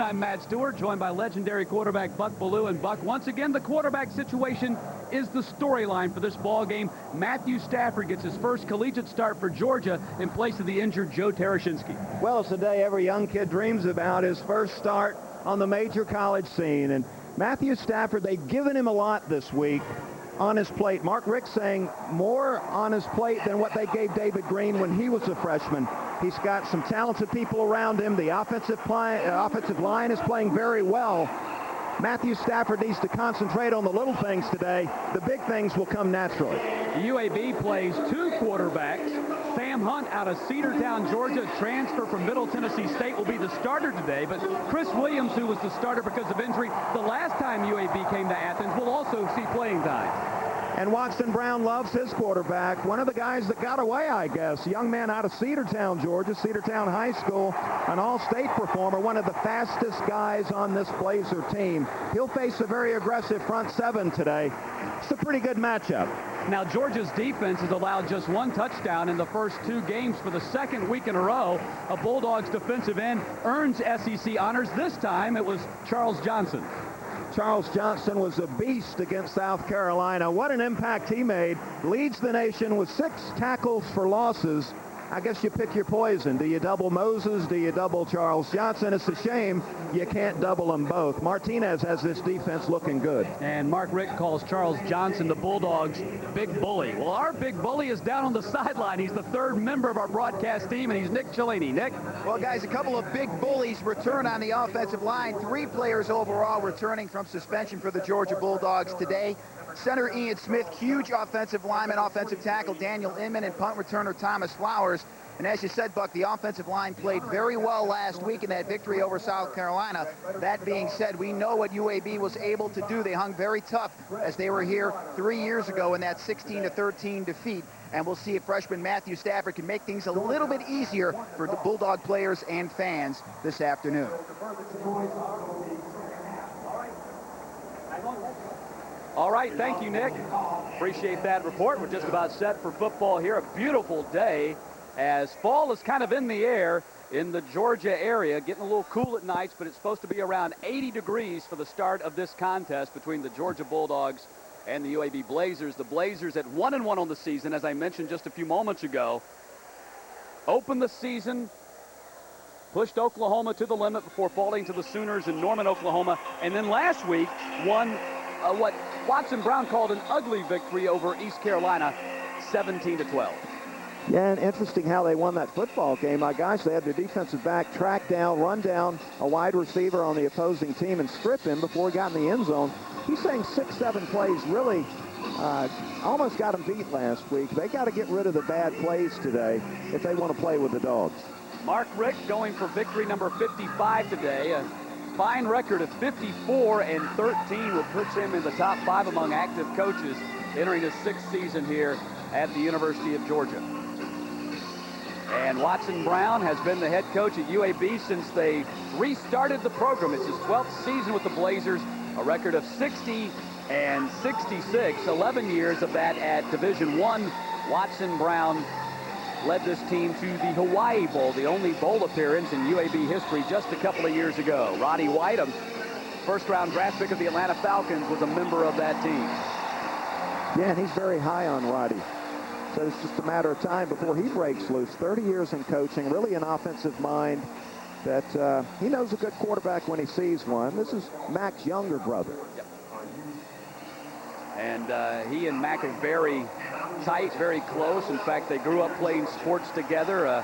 afternoon. I'm Matt Stewart, joined by legendary quarterback Buck Bellew. And Buck, once again, the quarterback situation is the storyline for this ball game. Matthew Stafford gets his first collegiate start for Georgia in place of the injured Joe Tereshinski. Well, it's the day every young kid dreams about, his first start on the major college scene. And Matthew Stafford, they've given him a lot this week on his plate. Mark Richt saying more on his plate than what they gave David Green when he was a freshman. He's got some talented people around him. The offensive line is playing very well. Matthew Stafford needs to concentrate on the little things today. The big things will come naturally. UAB plays two quarterbacks. Sam Hunt out of Cedartown, Georgia, transfer from Middle Tennessee State, will be the starter today. But Chris Williams, who was the starter because of injury the last time UAB came to Athens, will also see playing time. And Watson Brown loves his quarterback. One of the guys that got away, I guess. A young man out of Cedartown, Georgia, Cedartown High School, an all-state performer, one of the fastest guys on this Blazer team. He'll face a very aggressive front seven today. It's a pretty good matchup. Now, Georgia's defense has allowed just one touchdown in the first two games for the second week in a row. A Bulldogs defensive end earns SEC honors. This time it was Charles Johnson. Charles Johnson was a beast against South Carolina. What an impact he made. Leads the nation with 6 tackles for losses. I guess you pick your poison. Do you double Moses? Do you double Charles Johnson? It's a shame you can't double them both. Martinez has this defense looking good. And Mark Richt calls Charles Johnson, the Bulldogs, big bully. Well, our big bully is down on the sideline. He's the third member of our broadcast team, and he's Nick Cellini. Nick? Well, guys, a couple of big bullies return on the offensive line. 3 players overall returning from suspension for the Georgia Bulldogs today. Center Ian Smith, huge offensive lineman, offensive tackle Daniel Inman, and punt returner Thomas Flowers. And as you said, Buck, the offensive line played very well last week in that victory over South Carolina. That being said, we know what UAB was able to do. They hung very tough as they were here 3 years ago in that 16-13 defeat. And we'll see if freshman Matthew Stafford can make things a little bit easier for the Bulldog players and fans this afternoon. All right, thank you, Nick. Appreciate that report. We're just about set for football here. A beautiful day as fall is kind of in the air in the Georgia area. Getting a little cool at nights, but it's supposed to be around 80 degrees for the start of this contest between the Georgia Bulldogs and the UAB Blazers. The Blazers at 1-1 on the season, as I mentioned just a few moments ago. Opened the season, pushed Oklahoma to the limit before falling to the Sooners in Norman, Oklahoma. And then last week won what Watson Brown called an ugly victory over East Carolina, 17-12. Yeah, and interesting how they won that football game. My gosh, they had their defensive back track down, run down a wide receiver on the opposing team and strip him before he got in the end zone. He's saying 6-7 plays really almost got him beat last week. They got to get rid of the bad plays today if they want to play with the Dogs. Mark Richt going for victory number 55 today. A fine record of 54-13 will put him in the top 5 among active coaches entering his 6th season here at the University of Georgia. And Watson Brown has been the head coach at UAB since they restarted the program. It's his 12th season with the Blazers, a record of 60-66, 11 years of that at Division I. Watson Brown led this team to the Hawaii Bowl, the only bowl appearance in UAB history just a couple of years ago. Roddy Whiteum, first-round draft pick of the Atlanta Falcons, was a member of that team. Yeah, and he's very high on Roddy. So it's just a matter of time before he breaks loose. 30 years in coaching, really an offensive mind that he knows a good quarterback when he sees one. This is Mac's younger brother. Yep. And he and Mac are very tight, very close. In fact, they grew up playing sports together.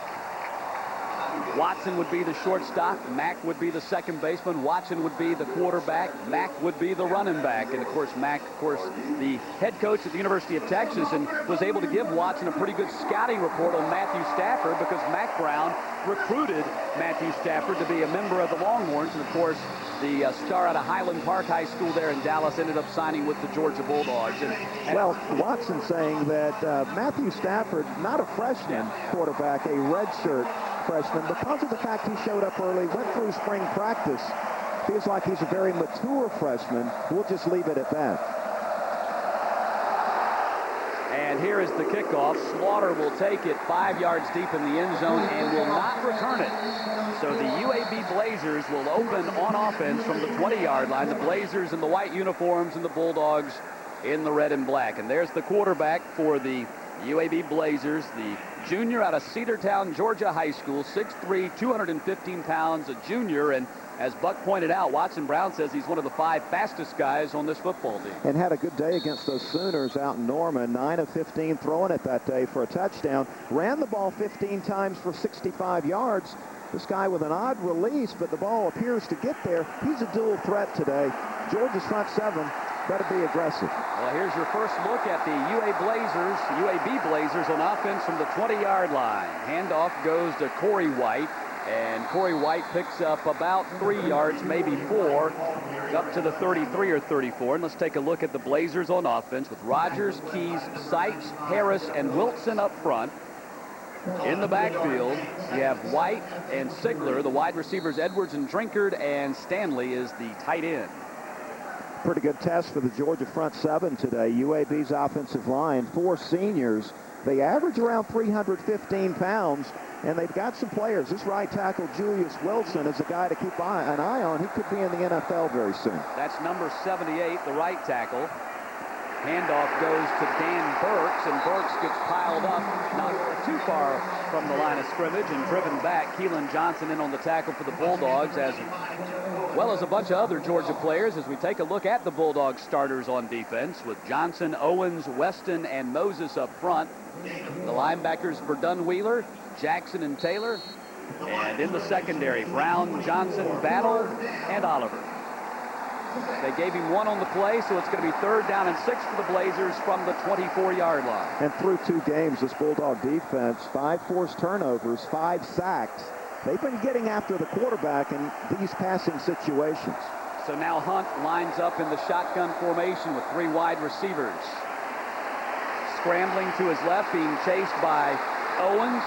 Watson would be the shortstop. Mac would be the second baseman. Watson would be the quarterback. Mac would be the running back. And, of course, Mac, the head coach at the University of Texas, and was able to give Watson a pretty good scouting report on Matthew Stafford because Mac Brown recruited Matthew Stafford to be a member of the Longhorns. And, of course, the star out of Highland Park High School there in Dallas ended up signing with the Georgia Bulldogs. Well, Watson saying that Matthew Stafford, not a freshman quarterback, a redshirt freshman, because of the fact he showed up early, went through spring practice, feels like he's a very mature freshman. We'll just leave it at that. And here is the kickoff. Slaughter will take it 5 yards deep in the end zone and will not return it. So the UAB Blazers will open on offense from the 20-yard line. The Blazers in the white uniforms and the Bulldogs in the red and black. And there's the quarterback for the UAB Blazers, the junior out of Cedartown, Georgia High School, 6'3", 215 pounds, a junior. And as Buck pointed out, Watson Brown says he's one of the 5 fastest guys on this football team. And had a good day against those Sooners out in Norman. 9 of 15 throwing it that day for a touchdown. Ran the ball 15 times for 65 yards. This guy with an odd release, but the ball appears to get there. He's a dual threat today. Georgia's front 7 better be aggressive. Well, here's your first look at the UAB Blazers on offense from the 20-yard line. Handoff goes to Corey White, and Corey White picks up about 3 yards, maybe 4, up to the 33 or 34. And let's take a look at the Blazers on offense with Rogers, Keys, Sykes, Harris, and Wilson up front. In the backfield, you have White and Sigler. The wide receivers, Edwards and Drinkard, and Stanley is the tight end. Pretty good test for the Georgia front 7 today. UAB's offensive line, 4 seniors. They average around 315 pounds, and they've got some players. This right tackle, Julius Wilson, is a guy to keep an eye on. He could be in the NFL very soon. That's number 78, the right tackle. Handoff goes to Dan Burks, and Burks gets piled up not too far from the line of scrimmage and driven back. Keelan Johnson in on the tackle for the Bulldogs, as well as a bunch of other Georgia players, as we take a look at the Bulldogs starters on defense with Johnson, Owens, Weston, and Moses up front. The linebackers, Verdun Wheeler, Jackson, and Taylor. And in the secondary, Brown, Johnson, Battle, and Oliver. They gave him 1 on the play, so it's going to be 3rd down and 6 for the Blazers from the 24-yard line. And through 2 games, this Bulldog defense, 5 forced turnovers, 5 sacks. They've been getting after the quarterback in these passing situations. So now Hunt lines up in the shotgun formation with 3 wide receivers. Scrambling to his left, being chased by Owens.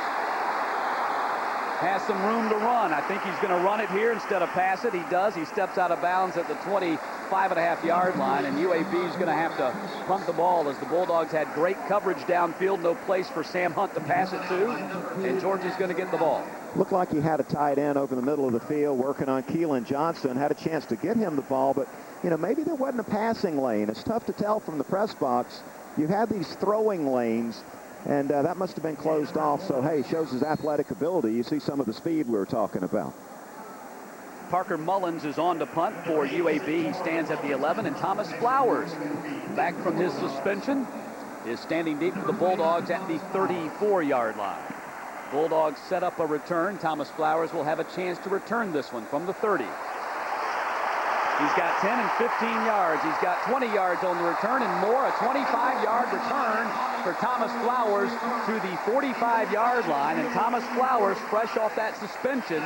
Has some room to run. I think he's going to run it here instead of pass it. He does. He steps out of bounds at the 25.5-yard line, and UAB is going to have to punt the ball, as the Bulldogs had great coverage downfield, no place for Sam Hunt to pass it to, and Georgia's going to get the ball. Looked like he had a tight end over the middle of the field working on Keelan Johnson. Had a chance to get him the ball, but, maybe there wasn't a passing lane. It's tough to tell from the press box. You have these throwing lanes, and that must have been closed off. So, hey, shows his athletic ability. You see some of the speed we were talking about. Parker Mullins is on to punt for UAB. He stands at the 11, and Thomas Flowers, back from his suspension, is standing deep for the Bulldogs at the 34-yard line. Bulldogs set up a return. Thomas Flowers will have a chance to return this one from the 30. He's got 10 and 15 yards. He's got 20 yards on the return and more. A 25-yard return for Thomas Flowers to the 45-yard line. And Thomas Flowers, fresh off that suspension,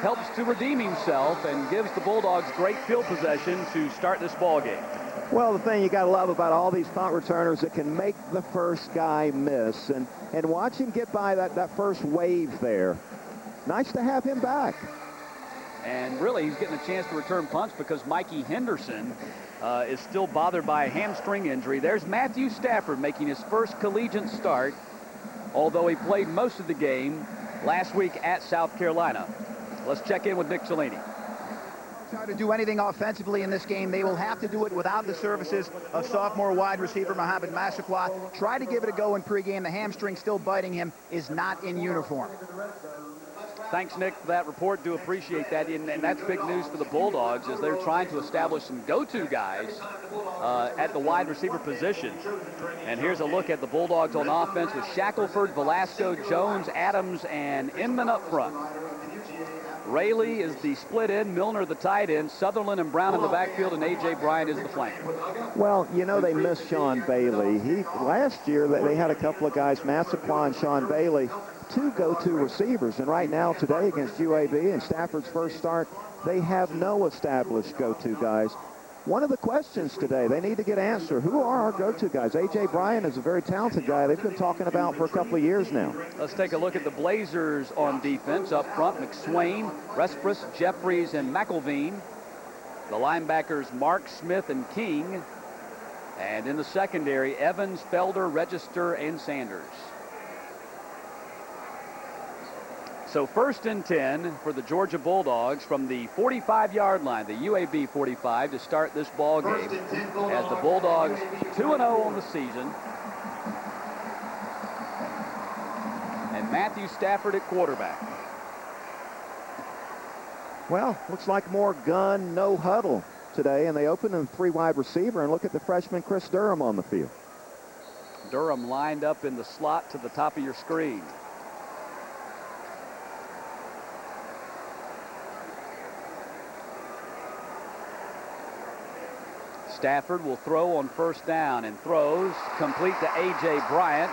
helps to redeem himself and gives the Bulldogs great field possession to start this ball game. Well, the thing you got to love about all these punt returners that can make the first guy miss. And watch him get by that first wave there. Nice to have him back. And really, he's getting a chance to return punts because Mikey Henderson is still bothered by a hamstring injury. There's Matthew Stafford making his first collegiate start, although he played most of the game last week at South Carolina. Let's check in with Nick Cellini. Try to do anything offensively in this game, they will have to do it without the services of sophomore wide receiver Mohamed Massaquoi. Try to give it a go in pregame. The hamstring still biting him, is not in uniform. Thanks, Nick, for that report. Do appreciate that. And that's big news for the Bulldogs as they're trying to establish some go-to guys at the wide receiver position. And here's a look at the Bulldogs on offense with Shackelford, Velasco, Jones, Adams, and Inman up front. Rayleigh is the split end, Milner the tight end, Sutherland and Brown in the backfield, and A.J. Bryant is the flanker. Well, they missed Sean Bailey. Last year, they had a couple of guys, Massaquoi and Sean Bailey, 2 go-to receivers. And right now, today against UAB and Stafford's first start, they have no established go-to guys. One of the questions today, they need to get answered. Who are our go-to guys? A.J. Bryant is a very talented guy they've been talking about for a couple of years now. Let's take a look at the Blazers on defense. Up front, McSwain, Respris, Jeffries, and McElveen. The linebackers, Mark, Smith, and King. And in the secondary, Evans, Felder, Register, and Sanders. So 1st and 10 for the Georgia Bulldogs from the 45-yard line, the UAB 45, to start this ball game. As the Bulldogs 2-0 on the season. And Matthew Stafford at quarterback. Well, looks like more gun, no huddle today, and they open in 3 wide receiver, and look at the freshman Chris Durham on the field. Durham lined up in the slot to the top of your screen. Stafford will throw on 1st down and throws complete to A.J. Bryant.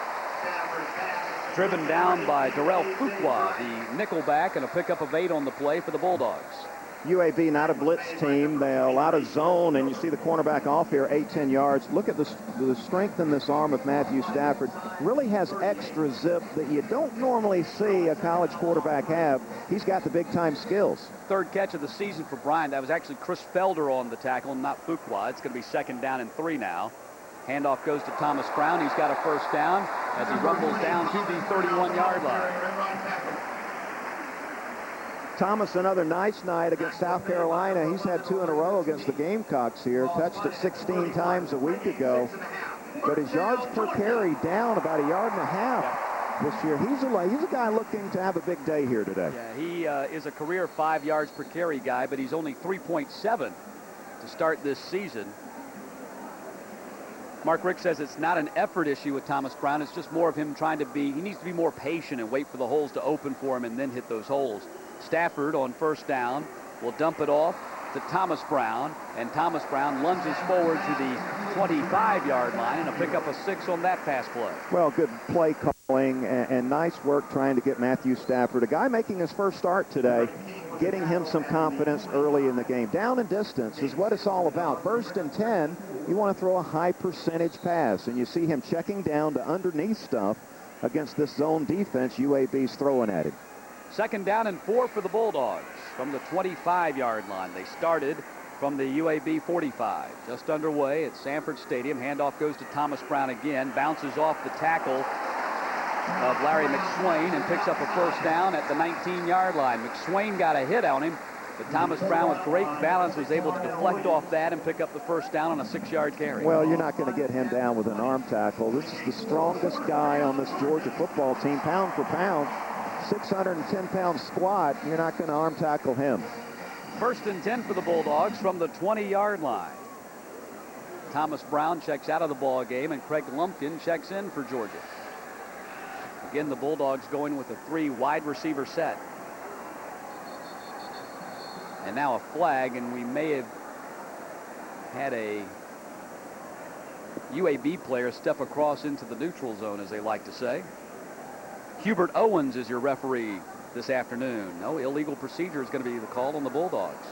Driven down by Darrell Fuqua, the nickelback, and a pickup of 8 on the play for the Bulldogs. UAB not a blitz team. They a lot of zone, and you see the cornerback off here, 8-10 yards. Look at the strength in this arm of Matthew Stafford. Really has extra zip that you don't normally see a college quarterback have. He's got the big-time skills. 3rd catch of the season for Bryant. That was actually Chris Felder on the tackle, not Fuqua. It's going to be 2nd down and 3 now. Handoff goes to Thomas Brown. He's got a 1st down as he rumbles down to the 31-yard line. Thomas, another nice night against South Carolina. He's had 2 in a row against the Gamecocks here. Touched it 16 times a week ago. But his yards per carry down about 1.5 yards this year. He's a guy looking to have a big day here today. Yeah, he is a career 5 yards per carry guy, but he's only 3.7 to start this season. Mark Richt says it's not an effort issue with Thomas Brown. It's just more of him trying to he needs to be more patient and wait for the holes to open for him and then hit those holes. Stafford on 1st down will dump it off to Thomas Brown, and Thomas Brown lunges forward to the 25-yard line and a pickup of 6 on that pass play. Well, good play calling and nice work trying to get Matthew Stafford, a guy making his first start today, getting him some confidence early in the game. Down and distance is what it's all about. 1st and 10, you want to throw a high percentage pass, and you see him checking down to underneath stuff against this zone defense UAB's throwing at him. 2nd down and 4 for the Bulldogs from the 25-yard line. They started from the UAB 45. Just underway at Sanford Stadium. Handoff goes to Thomas Brown again. Bounces off the tackle of Larry McSwain and picks up a 1st down at the 19-yard line. McSwain got a hit on him, but Thomas Brown with great balance was able to deflect off that and pick up the 1st down on a 6-yard carry. Well, you're not going to get him down with an arm tackle. This is the strongest guy on this Georgia football team, pound for pound. 610-pound squat. You're not going to arm tackle him. 1st and 10 for the Bulldogs from the 20-yard line. Thomas Brown checks out of the ball game, and Craig Lumpkin checks in for Georgia. Again, the Bulldogs going with a 3 wide receiver set. And now a flag, and we may have had a UAB player step across into the neutral zone, as they like to say. Hubert Owens is your referee this afternoon. No illegal procedure is going to be the call on the Bulldogs.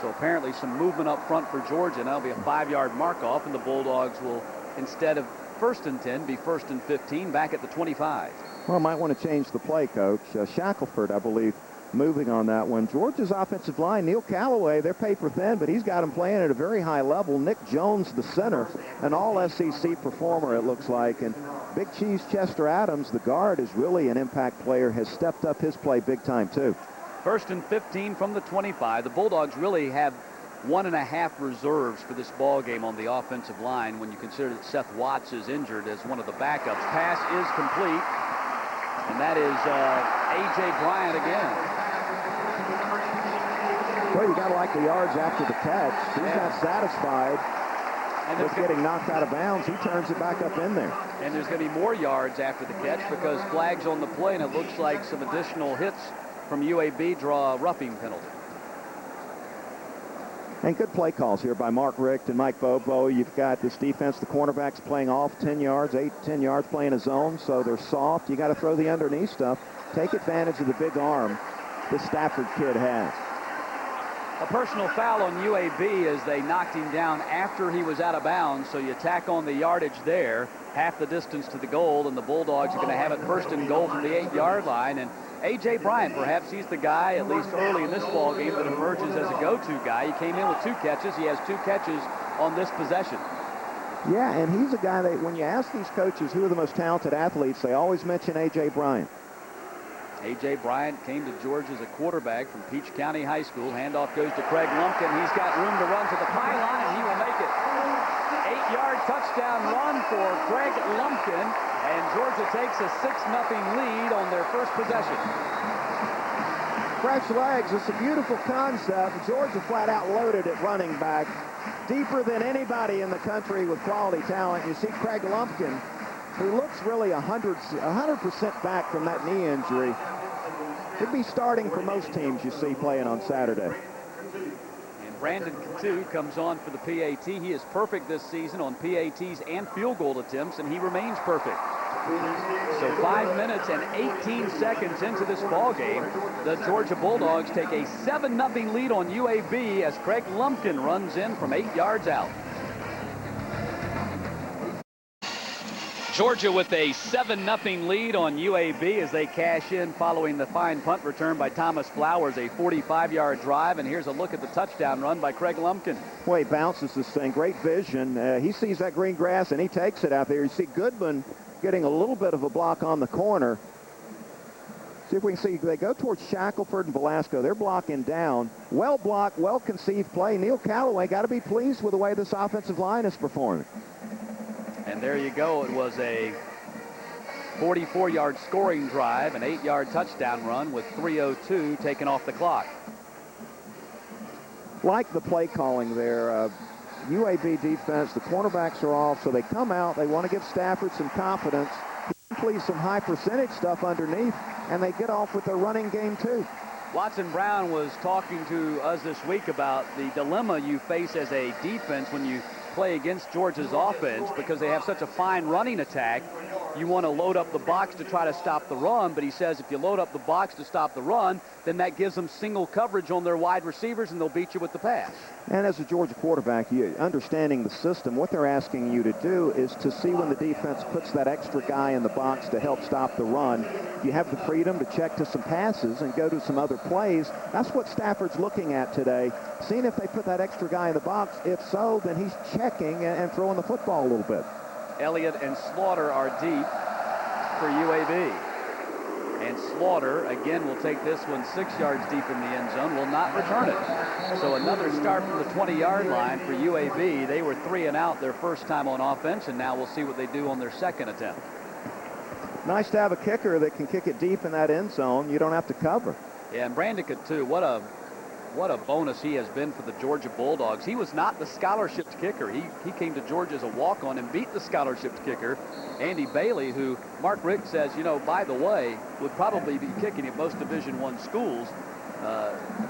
So apparently some movement up front for Georgia. Now it'll be a 5-yard mark off, and the Bulldogs will, instead of 1st and 10, be 1st and 15 back at the 25. Well, might want to change the play, Coach. Shackelford, I believe, moving on that one. Georgia's offensive line, Neil Callaway, they're paper thin, but he's got them playing at a very high level. Nick Jones, the center, an all-SEC performer, it looks like. And Big Cheese Chester Adams, the guard, is really an impact player, has stepped up his play big time, too. 1st and 15 from the 25. The Bulldogs really have 1.5 reserves for this ball game on the offensive line when you consider that Seth Watts is injured as one of the backups. Pass is complete, and that is A.J. Bryant again. Well, you got to like the yards after the catch. He's not satisfied with getting knocked out of bounds. He turns it back up in there. And there's going to be more yards after the catch because flags on the play, and it looks like some additional hits from UAB draw a roughing penalty. And good play calls here by Mark Richt and Mike Bobo. You've got this defense, the cornerbacks playing off 10 yards, 8-10 yards playing a zone, so they're soft. You got to throw the underneath stuff. Take advantage of the big arm this Stafford kid has. A personal foul on UAB as they knocked him down after he was out of bounds, so you tack on the yardage there, half the distance to the goal, and the Bulldogs are going to have it 1st and goal from the 8-yard line. And A.J. Bryant, perhaps he's the guy, at least early in this ball game, that emerges as a go-to guy. He came in with 2 catches. He has 2 catches on this possession. Yeah, and he's a guy that when you ask these coaches who are the most talented athletes, they always mention A.J. Bryant. A.J. Bryant came to Georgia as a quarterback from Peach County High School. Handoff goes to Craig Lumpkin. He's got room to run to the pylon, and he will make it. 8-yard touchdown run for Craig Lumpkin, and Georgia takes a 6-0 lead on their first possession. Fresh legs, it's a beautiful concept. Georgia flat out loaded at running back. Deeper than anybody in the country with quality talent. You see Craig Lumpkin, who looks really 100% back from that knee injury. Could be starting for most teams you see playing on Saturday. And Brandon Coutu comes on for the PAT. He is perfect this season on PATs and field goal attempts, and he remains perfect. So 5 minutes and 18 seconds into this ball game, the Georgia Bulldogs take a 7-0 lead on UAB as Craig Lumpkin runs in from 8 yards out. Georgia with a 7-0 lead on UAB as they cash in following the fine punt return by Thomas Flowers, a 45-yard drive. And here's a look at the touchdown run by Craig Lumpkin. Boy, he bounces this thing. Great vision. He sees that green grass, and he takes it out there. You see Goodman getting a little bit of a block on the corner. See if we can see. They go towards Shackelford and Velasco. They're blocking down. Well blocked, well conceived play. Neil Callaway got to be pleased with the way this offensive line is performing. And there you go. It was a 44-yard scoring drive, an 8-yard touchdown run with 3:02 taken off the clock. Like the play calling there. UAB defense, the cornerbacks are off, so they come out. They want to give Stafford some confidence. He plays some high percentage stuff underneath, and they get off with their running game too. Watson Brown was talking to us this week about the dilemma you face as a defense when you play against Georgia's offense, because they have such a fine running attack. You want to load up the box to try to stop the run, but he says if you load up the box to stop the run, then that gives them single coverage on their wide receivers, and they'll beat you with the pass. And as a Georgia quarterback, you understanding the system, what they're asking you to do is to see when the defense puts that extra guy in the box to help stop the run. You have the freedom to check to some passes and go to some other plays. That's what Stafford's looking at today, seeing if they put that extra guy in the box. If so, then he's checking and throwing the football a little bit. Elliott and Slaughter are deep for UAB. And Slaughter, again, will take this one 6 yards deep in the end zone, will not return it. So another start from the 20-yard line for UAB. They were 3 and out their first time on offense, and now we'll see what they do on their second attempt. Nice to have a kicker that can kick it deep in that end zone. You don't have to cover. Yeah, and Brandon Coutu, what a bonus he has been for the Georgia Bulldogs. He was not the scholarship kicker. He came to Georgia as a walk-on and beat the scholarship kicker, Andy Bailey, who Mark Richt says, you know, by the way, would probably be kicking at most Division I schools,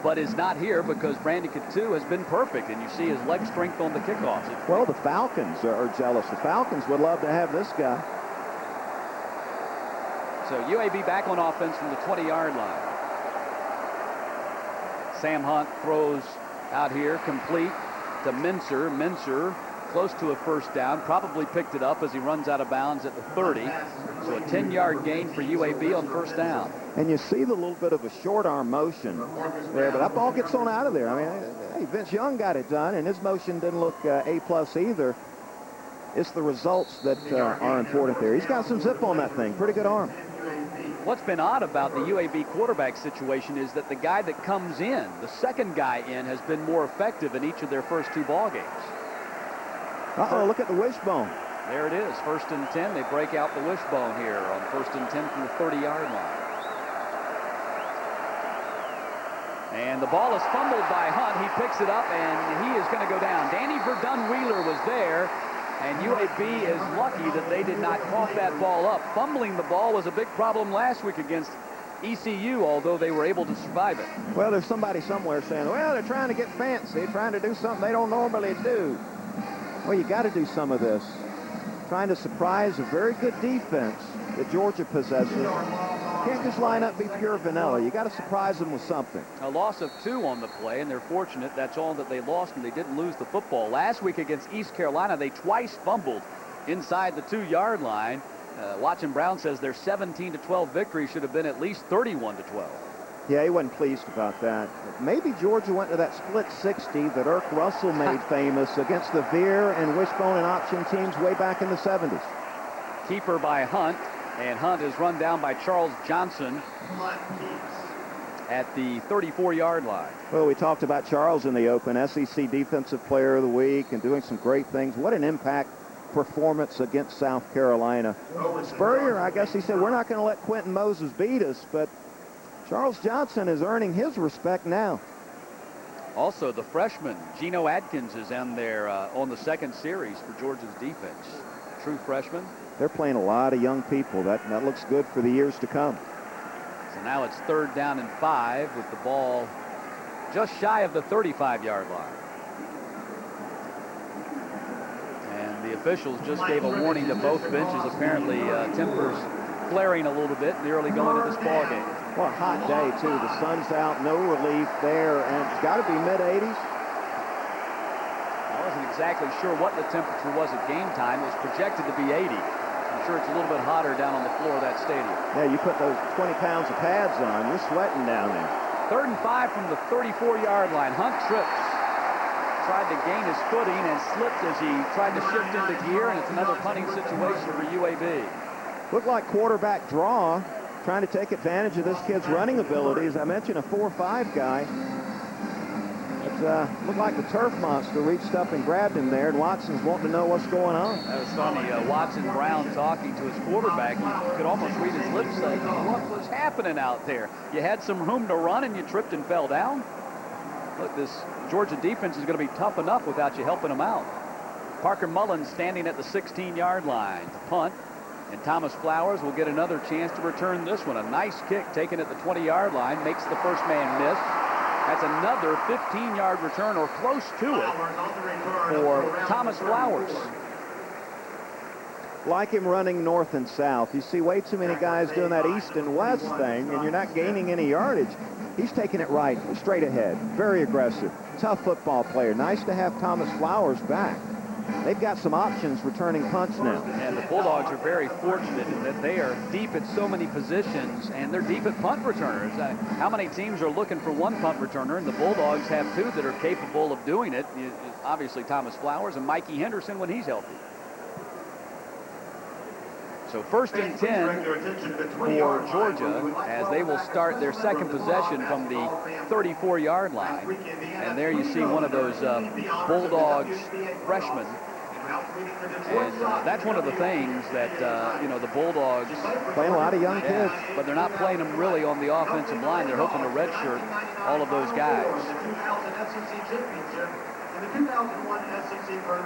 but is not here because Brandon Coutu has been perfect, and you see his leg strength on the kickoffs. Well, the Falcons are jealous. The Falcons would love to have this guy. So UAB back on offense from the 20-yard line. Sam Hunt throws out here, complete to Mincer. Mincer close to a first down, probably picked it up as he runs out of bounds at the 30. So a 10-yard gain for UAB on first down. And you see the little bit of a short arm motion there, but that ball gets on out of there. I mean, hey, Vince Young got it done, and his motion didn't look A+ either. It's the results that are important there. He's got some zip on that thing. Pretty good arm. What's been odd about the UAB quarterback situation is that the guy that comes in, the second guy in, has been more effective in each of their first 2 ball games. Uh-oh, look at the wishbone. There it is, 1st and 10. They break out the wishbone here on 1st and 10 from the 30-yard line. And the ball is fumbled by Hunt. He picks it up, and he is going to go down. Danny Verdun-Wheeler was there. And UAB is lucky that they did not cough that ball up. Fumbling the ball was a big problem last week against ECU, although they were able to survive it. Well, there's somebody somewhere saying, well, they're trying to get fancy, trying to do something they don't normally do. Well, you got to do some of this. Trying to surprise a very good defense that Georgia possesses. Can't just line up and be pure vanilla. You got to surprise them with something. A loss of 2 on the play, and they're fortunate that's all that they lost, and they didn't lose the football. Last week against East Carolina, they twice fumbled inside the 2-yard line. Watson Brown says their 17-12 victory should have been at least 31-12. Yeah, he wasn't pleased about that. Maybe Georgia went to that split 60 that Irk Russell made famous against the veer and wishbone and option teams way back in the 70s. Keeper by Hunt, and Hunt is run down by Charles Johnson at the 34-yard line. Well, we talked about Charles in the open, SEC Defensive Player of the Week, and doing some great things. What an impact performance against South Carolina. Spurrier, I guess he said, we're not going to let Quentin Moses beat us, but Charles Johnson is earning his respect now. Also, the freshman, Geno Atkins, is in there on the second series for Georgia's defense. True freshman. They're playing a lot of young people. That looks good for the years to come. So now it's 3rd down and 5 with the ball just shy of the 35-yard line. And the officials just gave a warning to both benches. Apparently, tempers flaring a little bit in the early going of this ball game. Well, a hot day, too. The sun's out, no relief there, and it's got to be mid-80s. I wasn't exactly sure what the temperature was at game time. It was projected to be 80. I'm sure it's a little bit hotter down on the floor of that stadium. Yeah, you put those 20 pounds of pads on, you're sweating down there. 3rd and 5 from the 34-yard line. Hunt trips. Tried to gain his footing and slipped as he tried to shift into gear, and it's another punting situation for UAB. Looked like quarterback draw, trying to take advantage of this kid's running ability. As I mentioned, a 4.5 guy. It looked like the turf monster reached up and grabbed him there, and Watson's wanting to know what's going on. That was funny. Watson Brown talking to his quarterback. You could almost read his lips saying, what was happening out there? You had some room to run and you tripped and fell down? Look, this Georgia defense is going to be tough enough without you helping them out. Parker Mullins standing at the 16-yard line to punt. And Thomas Flowers will get another chance to return this one. A nice kick taken at the 20-yard line. Makes the first man miss. That's another 15-yard return or close to it for Thomas Flowers. Like him running north and south. You see way too many guys doing that east and west thing, and you're not gaining any yardage. He's taking it right, straight ahead. Very aggressive. Tough football player. Nice to have Thomas Flowers back. They've got some options returning punts now. And the Bulldogs are very fortunate in that they are deep at so many positions, and they're deep at punt returners. How many teams are looking for one punt returner, and the Bulldogs have 2 that are capable of doing it. Obviously Thomas Flowers and Mikey Henderson when he's healthy. So 1st and 10 for Georgia as they will start their second possession from the 34-yard line. And there you see one of those Bulldogs freshmen. And that's one of the things that, the Bulldogs playing a lot of young kids. But they're not playing them really on the offensive line. They're hoping to redshirt all of those guys.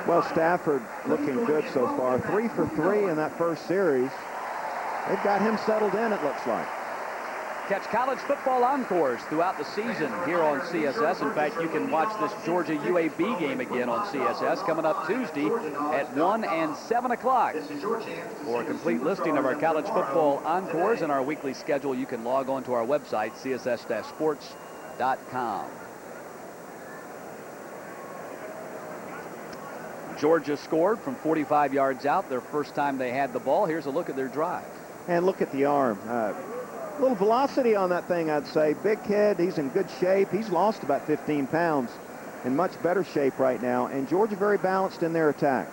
Well, Stafford looking good so far. 3 for 3 in that first series. They've got him settled in, it looks like. Catch college football encores throughout the season here on CSS. In fact, you can watch this Georgia UAB game again on CSS coming up Tuesday at 1 and 7 o'clock. For a complete listing of our college football encores and our weekly schedule, you can log on to our website, css-sports.com. Georgia scored from 45 yards out their first time they had the ball. Here's a look at their drive. And look at the arm. A little velocity on that thing, I'd say. Big kid. He's in good shape. He's lost about 15 pounds. In much better shape right now. And Georgia very balanced in their attack.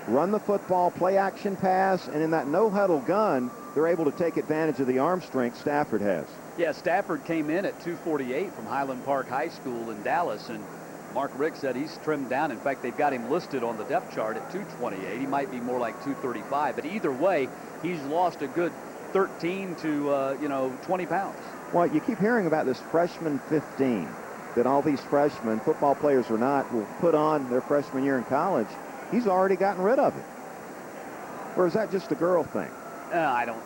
Run the football, play action pass, and in that no-huddle gun, they're able to take advantage of the arm strength Stafford has. Yeah, Stafford came in at 248 from Highland Park High School in Dallas, and Mark Rick said he's trimmed down. In fact, they've got him listed on the depth chart at 228. He might be more like 235. But either way, he's lost a good 13 to, 20 pounds. Well, you keep hearing about this freshman 15 that all these freshmen, football players or not, will put on their freshman year in college. He's already gotten rid of it. Or is that just a girl thing? I don't.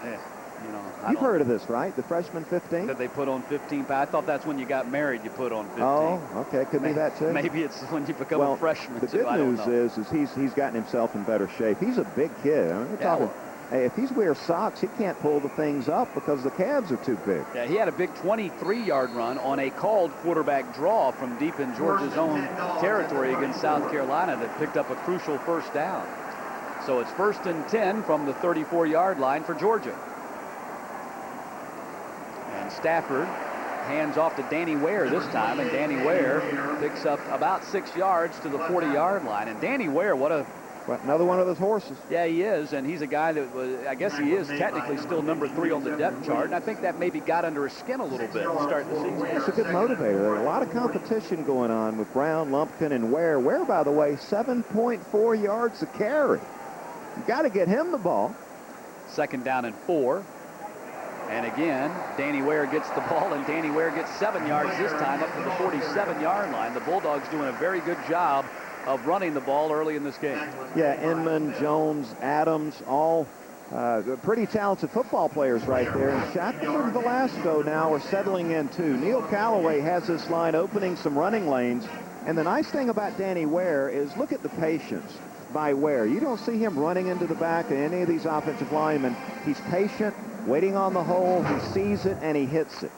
You've heard of this, right? The freshman 15? That they put on 15 pounds. I thought that's when you got married, you put on 15. Oh, okay. Could be that, too. Maybe it's when you become a freshman. The good news is he's gotten himself in better shape. He's a big kid. I mean, we're talking, hey, if he's wears socks, he can't pull the things up because the calves are too big. Yeah, he had a big 23-yard run on a called quarterback draw from deep in Georgia's own territory against South Carolina that picked up a crucial first down. So it's 1st and 10 from the 34-yard line for Georgia. And Stafford Hands off to Danny Ware this time, and Danny Ware picks up about 6 yards to the 40-yard line. And Danny Ware, another one of those horses. Yeah, he is, and he's a guy that was, I guess he is technically still number 3 on the depth chart, and I think that maybe got under his skin a little bit to start the season. It's a good motivator. There's a lot of competition going on with Brown, Lumpkin, and Ware. Ware, by the way, 7.4 yards a carry. You got to get him the ball. 2nd down and 4. And again, Danny Ware gets the ball, and Danny Ware gets 7 yards this time up to the 47-yard line. The Bulldogs doing a very good job of running the ball early in this game. Yeah, Inman, Jones, Adams, all pretty talented football players right there. And Shackelford and Velasco now are settling in too. Neil Callaway has this line opening some running lanes. And the nice thing about Danny Ware is look at the patience by Ware. You don't see him running into the back of any of these offensive linemen. He's patient, waiting on the hole. He sees it, and he hits it.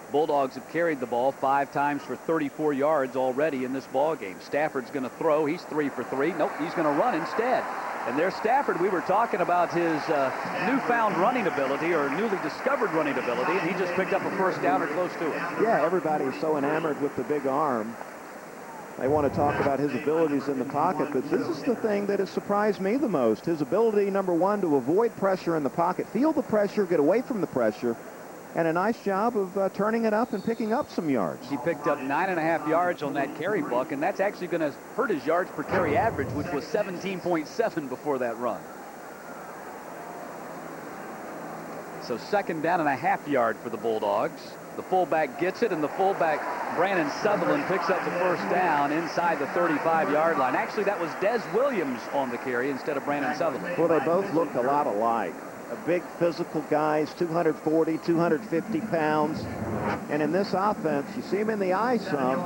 Bulldogs have carried the ball 5 times for 34 yards already in this ball game. Stafford's going to throw. He's 3 for 3. Nope, he's going to run instead. And there's Stafford. We were talking about his newfound running ability, or newly discovered running ability, and he just picked up a 1st down or close to it. Yeah, everybody's so enamored with the big arm. They want to talk about his abilities in the pocket, but this is the thing that has surprised me the most. His ability, number 1, to avoid pressure in the pocket, feel the pressure, get away from the pressure, and a nice job of turning it up and picking up some yards. He picked up 9.5 yards on that carry, Buck, and that's actually going to hurt his yards per carry average, which was 17.7 before that run. So 2nd down and a half yard for the Bulldogs. The fullback gets it, and the fullback, Brandon Sutherland, picks up the 1st down inside the 35-yard line. Actually, that was Des Williams on the carry instead of Brandon Sutherland. Well, they both look a lot alike. Big physical guys, 240, 250 pounds. And in this offense, you see him in the eye some.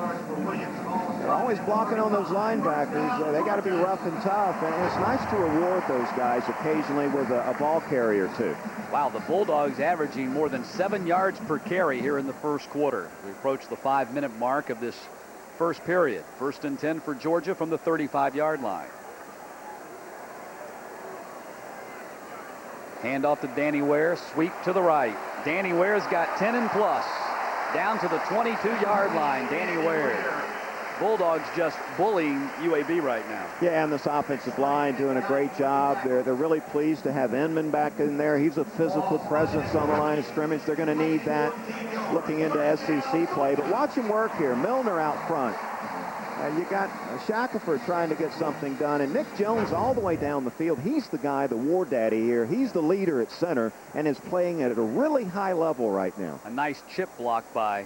They're always blocking on those linebackers. They got to be rough and tough. And it's nice to reward those guys occasionally with a ball carry or two. Wow, the Bulldogs averaging more than 7 yards per carry here in the 1st quarter. We approach the 5-minute mark of this 1st period. 1st and 10 for Georgia from the 35-yard line. Hand off to Danny Ware, sweep to the right. Danny Ware's got 10 and plus. Down to the 22-yard line, Danny Ware. Bulldogs just bullying UAB right now. Yeah, and this offensive line doing a great job. They're really pleased to have Inman back in there. He's a physical presence on the line of scrimmage. They're going to need that looking into SEC play. But watch him work here. Milner out front. You got Shackelford trying to get something done, and Nick Jones all the way down the field. He's the guy, the war daddy here. He's the leader at center and is playing at a really high level right now. A nice chip block by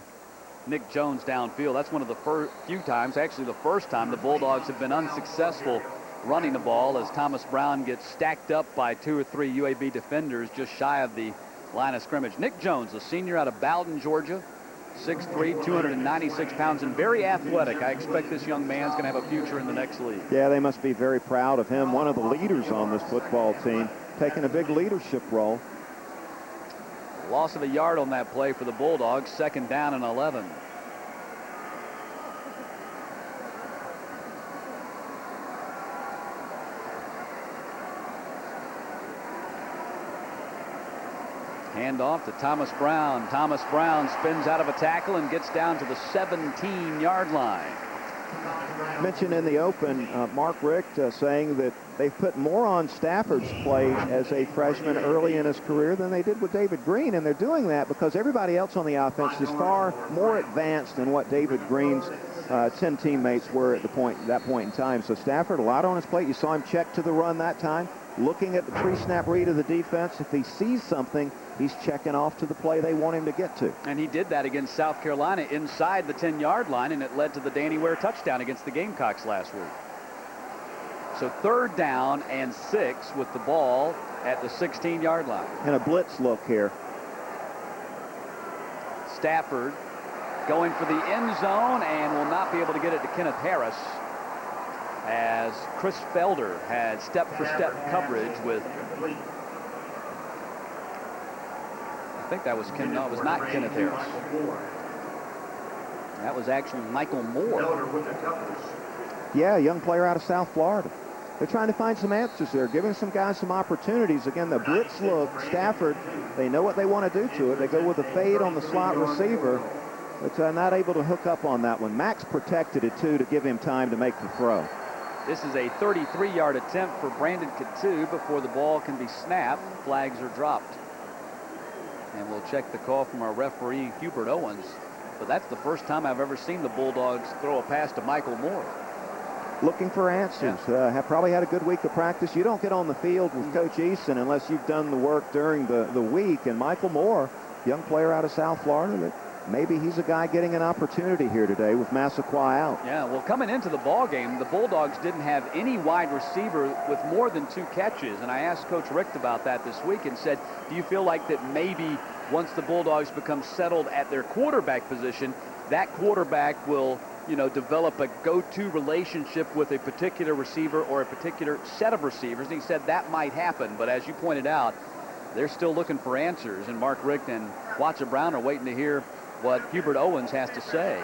Nick Jones downfield. That's one of the few times, actually the first time, the Bulldogs have been unsuccessful running the ball as Thomas Brown gets stacked up by 2 or 3 UAB defenders just shy of the line of scrimmage. Nick Jones, a senior out of Bowden, Georgia. 6'3", 296 pounds, and very athletic. I expect this young man's going to have a future in the next league. Yeah, they must be very proud of him. One of the leaders on this football team, taking a big leadership role. Loss of a yard on that play for the Bulldogs. 2nd down and 11. Hand off to Thomas Brown. Thomas Brown spins out of a tackle and gets down to the 17-yard line. Mentioned in the open, Mark Richt saying that they've put more on Stafford's plate as a freshman early in his career than they did with David Green, and they're doing that because everybody else on the offense is far more advanced than what David Green's 10 teammates were at that point in time. So Stafford, a lot on his plate. You saw him check to the run that time, looking at the pre-snap read of the defense. If he sees something, he's checking off to the play they want him to get to. And he did that against South Carolina inside the 10-yard line, and it led to the Danny Ware touchdown against the Gamecocks last week. So 3rd down and 6 with the ball at the 16-yard line. And a blitz look here. Stafford going for the end zone and will not be able to get it to Kenneth Harris, as Chris Felder had step-for-step coverage with, I think that was no, it was not Kenneth Harris. That was actually Michael Moore. Yeah, a young player out of South Florida. They're trying to find some answers there, giving some guys some opportunities. Again, the blitz look, Stafford, they know what they want to do to it. They go with a fade on the slot receiver, but not able to hook up on that one. Max protected it, too, to give him time to make the throw. This is a 33-yard attempt for Brandon Katu before the ball can be snapped. Flags are dropped. And we'll check the call from our referee, Hubert Owens. But that's the first time I've ever seen the Bulldogs throw a pass to Michael Moore. Looking for answers. Yeah. Have probably had a good week of practice. You don't get on the field with Coach Easton unless you've done the work during the week. And Michael Moore, young player out of South Florida, that maybe he's a guy getting an opportunity here today with Massaquoi out. Yeah, well, coming into the ball game, the Bulldogs didn't have any wide receiver with more than 2 catches. And I asked Coach Richt about that this week and said, do you feel like that maybe once the Bulldogs become settled at their quarterback position, that quarterback will, you know, develop a go-to relationship with a particular receiver or a particular set of receivers? And he said that might happen. But as you pointed out, they're still looking for answers. And Mark Richt and Watson Brown are waiting to hear what Hubert Owens has to say.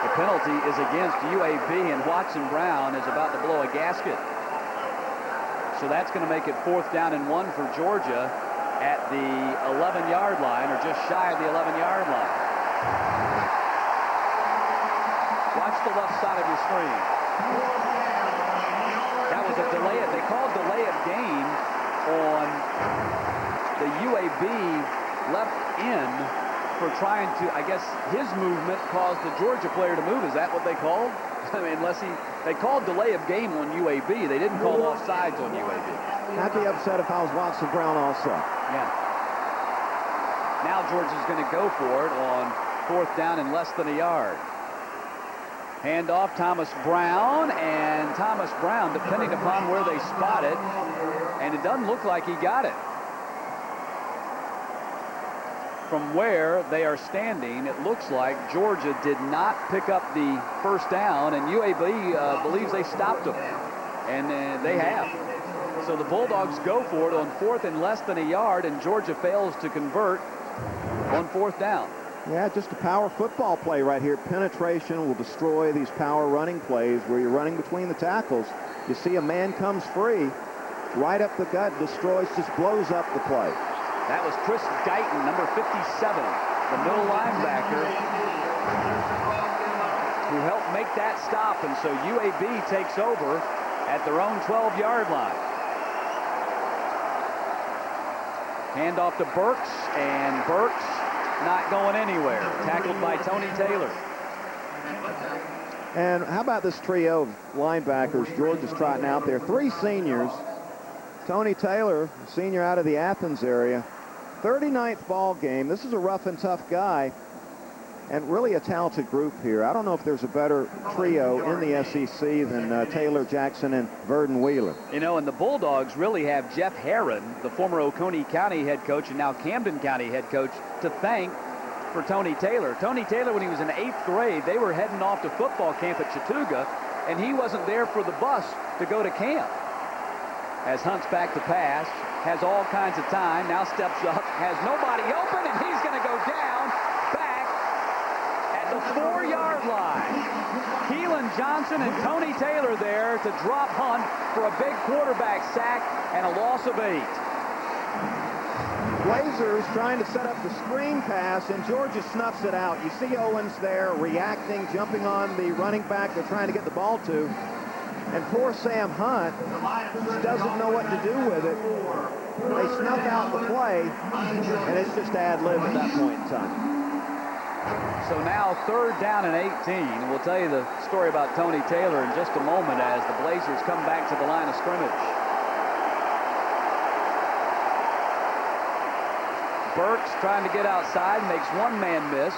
The penalty is against UAB, and Watson Brown is about to blow a gasket. So that's going to make it 4th down and 1 for Georgia at the 11-yard line, or just shy of the 11-yard line. Watch the left side of your screen. That was a delay. They called delay of game on the UAB left end for trying to, I guess his movement caused the Georgia player to move. Is that what they called? I mean, they called delay of game on UAB. They didn't call offsides on UAB. I'd be upset if I was Watson Brown also. Yeah. Now Georgia's going to go for it on 4th down and less than a yard. Handoff, Thomas Brown, and Thomas Brown, depending upon where they spot it, and it doesn't look like he got it. From where they are standing, it looks like Georgia did not pick up the 1st down, and UAB believes they stopped them, and they have. So the Bulldogs go for it on 4th and less than a yard, and Georgia fails to convert on 4th down. Yeah, just a power football play right here. Penetration will destroy these power running plays where you're running between the tackles. You see a man comes free, right up the gut, destroys, just blows up the play. That was Chris Guyton, number 57, the middle linebacker, who helped make that stop. And so UAB takes over at their own 12-yard line. Handoff to Burks, and Burks not going anywhere. Tackled by Tony Taylor. And how about this trio of linebackers Georgia's trotting out there? 3 seniors. Tony Taylor, senior out of the Athens area. 39th ball game. This is a rough and tough guy, and really a talented group here. I don't know if there's a better trio in the SEC than Taylor, Jackson, and Verdon Wheeler. You know, and the Bulldogs really have Jeff Herron, the former Oconee County head coach and now Camden County head coach, to thank for Tony Taylor. Tony Taylor, when he was in 8th grade, they were heading off to football camp at Chattooga, and he wasn't there for the bus to go to camp. As Hunt's back to pass, has all kinds of time, now steps up, has nobody open, and he's going to go down back at the 4-yard line. Keelan Johnson and Tony Taylor there to drop Hunt for a big quarterback sack and a loss of 8. Blazers trying to set up the screen pass, and Georgia snuffs it out. You see Owens there reacting, jumping on the running back they're trying to get the ball to. And poor Sam Hunt just doesn't know what to do with it. They snuff out the play, and it's just ad-lib at that point in time. So now 3rd down and 18. We'll tell you the story about Tony Taylor in just a moment as the Blazers come back to the line of scrimmage. Burks trying to get outside, makes one man miss,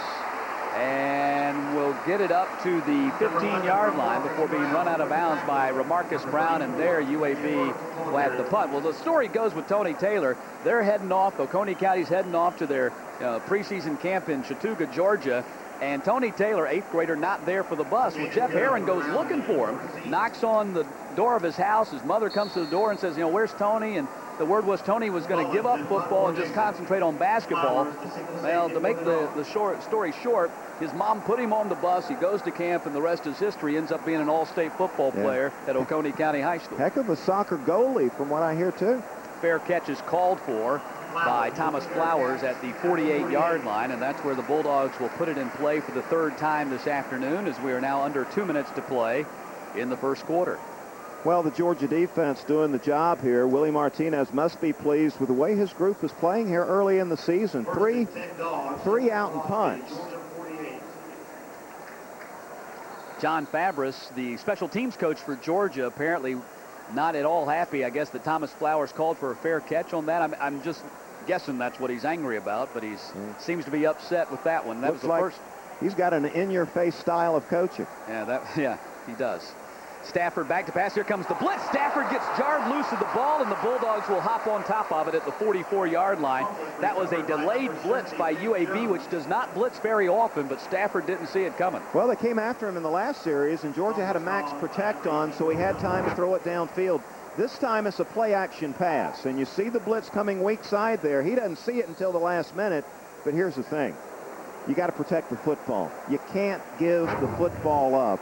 and will get it up to the 15-yard line before being run out of bounds by Ramarcus Brown, and there UAB will have the punt. Well, the story goes with Tony Taylor. They're heading off, Oconee County's heading off to their preseason camp in Chattooga, Georgia, and Tony Taylor, 8th grader, not there for the bus. Well, Jeff Herron goes looking for him, knocks on the door of his house. His mother comes to the door and says, you know, where's Tony? And the word was Tony was going to give up football and just concentrate on basketball. Well, to make the story short, his mom put him on the bus. He goes to camp, and the rest is history. Ends up being an all-state football player at Oconee County High School. Heck of a soccer goalie, from what I hear, too. Fair catch is called for, by Thomas Flowers at the 48-yard line, and that's where the Bulldogs will put it in play for the third time this afternoon, as we are now under 2 minutes to play in the first quarter. Well, the Georgia defense doing the job here. Willie Martinez must be pleased with the way his group is playing here early in the season. Three out and punts. John Fabris, the special teams coach for Georgia, apparently not at all happy, I guess, that Thomas Flowers called for a fair catch on that. I'm just guessing that's what he's angry about, but he seems to be upset with that one. That was the first. He's got an in-your-face style of coaching. Yeah, he does. Stafford back to pass. Here comes the blitz. Stafford gets jarred loose of the ball, and the Bulldogs will hop on top of it at the 44-yard line. That was a delayed blitz by UAB, which does not blitz very often, but Stafford didn't see it coming. Well, they came after him in the last series, and Georgia had a max protect on, so he had time to throw it downfield. This time it's a play-action pass, and you see the blitz coming weak side there. He doesn't see it until the last minute, but here's the thing. You got to protect the football. You can't give the football up.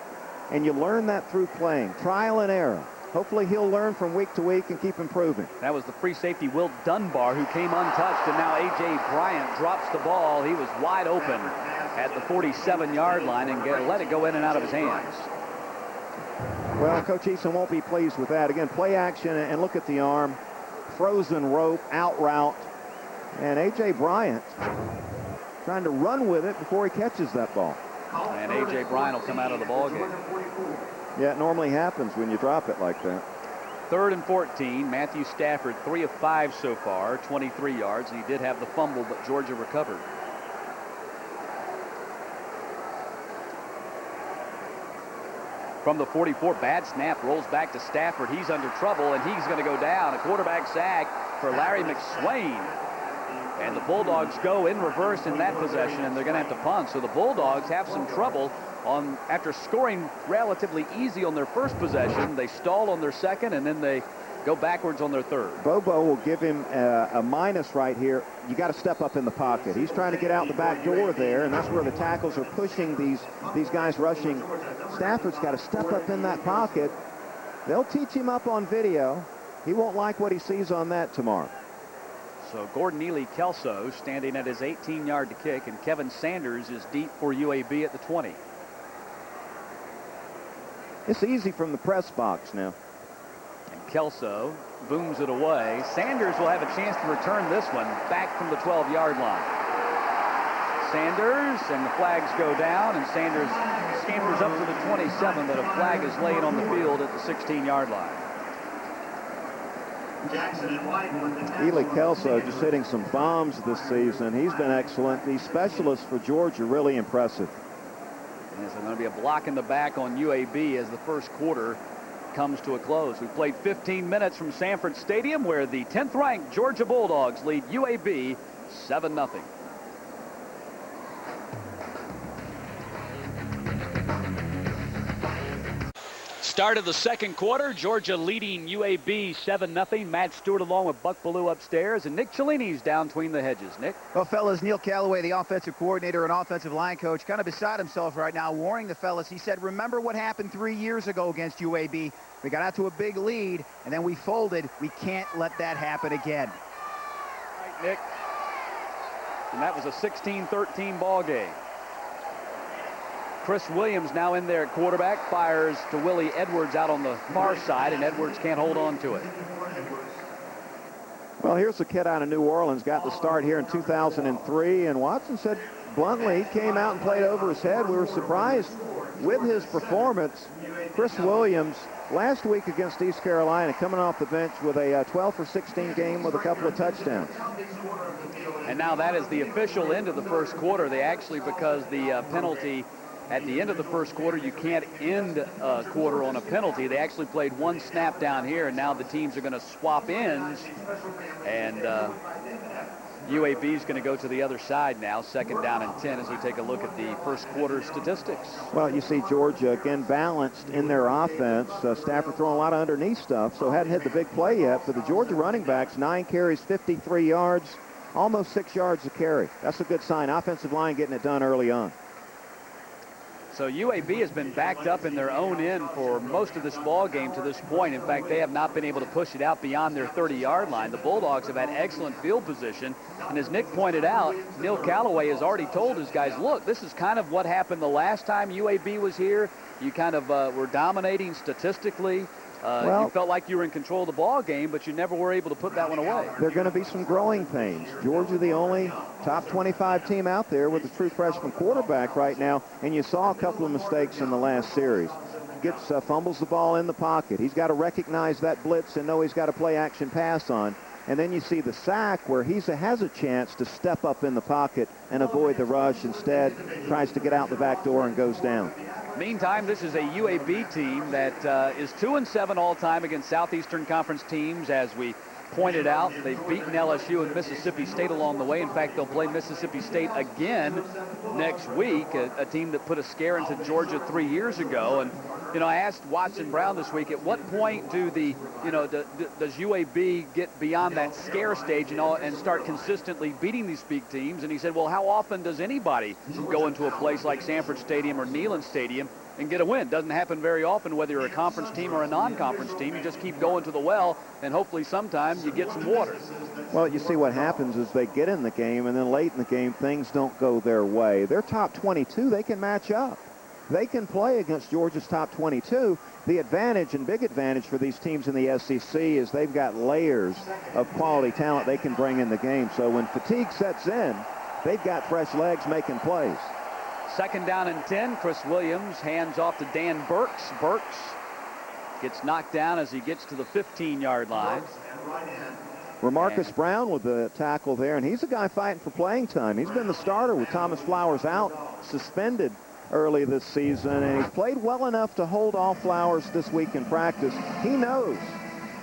And you learn that through playing, trial and error. Hopefully he'll learn from week to week and keep improving. That was the free safety Will Dunbar, who came untouched, and now A.J. Bryant drops the ball. He was wide open at the 47-yard line and let it go in and out of his hands. Well, Coach Eason won't be pleased with that. Again, play action, and look at the arm. Frozen rope, out route. And A.J. Bryant trying to run with it before he catches that ball. And A.J. Bryant will come out of the ball game. Yeah, it normally happens when you drop it like that. 3rd and 14. Matthew Stafford, 3 of 5 so far, 23 yards. And he did have the fumble, but Georgia recovered. From the 44, bad snap, rolls back to Stafford. He's under trouble, and he's going to go down. A quarterback sack for Larry McSwain. And the Bulldogs go in reverse in that possession, and they're going to have to punt. So the Bulldogs have some trouble after scoring relatively easy on their first possession. They stall on their second, and then they go backwards on their third. Bobo will give him a minus right here. You got to step up in the pocket. He's trying to get out the back door there, and that's where the tackles are pushing these guys rushing. Stafford's got to step up in that pocket. They'll teach him up on video. He won't like what he sees on that tomorrow. So Gordon Neely Kelso standing at his 18-yard to kick, and Kevin Sanders is deep for UAB at the 20. It's easy from the press box now. And Kelso booms it away. Sanders will have a chance to return this one back from the 12-yard line. Sanders, and the flags go down, and Sanders scampers up to the 27, but a flag is laid on the field at the 16-yard line. Ely Kelso just hitting some bombs this season. He's been excellent. These specialists for Georgia really impressive. There's going to be a block in the back on UAB as the first quarter comes to a close. We played 15 minutes from Sanford Stadium, where the 10th-ranked Georgia Bulldogs lead UAB 7-0. Start of the second quarter, Georgia leading UAB 7-0. Matt Stewart along with Buck Ballou upstairs, and Nick Cellini's down between the hedges. Nick? Well, fellas, Neil Callaway, the offensive coordinator and offensive line coach, kind of beside himself right now, warning the fellas. He said, remember what happened 3 years ago against UAB. We got out to a big lead, and then we folded. We can't let that happen again. All right, Nick. And that was a 16-13 ball game. Chris Williams now in there at quarterback, fires to Willie Edwards out on the far side, and Edwards can't hold on to it. Well, here's a kid out of New Orleans, got the start here in 2003, and Watson said bluntly, he came out and played over his head. We were surprised with his performance. Chris Williams, last week against East Carolina, coming off the bench with a 12-for-16 game with a couple of touchdowns. And now that is the official end of the first quarter. They actually, because the penalty at the end of the first quarter, you can't end a quarter on a penalty. They actually played one snap down here, and now the teams are going to swap ends. And UAB is going to go to the other side now, 2nd down and 10, as we take a look at the first quarter statistics. Well, you see Georgia, again, balanced in their offense. Stafford throwing a lot of underneath stuff, so hadn't hit the big play yet. For the Georgia running backs, 9 carries, 53 yards, almost 6 yards a carry. That's a good sign. Offensive line getting it done early on. So UAB has been backed up in their own end for most of this ball game to this point. In fact, they have not been able to push it out beyond their 30-yard line. The Bulldogs have had excellent field position. And as Nick pointed out, Neil Callaway has already told his guys, look, this is kind of what happened the last time UAB was here. You kind of were dominating statistically. You felt like you were in control of the ball game, but you never were able to put that one away. There are going to be some growing pains. Georgia, the only top 25 team out there with a true freshman quarterback right now, and you saw a couple of mistakes in the last series. Fumbles the ball in the pocket. He's got to recognize that blitz and know he's got to play action pass on. And then you see the sack where he has a chance to step up in the pocket and avoid the rush. Instead, tries to get out the back door and goes down. Meantime, this is a UAB team that is 2-7 all-time against Southeastern Conference teams. As we pointed out, they've beaten LSU and Mississippi State along the way. In fact, they'll play Mississippi State again next week, a team that put a scare into Georgia 3 years ago. And, you know, I asked Watson Brown this week, at what point does UAB get beyond that scare stage and start consistently beating these big teams? And he said, well, how often does anybody go into a place like Sanford Stadium or Neyland Stadium and get a win? Doesn't happen very often, whether you're a conference team or a non-conference team. You just keep going to the well, and hopefully sometime you get some water. Well, you see what happens is they get in the game, and then late in the game, things don't go their way. They're top 22. They can match up. They can play against Georgia's top 22. The advantage and big advantage for these teams in the SEC is they've got layers of quality talent they can bring in the game. So when fatigue sets in, they've got fresh legs making plays. 2nd down and 10. Chris Williams hands off to Dan Burks. Burks gets knocked down as he gets to the 15-yard line. Marcus Brown with the tackle there, and he's a guy fighting for playing time. He's been the starter with Thomas Flowers out, suspended early this season, and he's played well enough to hold off Flowers this week in practice. He knows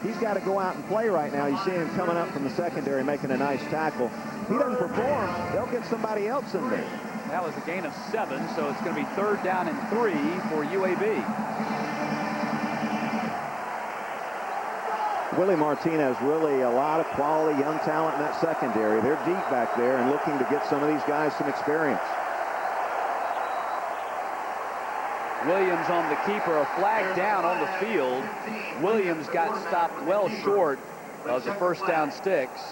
he's got to go out and play right now. You see him coming up from the secondary making a nice tackle. If he doesn't perform, they'll get somebody else in there. That was a gain of 7, so it's going to be 3rd down and 3 for UAB. Willie Martinez, really a lot of quality young talent in that secondary. They're deep back there and looking to get some of these guys some experience. Williams on the keeper, a flag down on the field. Williams got stopped well short of the first down sticks,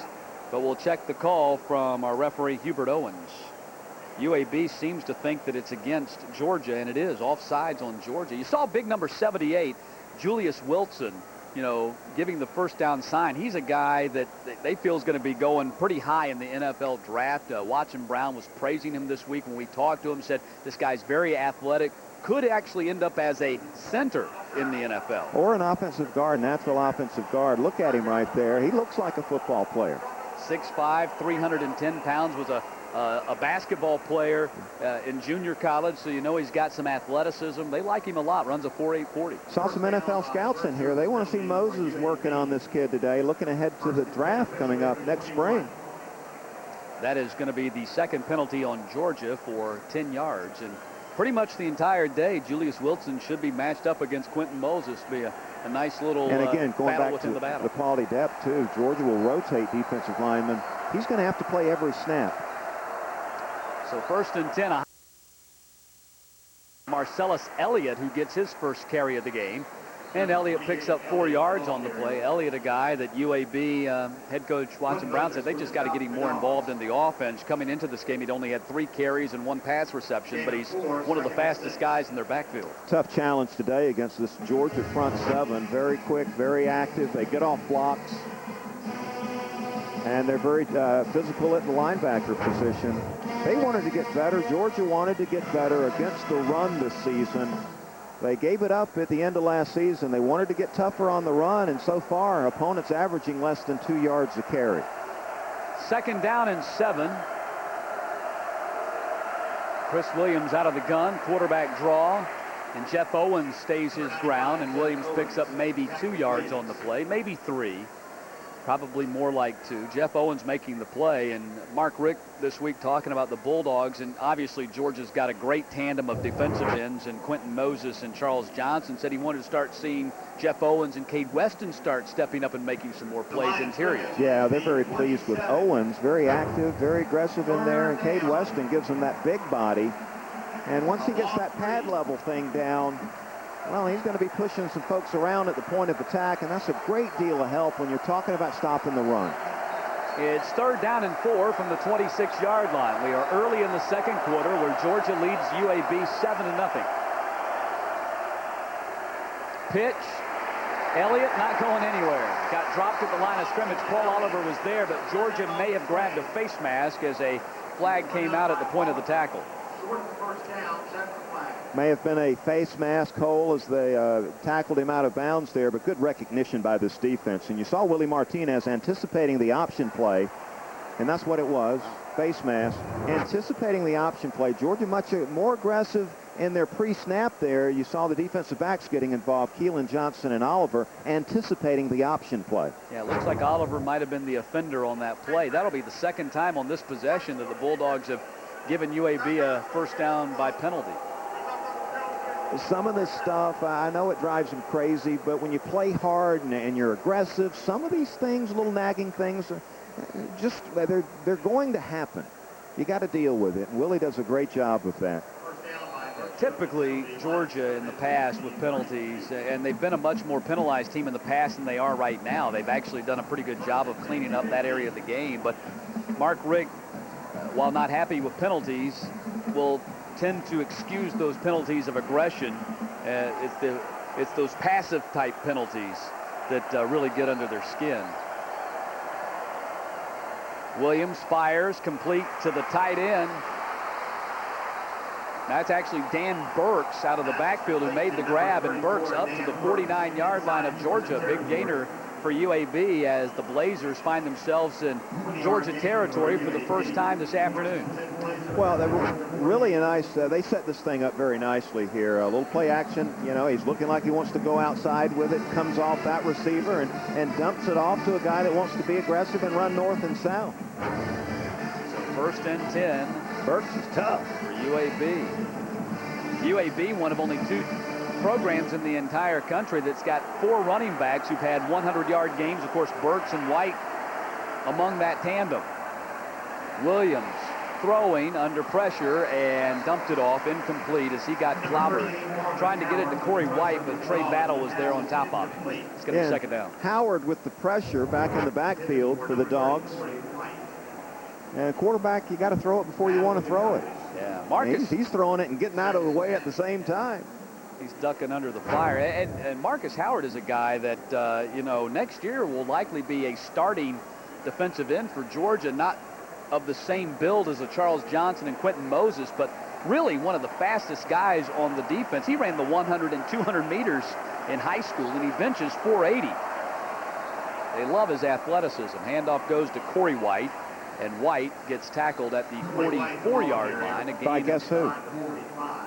but we'll check the call from our referee, Hubert Owens. UAB seems to think that it's against Georgia, and it is. Offsides on Georgia. You saw big number 78, Julius Wilson, giving the first down sign. He's a guy that they feel is going to be going pretty high in the NFL draft. Watson Brown was praising him this week when we talked to him, said this guy's very athletic, could actually end up as a center in the NFL. Or an offensive guard, natural offensive guard. Look at him right there. He looks like a football player. 6'5", 310 pounds, was a basketball player in junior college, so he's got some athleticism. They like him a lot. Runs a 4.8 40. Saw some NFL scouts in here. They want to see Moses working on this kid today, looking ahead to the draft coming up next spring. That is going to be the second penalty on Georgia for 10 yards. And pretty much the entire day, Julius Wilson should be matched up against Quentin Moses. Be a nice little and again, going battle back to the the quality depth, too. Georgia will rotate defensive linemen. He's going to have to play every snap. So 1st and 10. Marcellus Elliott, who gets his first carry of the game. And Elliott picks up 4 yards on the play. Elliott, a guy that UAB head coach Watson Brown said they just got to get him more involved in the offense. Coming into this game, he'd only had 3 carries and 1 pass reception, but he's one of the fastest guys in their backfield. Tough challenge today against this Georgia front 7. Very quick, very active. They get off blocks. And they're very physical at the linebacker position. They wanted to get better. Georgia wanted to get better against the run this season. They gave it up at the end of last season. They wanted to get tougher on the run, and so far, opponents averaging less than 2 yards a carry. 2nd down and 7. Chris Williams out of the gun, quarterback draw, and Jeff Owens stays his ground, and Williams picks up maybe 2 yards on the play, maybe 3. Probably more like 2. Jeff Owens making the play, and Mark Richt this week talking about the Bulldogs, and obviously Georgia's got a great tandem of defensive ends, and Quentin Moses and Charles Johnson said he wanted to start seeing Jeff Owens and Cade Weston start stepping up and making some more plays interior. Yeah, they're very pleased with Owens. Very active, very aggressive in there, and Cade Weston gives him that big body And once he gets that pad level thing down, well, he's going to be pushing some folks around at the point of attack, and that's a great deal of help when you're talking about stopping the run. It's 3rd down and 4 from the 26-yard line. We are early in the second quarter where Georgia leads UAB 7-0. Pitch. Elliott not going anywhere. Got dropped at the line of scrimmage. Paul Oliver was there, but Georgia may have grabbed a face mask as a flag came out at the point of the tackle. May have been a face mask hole as they tackled him out of bounds there, but good recognition by this defense. And you saw Willie Martinez anticipating the option play, and that's what it was, face mask. Anticipating the option play. Georgia much more aggressive in their pre-snap there. You saw the defensive backs getting involved, Keelan Johnson and Oliver, anticipating the option play. Yeah, it looks like Oliver might have been the offender on that play. That'll be the second time on this possession that the Bulldogs have given UAB a first down by penalty. Some of this stuff, I know it drives them crazy, but when you play hard and you're aggressive, some of these things, little nagging things, just they're going to happen. You got to deal with it, and Willie does a great job with that. Typically, Georgia in the past with penalties, and they've been a much more penalized team in the past than they are right now. They've actually done a pretty good job of cleaning up that area of the game, but Mark Richt, while not happy with penalties, will tend to excuse those penalties of aggression. It's those passive type penalties that really get under their skin. Williams fires, complete to the tight end. That's actually Dan Burks out of the backfield who made the grab, and Burks up to the 49-yard line of Georgia. Big gainer for UAB as the Blazers find themselves in Georgia territory for the first time this afternoon. Well, they were really nice. They set this thing up very nicely here. A little play action. You know, he's looking like he wants to go outside with it. Comes off that receiver and dumps it off to a guy that wants to be aggressive and run north and south. So 1st and 10. Burks is tough for UAB. UAB, one of only 2 programs in the entire country that's got 4 running backs who've had 100-yard games. Of course, Burks and White among that tandem. Williams throwing under pressure and dumped it off incomplete as he got clobbered. Trying to get it to Corey White, but Trey Battle was there on top of him. It's going to be 2nd down. Howard with the pressure back in the backfield for the Dogs. And quarterback, you got to throw it before you want to throw it. Yeah, Marcus. He's throwing it and getting out of the way at the same time. He's ducking under the fire. And Marcus Howard is a guy that, you know, next year will likely be a starting defensive end for Georgia, not of the same build as a Charles Johnson and Quentin Moses, but really one of the fastest guys on the defense. He ran the 100 and 200 meters in high school, and he benches 480. They love his athleticism. Handoff goes to Corey White. And White gets tackled at the 44-yard line. By guess who?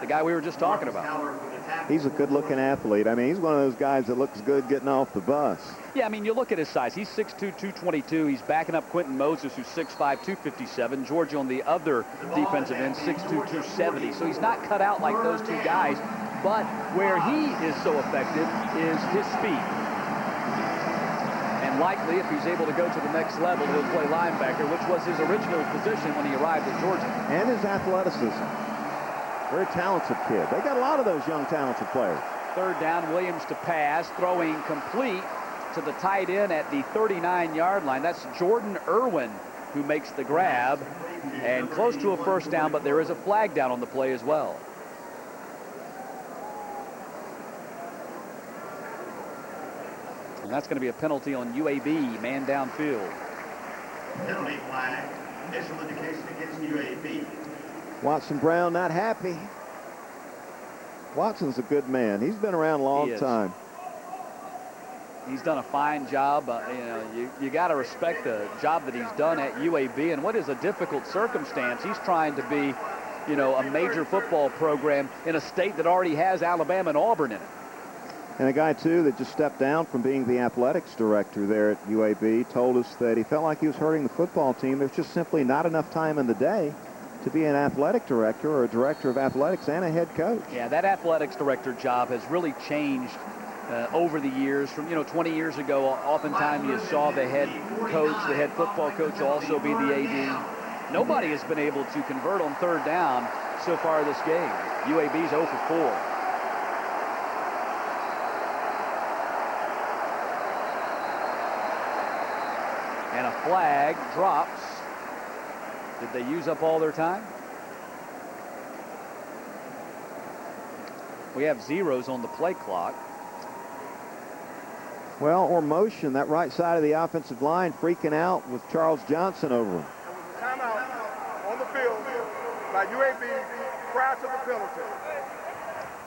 The guy we were just talking about. He's a good-looking athlete. I mean, he's one of those guys that looks good getting off the bus. Yeah, I mean, you look at his size. He's 6'2", 222. He's backing up Quentin Moses, who's 6'5", 257. Georgia on the other defensive end, 6'2", 270. So he's not cut out like those 2 guys. But where he is so effective is his speed. And likely, if he's able to go to the next level, he'll play linebacker, which was his original position when he arrived at Georgia. And his athleticism. Very talented kid. They got a lot of those young talented players. 3rd down, Williams to pass, throwing complete to the tight end at the 39-yard line. That's Jordan Irwin who makes the grab, and close to a first down, but there is a flag down on the play as well. And that's going to be a penalty on UAB, man downfield. Penalty flag, initial indication against UAB. Watson Brown not happy. Watson's a good man. He's been around a long time. He's done a fine job. You know, you got to respect the job that he's done at UAB, and what is a difficult circumstance. He's trying to be, you know, a major football program in a state that already has Alabama and Auburn in it. And a guy, too, that just stepped down from being the athletics director there at UAB told us that he felt like he was hurting the football team. There's just simply not enough time in the day to be an athletic director or a director of athletics and a head coach. Yeah, that athletics director job has really changed over the years. From, you know, 20 years ago, oftentimes you saw the head coach, the head football coach also be the AD. Nobody has been able to convert on 3rd down so far this game. UAB's 0 for 4. And a flag drops. Did they use up all their time? We have zeros on the play clock. Well, or motion. That right side of the offensive line freaking out with Charles Johnson over him. Timeout on the field by UAB prior to the penalty.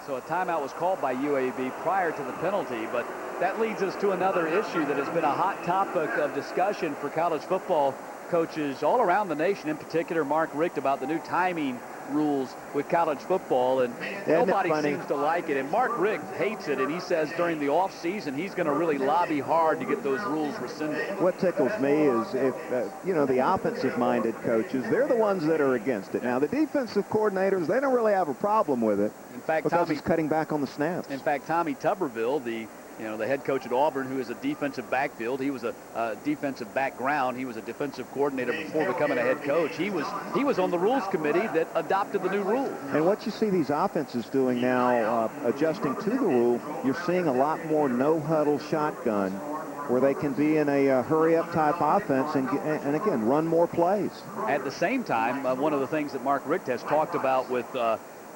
So a timeout was called by UAB prior to the penalty, but that leads us to another issue that has been a hot topic of discussion for college football coaches all around the nation, in particular Mark Richt, about the new timing rules with college football, and nobody seems to like it. And Mark Richt hates it, and he says during the off season he's going to really lobby hard to get those rules rescinded. What tickles me is if, you know, the offensive-minded coaches, they're the ones that are against it. Now, the defensive coordinators, they don't really have a problem with it. In fact, because it's cutting back on the snaps. In fact, Tommy Tuberville, the head coach at Auburn, who is a defensive backfield. He was a defensive background. He was a defensive coordinator before becoming a head coach. He was on the rules committee that adopted the new rule. And what you see these offenses doing now, adjusting to the rule, you're seeing a lot more no-huddle shotgun where they can be in a hurry-up type offense and again, run more plays. At the same time, one of the things that Mark Richt has talked about with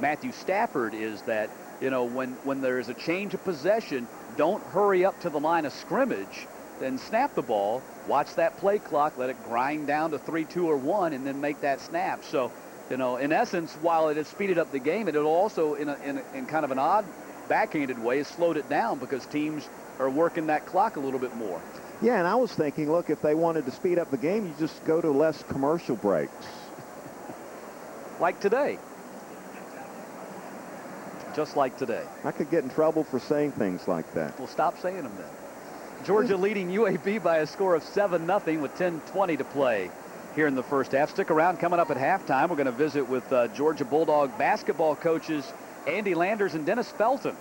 Matthew Stafford is that, when there is a change of possession, don't hurry up to the line of scrimmage, then snap the ball, watch that play clock, let it grind down to 3, 2, or 1, and then make that snap. So, in essence, while it has speeded up the game, it also, in kind of an odd, backhanded way, has slowed it down because teams are working that clock a little bit more. Yeah, and I was thinking, look, if they wanted to speed up the game, you just go to less commercial breaks. Like today. Just like today. I could get in trouble for saying things like that. Well, stop saying them then. Georgia leading UAB by a score of 7-0 with 10:20 to play here in the first half. Stick around. Coming up at halftime, we're going to visit with Georgia Bulldog basketball coaches Andy Landers and Dennis Felton.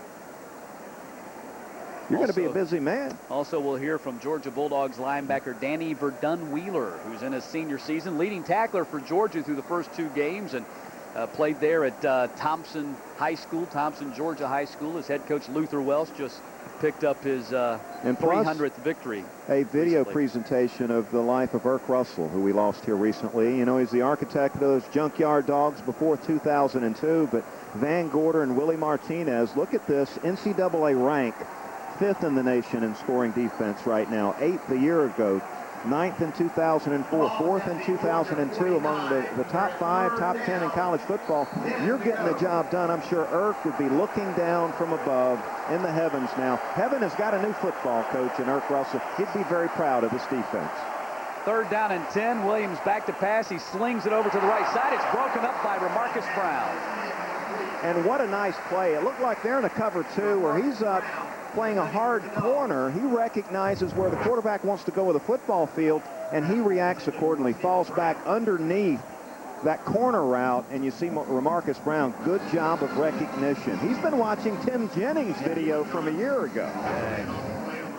You're going to be a busy man. Also, we'll hear from Georgia Bulldogs linebacker Danny Verdun-Wheeler, who's in his senior season, leading tackler for Georgia through the first 2 games, and played there at Thompson High School, Thompson, Georgia High School. His head coach Luther Welsh just picked up his 300th victory. A video recently. Presentation of the life of Irk Russell, who we lost here recently. He's the architect of those junkyard dogs before 2002, but Van Gorder and Willie Martinez, look at this, NCAA rank, 5th in the nation in scoring defense right now, 8th a year ago. 9th in 2004, 4th in 2002 among the top 5, top 10 in college football. You're getting the job done. I'm sure Irk would be looking down from above in the heavens now. Heaven has got a new football coach in Irk Russell. He'd be very proud of this defense. 3rd down and 10. Williams back to pass. He slings it over to the right side. It's broken up by Remarcus Brown. And what a nice play. It looked like they're in a cover 2 where he's up playing a hard corner. He recognizes where the quarterback wants to go with the football field, and he reacts accordingly. Falls back underneath that corner route, and you see Remarcus Brown. Good job of recognition. He's been watching Tim Jennings' video from a year ago.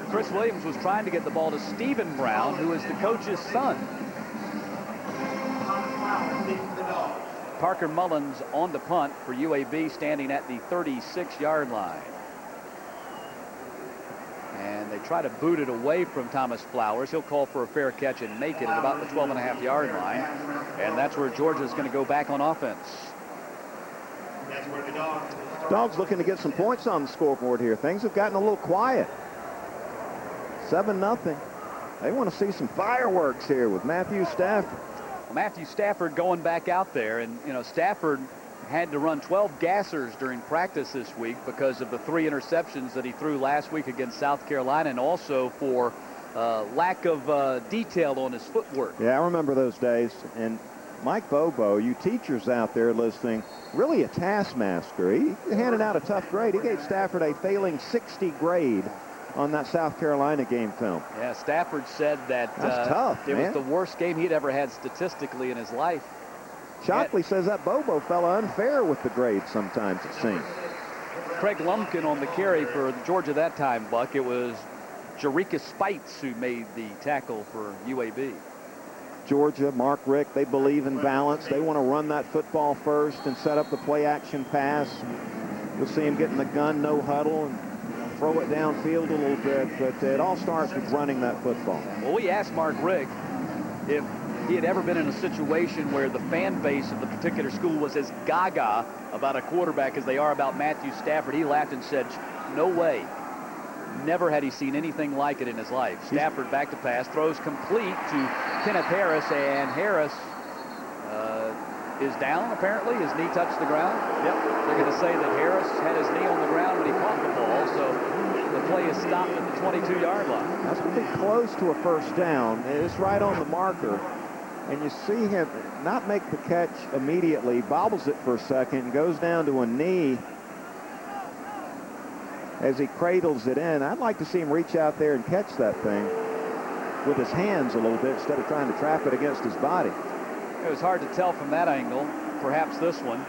Chris Williams was trying to get the ball to Stephen Brown, who is the coach's son. Parker Mullins on the punt for UAB, standing at the 36-yard line. And they try to boot it away from Thomas Flowers. He'll call for a fair catch and make it at about the 12.5-yard line. And that's where Georgia's going to go back on offense. That's where the Dawgs looking to get some points on the scoreboard here. Things have gotten a little quiet. 7-0. They want to see some fireworks here with Matthew Stafford. Matthew Stafford going back out there. And, Stafford had to run 12 gassers during practice this week because of the 3 interceptions that he threw last week against South Carolina, and also for lack of detail on his footwork. Yeah, I remember those days. And Mike Bobo, you teachers out there listening, really a taskmaster. He handed out a tough grade. He gave Stafford a failing 60 grade on that South Carolina game film. Yeah, Stafford said that that's tough, it man. was the worst game he'd ever had statistically in his life. Shockley says that Bobo fella unfair with the grade sometimes, it seems. Craig Lumpkin on the carry for Georgia that time, Buck. It was Jerika Spites who made the tackle for UAB. Georgia, Mark Richt, they believe in balance. They want to run that football first and set up the play-action pass. You'll see him getting the gun, no huddle, and throw it downfield a little bit, but it all starts with running that football. Well, we asked Mark Richt if he had ever been in a situation where the fan base of the particular school was as gaga about a quarterback as they are about Matthew Stafford. He laughed and said, no way. Never had he seen anything like it in his life. Stafford back to pass, throws complete to Kenneth Harris, and Harris is down, apparently. His knee touched the ground. Yep. They're going to say that Harris had his knee on the ground when he caught the ball, so the play is stopped at the 22-yard line. That's pretty close to a first down. It's right on the marker. And you see him not make the catch immediately, bobbles it for a second, and goes down to a knee as he cradles it in. I'd like to see him reach out there and catch that thing with his hands a little bit instead of trying to trap it against his body. It was hard to tell from that angle, perhaps this one.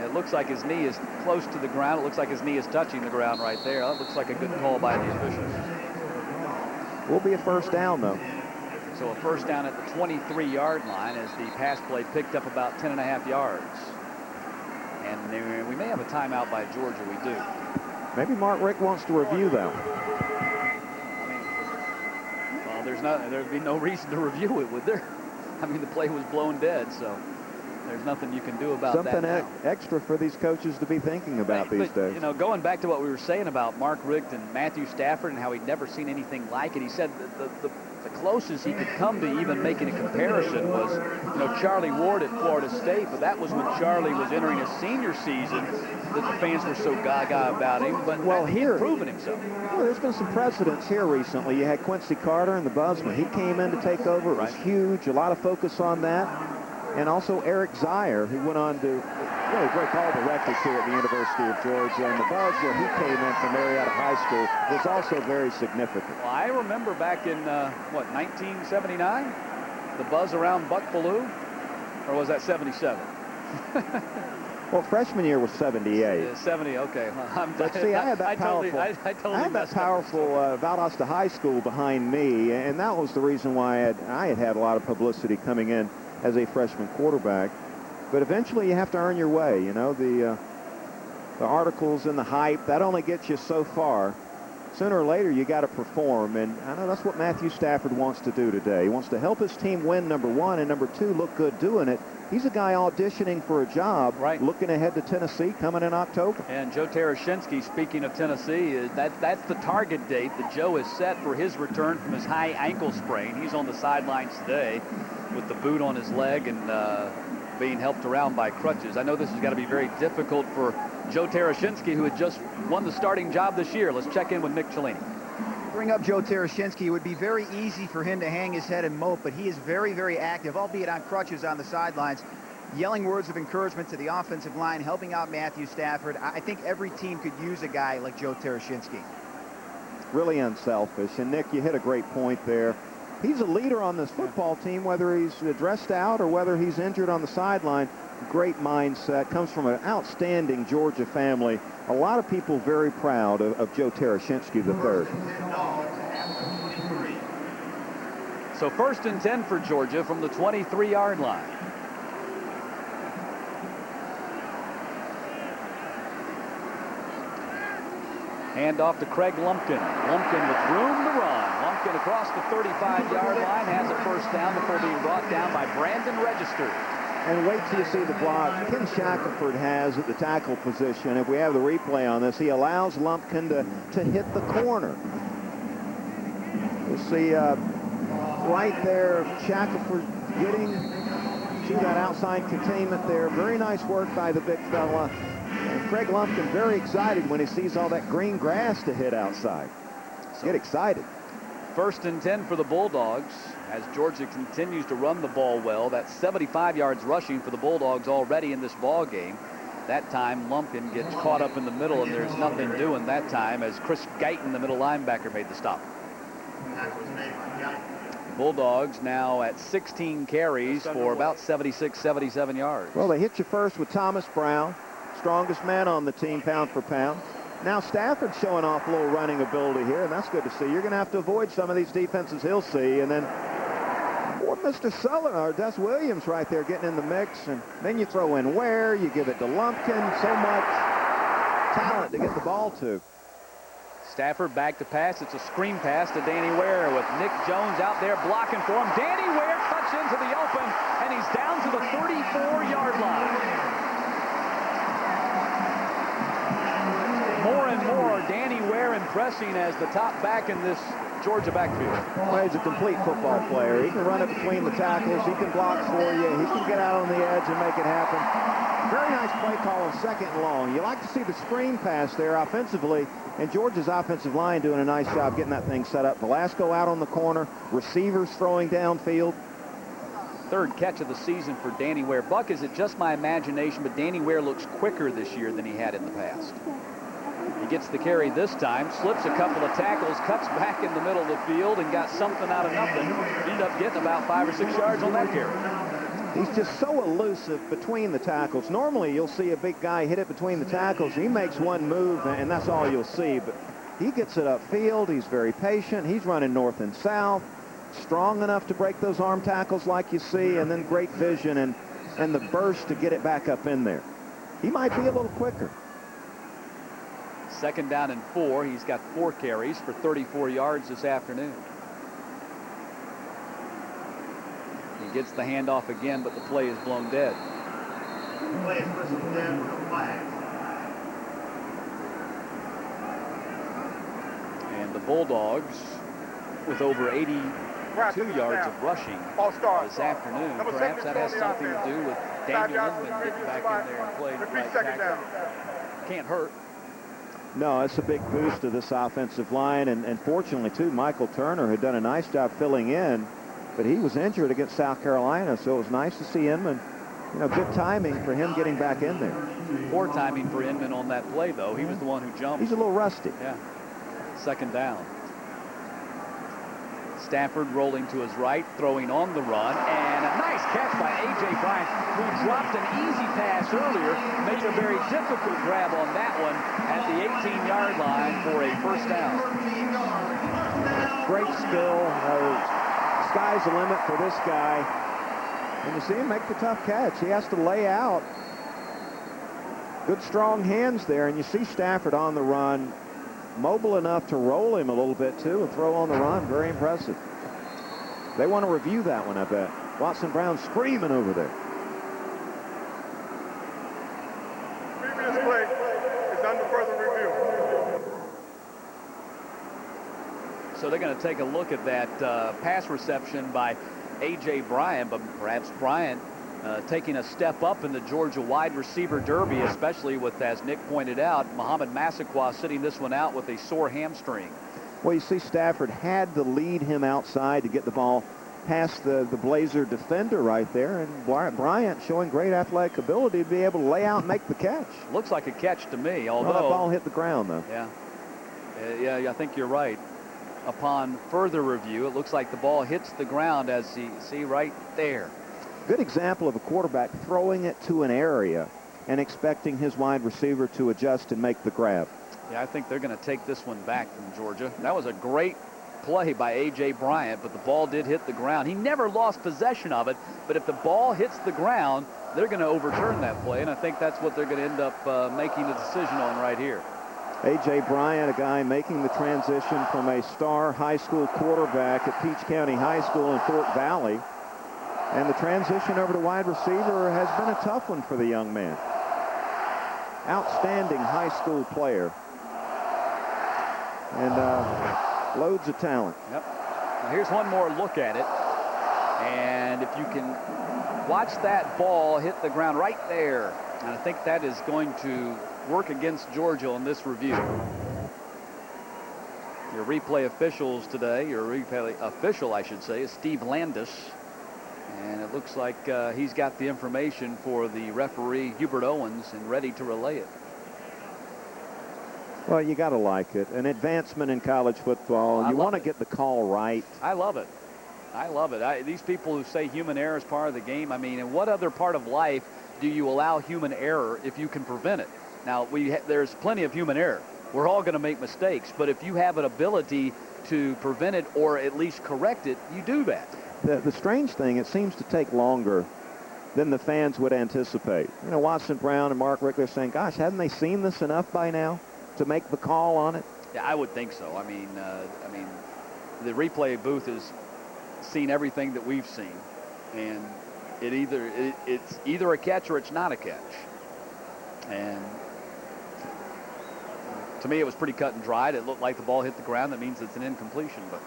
It looks like his knee is close to the ground. It looks like his knee is touching the ground right there. That looks like a good call by the officials. Will be a first down, though. So a first down at the 23-yard line as the pass play picked up about 10.5 yards. And we may have a timeout by Georgia. We do. Maybe Mark Richt wants to review that. Well, there'd be no reason to review it, would there? I mean, the play was blown dead, so there's nothing you can do about that. Something extra for these coaches to be thinking about these days. You know, going back to what we were saying about Mark Richt and Matthew Stafford and how he'd never seen anything like it, he said that the closest he could come to even making a comparison was, you know, Charlie Ward at Florida State, but that was when Charlie was entering his senior season that the fans were so gaga about him. But well, he's proven himself. Well, there's been some precedents here recently. You had Quincy Carter and the Buzzman. He came in to take over. It was huge. A lot of focus on that. And also Eric Zier, who went on to really break all the records here at the University of Georgia. And the buzz where he came in from Marietta High School was also very significant. Well, I remember back in, 1979? The buzz around Buck Bellew? Or was that 77? Well, freshman year was 78. 70, okay. But see, I had that powerful Valdosta High School behind me, and that was the reason why I had a lot of publicity coming in as a freshman quarterback. But eventually you have to earn your way. You know, the articles and the hype, that only gets you so far. Sooner or later you got to perform, and I know that's what Matthew Stafford wants to do today. He wants to help his team win, number one, and number two, look good doing it. He's a guy auditioning for a job, right, looking ahead to Tennessee coming in October. And Joe Tereshinski, speaking of Tennessee, that's the target date that Joe has set for his return from his high ankle sprain. He's on the sidelines today with the boot on his leg and being helped around by crutches. I know this has got to be very difficult for Joe Tereshinski, who had just won the starting job this year. Let's check in with Nick Cellini. Bring up Joe Tereshinski. It would be very easy for him to hang his head and mope, but he is very, very active, albeit on crutches on the sidelines, yelling words of encouragement to the offensive line, helping out Matthew Stafford. I think every team could use a guy like Joe Tereshinski. Really unselfish. And, Nick, you hit a great point there. He's a leader on this football team, whether he's dressed out or whether he's injured on the sideline. Great mindset. Comes from an outstanding Georgia family. A lot of people very proud of Joe Tereshinski III. So 1st and 10 for Georgia from the 23-yard line. Hand off to Craig Lumpkin. Lumpkin with room to run. Lumpkin across the 35-yard line has a first down before being brought down by Brandon Register. And wait till you see the block Ken Shackelford has at the tackle position. If we have the replay on this, he allows Lumpkin to hit the corner. You'll see right there, Shackelford getting to that outside containment there. Very nice work by the big fella. And Craig Lumpkin very excited when he sees all that green grass to hit outside. Get excited. 1st and 10 for the Bulldogs as Georgia continues to run the ball well. That's 75 yards rushing for the Bulldogs already in this ball game. That time Lumpkin gets caught up in the middle, and there's nothing doing that time as Chris Guyton, the middle linebacker, made the stop. Bulldogs now at 16 carries for about 76, 77 yards. Well, they hit you first with Thomas Brown, strongest man on the team pound for pound. Now Stafford showing off a little running ability here, and that's good to see. You're going to have to avoid some of these defenses he'll see. And then 4th Mr. Sullivan, or Des Williams right there getting in the mix, and then you throw in Ware, you give it to Lumpkin, so much talent to get the ball to. Stafford back to pass. It's a screen pass to Danny Ware with Nick Jones out there blocking for him. Danny Ware cuts into the open, and he's down to the 34-yard line. More and more, Danny Ware impressing as the top back in this Georgia backfield. Well, he's a complete football player. He can run it between the tackles. He can block for you. He can get out on the edge and make it happen. Very nice play call on 2nd and long. You like to see the screen pass there offensively, and Georgia's offensive line doing a nice job getting that thing set up. Velasco out on the corner, receivers throwing downfield. 3rd catch of the season for Danny Ware. Buck, is it just my imagination, but Danny Ware looks quicker this year than he had in the past? He gets the carry this time, slips a couple of tackles, cuts back in the middle of the field, and got something out of nothing. Ended up getting about 5 or 6 yards on that carry. He's just so elusive between the tackles. Normally, you'll see a big guy hit it between the tackles. He makes one move, and that's all you'll see. But he gets it upfield. He's very patient. He's running north and south, strong enough to break those arm tackles like you see, and then great vision and the burst to get it back up in there. He might be a little quicker. 2nd down and 4. He's got 4 carries for 34 yards this afternoon. He gets the handoff again, but the play is blown dead. Play is whistled dead with a flag. And the Bulldogs, with over 82 yards of rushing this afternoon, perhaps that has something to do with Daniel Inman getting back in there and playing right tackle. Can't hurt. No, it's a big boost to this offensive line, and fortunately, too, Michael Turner had done a nice job filling in, but he was injured against South Carolina, so it was nice to see Inman. You know, good timing for him getting back in there. Poor timing for Inman on that play, though. He was the one who jumped. He's a little rusty. Yeah. 2nd down. Stafford rolling to his right, throwing on the run, and a nice catch by A.J. Bryant, who dropped an easy pass earlier, made a very difficult grab on that one at the 18-yard line for a 1st down. Great skill. Sky's the limit for this guy. And you see him make the tough catch. He has to lay out. Good strong hands there, and you see Stafford on the run, mobile enough to roll him a little bit too and throw on the run. Very impressive. They want to review that one, I bet. Watson Brown screaming over there. Previous play is under further review. So they're going to take a look at that pass reception by A.J. Bryant, but perhaps Bryant taking a step up in the Georgia wide receiver derby, especially with, as Nick pointed out, Muhammad Massaquoi sitting this one out with a sore hamstring. Well, you see Stafford had to lead him outside to get the ball past the Blazer defender right there, and Bryant showing great athletic ability to be able to lay out and make the catch. Looks like a catch to me, although... Well, that ball hit the ground, though. Yeah. Yeah, I think you're right. Upon further review, it looks like the ball hits the ground, as you see right there. Good example of a quarterback throwing it to an area and expecting his wide receiver to adjust and make the grab. Yeah, I think they're going to take this one back from Georgia. That was a great play by A.J. Bryant, but the ball did hit the ground. He never lost possession of it, but if the ball hits the ground, they're going to overturn that play, and I think that's what they're going to end up making a decision on right here. A.J. Bryant, a guy making the transition from a star high school quarterback at Peach County High School in Fort Valley. And the transition over to wide receiver has been a tough one for the young man. Outstanding high school player. And loads of talent. Yep. Now here's one more look at it. And if you can watch that ball hit the ground right there, and I think that is going to work against Georgia on this review. Your replay officials today, your replay official, I should say, is Steve Landis. And it looks like he's got the information for the referee, Hubert Owens, and ready to relay it. Well, you got to like it. An advancement in college football. You want to get the call right. I love it. I love it. These people who say human error is part of the game, I mean, in what other part of life do you allow human error if you can prevent it? Now, there's plenty of human error. We're all going to make mistakes. But if you have an ability to prevent it or at least correct it, you do that. the strange thing, it seems to take longer than the fans would anticipate. You know, Watson Brown and Mark Rick, they're saying, gosh, hadn't they seen this enough by now to make the call on it? Yeah, I would think so. I mean, the replay booth has seen everything that we've seen, and it's either a catch or it's not a catch. And to me, it was pretty cut and dried. It looked like the ball hit the ground. That means it's an incompletion. But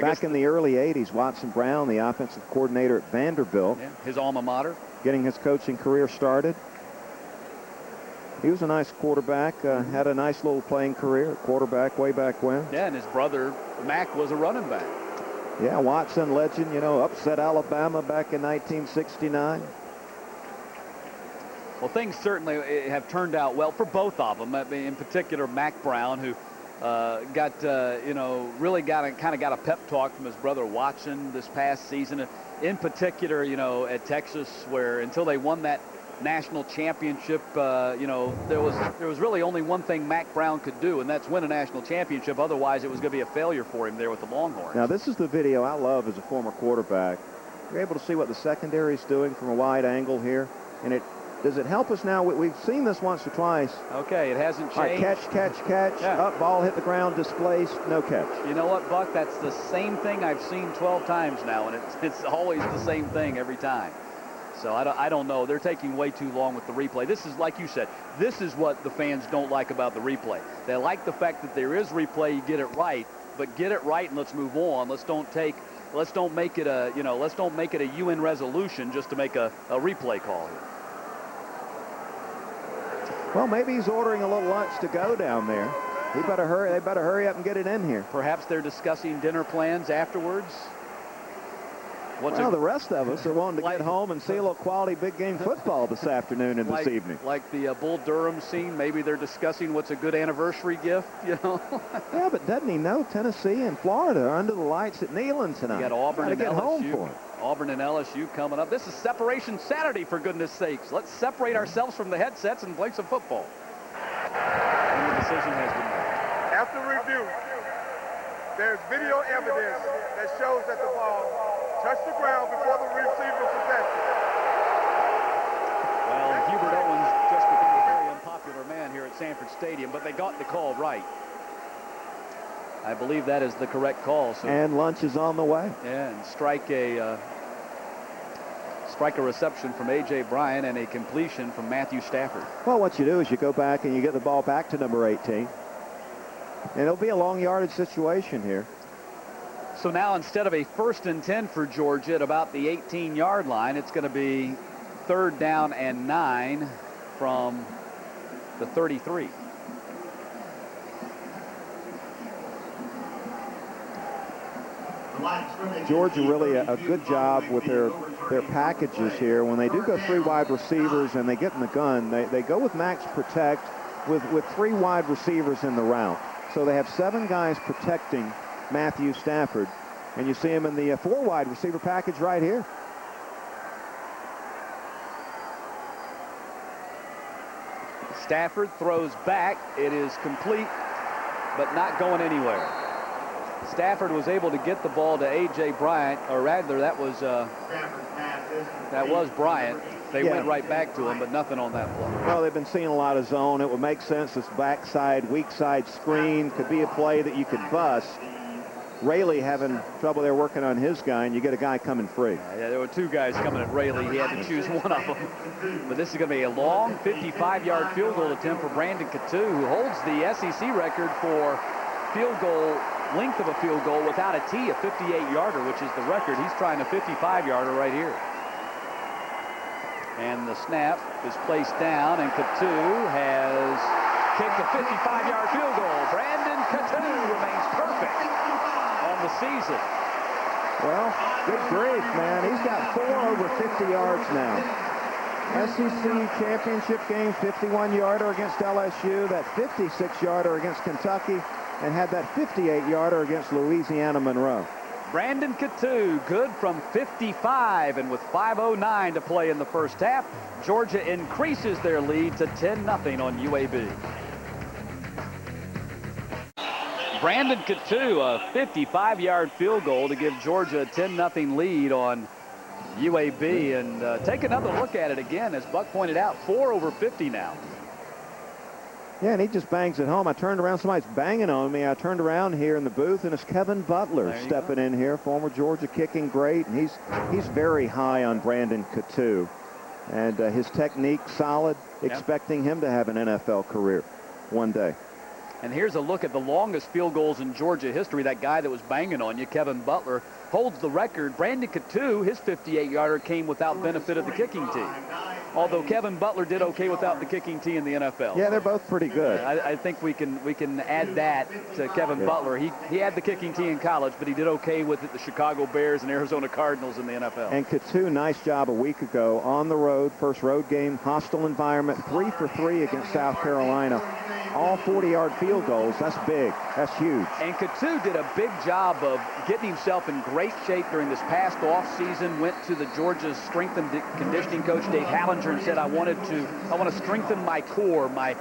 back in the early 80s, Watson Brown, the offensive coordinator at Vanderbilt, his alma mater, getting his coaching career started. He was a nice quarterback, had a nice little playing career at quarterback way back when. Yeah, and his brother, Mac, was a running back. Yeah, Watson, legend, you know, upset Alabama back in 1969. Well, things certainly have turned out well for both of them. I mean, in particular, Mac Brown, who really got a pep talk from his brother Watson this past season. In particular, you know, at Texas, where until they won that national championship, there was really only one thing Mac Brown could do, and that's win a national championship. Otherwise, it was going to be a failure for him there with the Longhorns. Now, this is the video I love as a former quarterback. You're able to see what the secondary is doing from a wide angle here, and does it help us now? We've seen this once or twice. Okay, it hasn't changed. All right, catch. Yeah. Up, ball hit the ground, displaced, no catch. You know what, Buck? That's the same thing I've seen 12 times now, and it's always the same thing every time. So I don't know. They're taking way too long with the replay. This is, like you said, this is what the fans don't like about the replay. They like the fact that there is replay, you get it right, but get it right and let's move on. Let's don't make it a UN resolution just to make a replay call here. Well, maybe he's ordering a little lunch to go down there. They better hurry up and get it in here. Perhaps they're discussing dinner plans afterwards. The rest of us are wanting to get home and see a little quality big game football this afternoon and this evening. Like the Bull Durham scene, maybe they're discussing what's a good anniversary gift, you know? Yeah, but doesn't he know Tennessee and Florida are under the lights at Neyland tonight? You got Auburn and get LSU. Home for it. Auburn and LSU coming up. This is Separation Saturday, for goodness sakes. Let's separate ourselves from the headsets and play some football. And the decision has been made. After review, there's video evidence that shows that the ball touched the ground before the receiver possessed it. Well, Hubert Owens just became a very unpopular man here at Sanford Stadium, but they got the call right. I believe that is the correct call. So, and lunch is on the way. Yeah, and strike a reception from A.J. Bryant and a completion from Matthew Stafford. Well, what you do is you go back and you get the ball back to number 18. And it'll be a long yardage situation here. So now instead of a 1st and 10 for Georgia at about the 18-yard line, it's going to be 3rd down and 9 from the 33. Georgia really a good job with their packages here. When they do go 3 wide receivers and they get in the gun, they go with max protect with 3 wide receivers in the route. So they have 7 guys protecting Matthew Stafford, and you see him in the 4 wide receiver package right here. Stafford throws back. It is complete, but not going anywhere. Stafford was able to get the ball to A.J. Bryant, or rather that was Bryant. They went right back to him, but nothing on that play. Well, they've been seeing a lot of zone. It would make sense. This backside, weak side screen could be a play that you could bust. Rayleigh having trouble there working on his guy, and you get a guy coming free. Yeah, there were 2 guys coming at Rayleigh. He had to choose one of them. But this is going to be a long 55-yard field goal attempt for Brandon Coutu, who holds the SEC record for field goal length of a field goal without a tee, a 58-yarder, which is the record. He's trying a 55-yarder right here. And the snap is placed down, and Coutu has kicked a 55-yard field goal. Brandon Coutu remains perfect on the season. Well, good grief, man. He's got 4 over 50 yards now. SEC championship game, 51-yarder against LSU, that 56-yarder against Kentucky, and had that 58-yarder against Louisiana Monroe. Brandon Coutu, good from 55, and with 5:09 to play in the first half, Georgia increases their lead to 10-0 on UAB. Brandon Coutu, a 55-yard field goal to give Georgia a 10-0 lead on UAB. And take another look at it again. As Buck pointed out, 4 over 50 now. Yeah, and he just bangs it home. I turned around, somebody's banging on me. I turned around here in the booth, and it's Kevin Butler stepping in here, former Georgia kicking great, and he's very high on Brandon Coutu. And his technique solid, expecting him to have an NFL career one day. And here's a look at the longest field goals in Georgia history. That guy that was banging on you, Kevin Butler, holds the record. Brandon Coutu, his 58-yarder came without benefit of the kicking tee. Although Kevin Butler did okay without the kicking tee in the NFL. Yeah, they're both pretty good. I think we can add that to Kevin Butler. He had the kicking tee in college, but he did okay with it, the Chicago Bears and Arizona Cardinals in the NFL. And Coutu, nice job a week ago on the road, first road game, hostile environment, 3 for 3 against South Carolina. All 40-yard field goals. That's big. That's huge. And Coutu did a big job of getting himself in great shape during this past offseason. Went to the Georgia strength and conditioning coach Dave Hallinger and said, I want to strengthen my core, my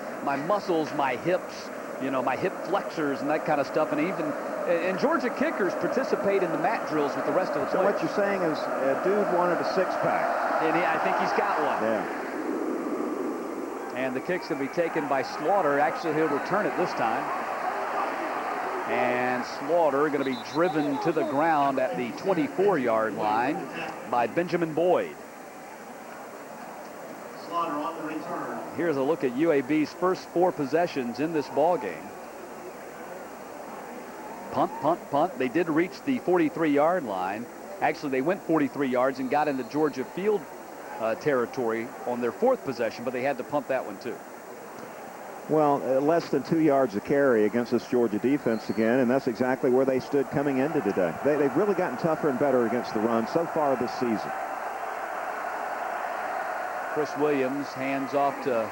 muscles, my hips, my hip flexors and that kind of stuff. And Georgia kickers participate in the mat drills with the rest of the players. So what you're saying is a dude wanted a six-pack. And I think he's got one. Yeah. And the kick's going to be taken by Slaughter. Actually, he'll return it this time. And Slaughter going to be driven to the ground at the 24-yard line by Benjamin Boyd. Slaughter on the return. Here's a look at UAB's first 4 possessions in this ball game. Punt, punt, punt. They did reach the 43-yard line. Actually, they went 43 yards and got into Georgia field territory on their 4th possession, but they had to punt that one too. Well, less than 2 yards a carry against this Georgia defense again, and that's exactly where they stood coming into today. They've really gotten tougher and better against the run so far this season. Chris Williams hands off to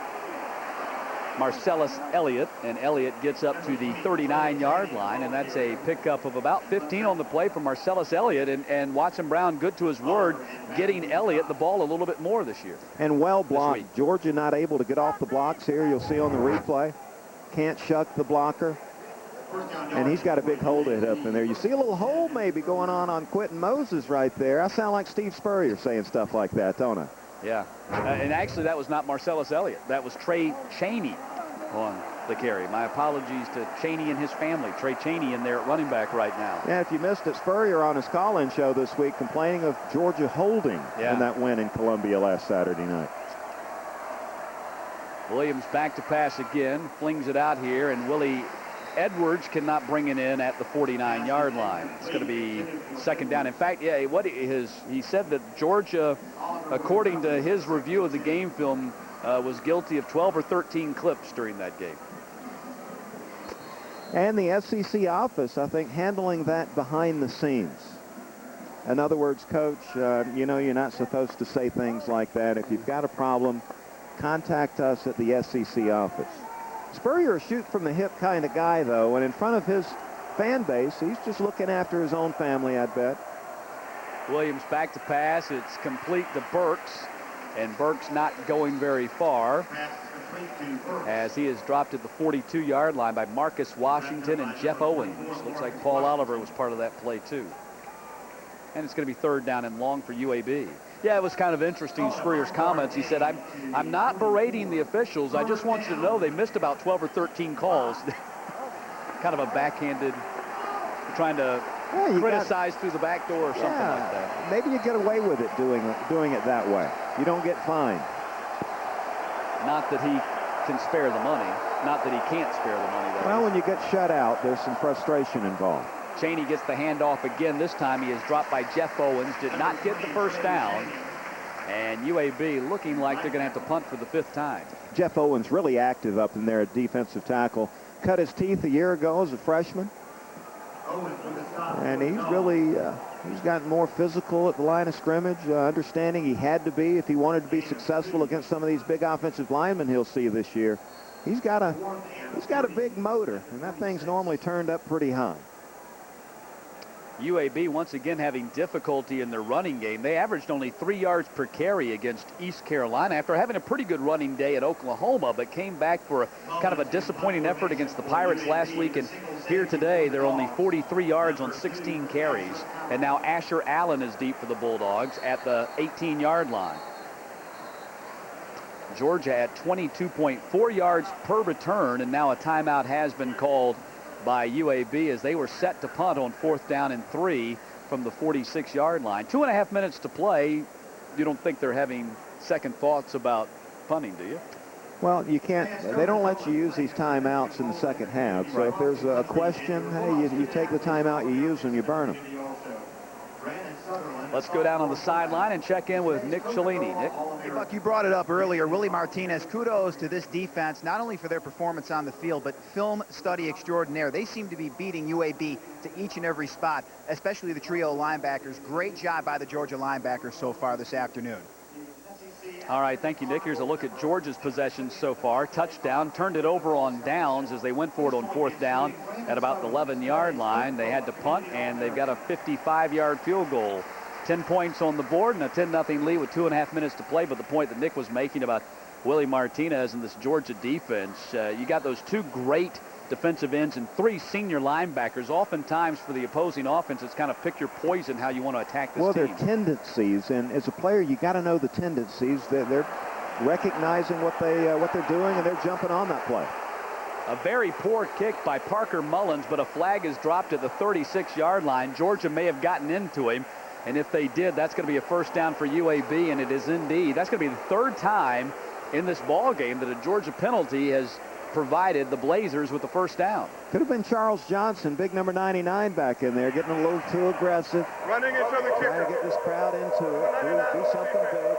Marcellus Elliott, and Elliott gets up to the 39-yard line, and that's a pickup of about 15 on the play for Marcellus Elliott. And Watson Brown, good to his word, getting Elliott the ball a little bit more this year. And well blocked. Georgia not able to get off the blocks here. You'll see on the replay. Can't shuck the blocker. And he's got a big hole to hit up in there. You see a little hole maybe going on Quentin Moses right there. I sound like Steve Spurrier saying stuff like that, don't I? Yeah. And actually, that was not Marcellus Elliott. That was Trey Chaney on the carry. My apologies to Chaney and his family. Trey Chaney in there at running back right now. Yeah, if you missed it, Spurrier on his call-in show this week complaining of Georgia holding in that win in Columbia last Saturday night. Williams back to pass again, flings it out here, and Willie Edwards cannot bring it in at the 49-yard line. It's going to be second down. In fact, yeah, he said that Georgia, according to his review of the game film, was guilty of 12 or 13 clips during that game. And the SEC office, I think, handling that behind the scenes. In other words, Coach, you're not supposed to say things like that. If you've got a problem, contact us at the SEC office. Spurrier, a shoot from the hip kind of guy, though, and in front of his fan base, he's just looking after his own family, I'd bet. Williams back to pass. It's complete to Burks. And Burks not going very far as he is dropped at the 42-yard line by Marcus Washington and Jeff Owens. Looks like Paul Oliver was part of that play too. And it's going to be third down and long for UAB. Yeah, it was kind of interesting, Spurrier's comments. He said, I'm not berating the officials. I just want you to know they missed about 12 or 13 calls. Kind of a backhanded, trying to criticize through the back door or something like that. Maybe you get away with it doing it that way. You don't get fined. Not that he can spare the money. Not that he can't spare the money. Well, when you get shut out, there's some frustration involved. Chaney gets the handoff again. This time he is dropped by Jeff Owens. Did not get the first down. And UAB looking like they're going to have to punt for the 5th time. Jeff Owens really active up in there at defensive tackle. Cut his teeth a year ago as a freshman. And he's really, he's gotten more physical at the line of scrimmage, understanding he had to be if he wanted to be successful against some of these big offensive linemen he'll see this year. He's got a big motor, and that thing's normally turned up pretty high. UAB once again having difficulty in their running game. They averaged only 3 yards per carry against East Carolina after having a pretty good running day at Oklahoma, but came back for a kind of a disappointing effort against the Pirates last week. And here today, they're only 43 yards on 16 carries. And now Asher Allen is deep for the Bulldogs at the 18-yard line. Georgia at 22.4 yards per return, and now a timeout has been called by UAB as they were set to punt on 4th down and 3 from the 46-yard line. 2.5 minutes to play. You don't think they're having second thoughts about punting, do you? Well, you can't. They don't let you use these timeouts in the second half. So if there's a question, hey, you take the timeout, you use them, you burn them. Let's go down on the sideline and check in with Nick Cellini. Nick? Hey, Buck, you brought it up earlier. Willie Martinez, kudos to this defense, not only for their performance on the field, but film study extraordinaire. They seem to be beating UAB to each and every spot, especially the trio of linebackers. Great job by the Georgia linebackers so far this afternoon. All right, thank you, Nick. Here's a look at Georgia's possessions so far. Touchdown, turned it over on downs as they went for it on 4th down at about the 11-yard line. They had to punt, and they've got a 55-yard field goal. 10 points on the board and a 10-0 lead with 2.5 minutes to play. But the point that Nick was making about Willie Martinez and this Georgia defense, you got those 2 great defensive ends and 3 senior linebackers. Oftentimes for the opposing offense, it's kind of pick your poison how you want to attack this team. Well, their tendencies, and as a player, you got to know the tendencies. They're recognizing what they're doing, and they're jumping on that play. A very poor kick by Parker Mullins, but a flag is dropped at the 36-yard line. Georgia may have gotten into him, and if they did, that's going to be a first down for UAB, and it is indeed. That's going to be the 3rd time in this ball game that a Georgia penalty has provided the Blazers with the first down. Could have been Charles Johnson, big number 99 back in there, getting a little too aggressive. Running into the kicker. Trying to get this crowd into it. Do something big.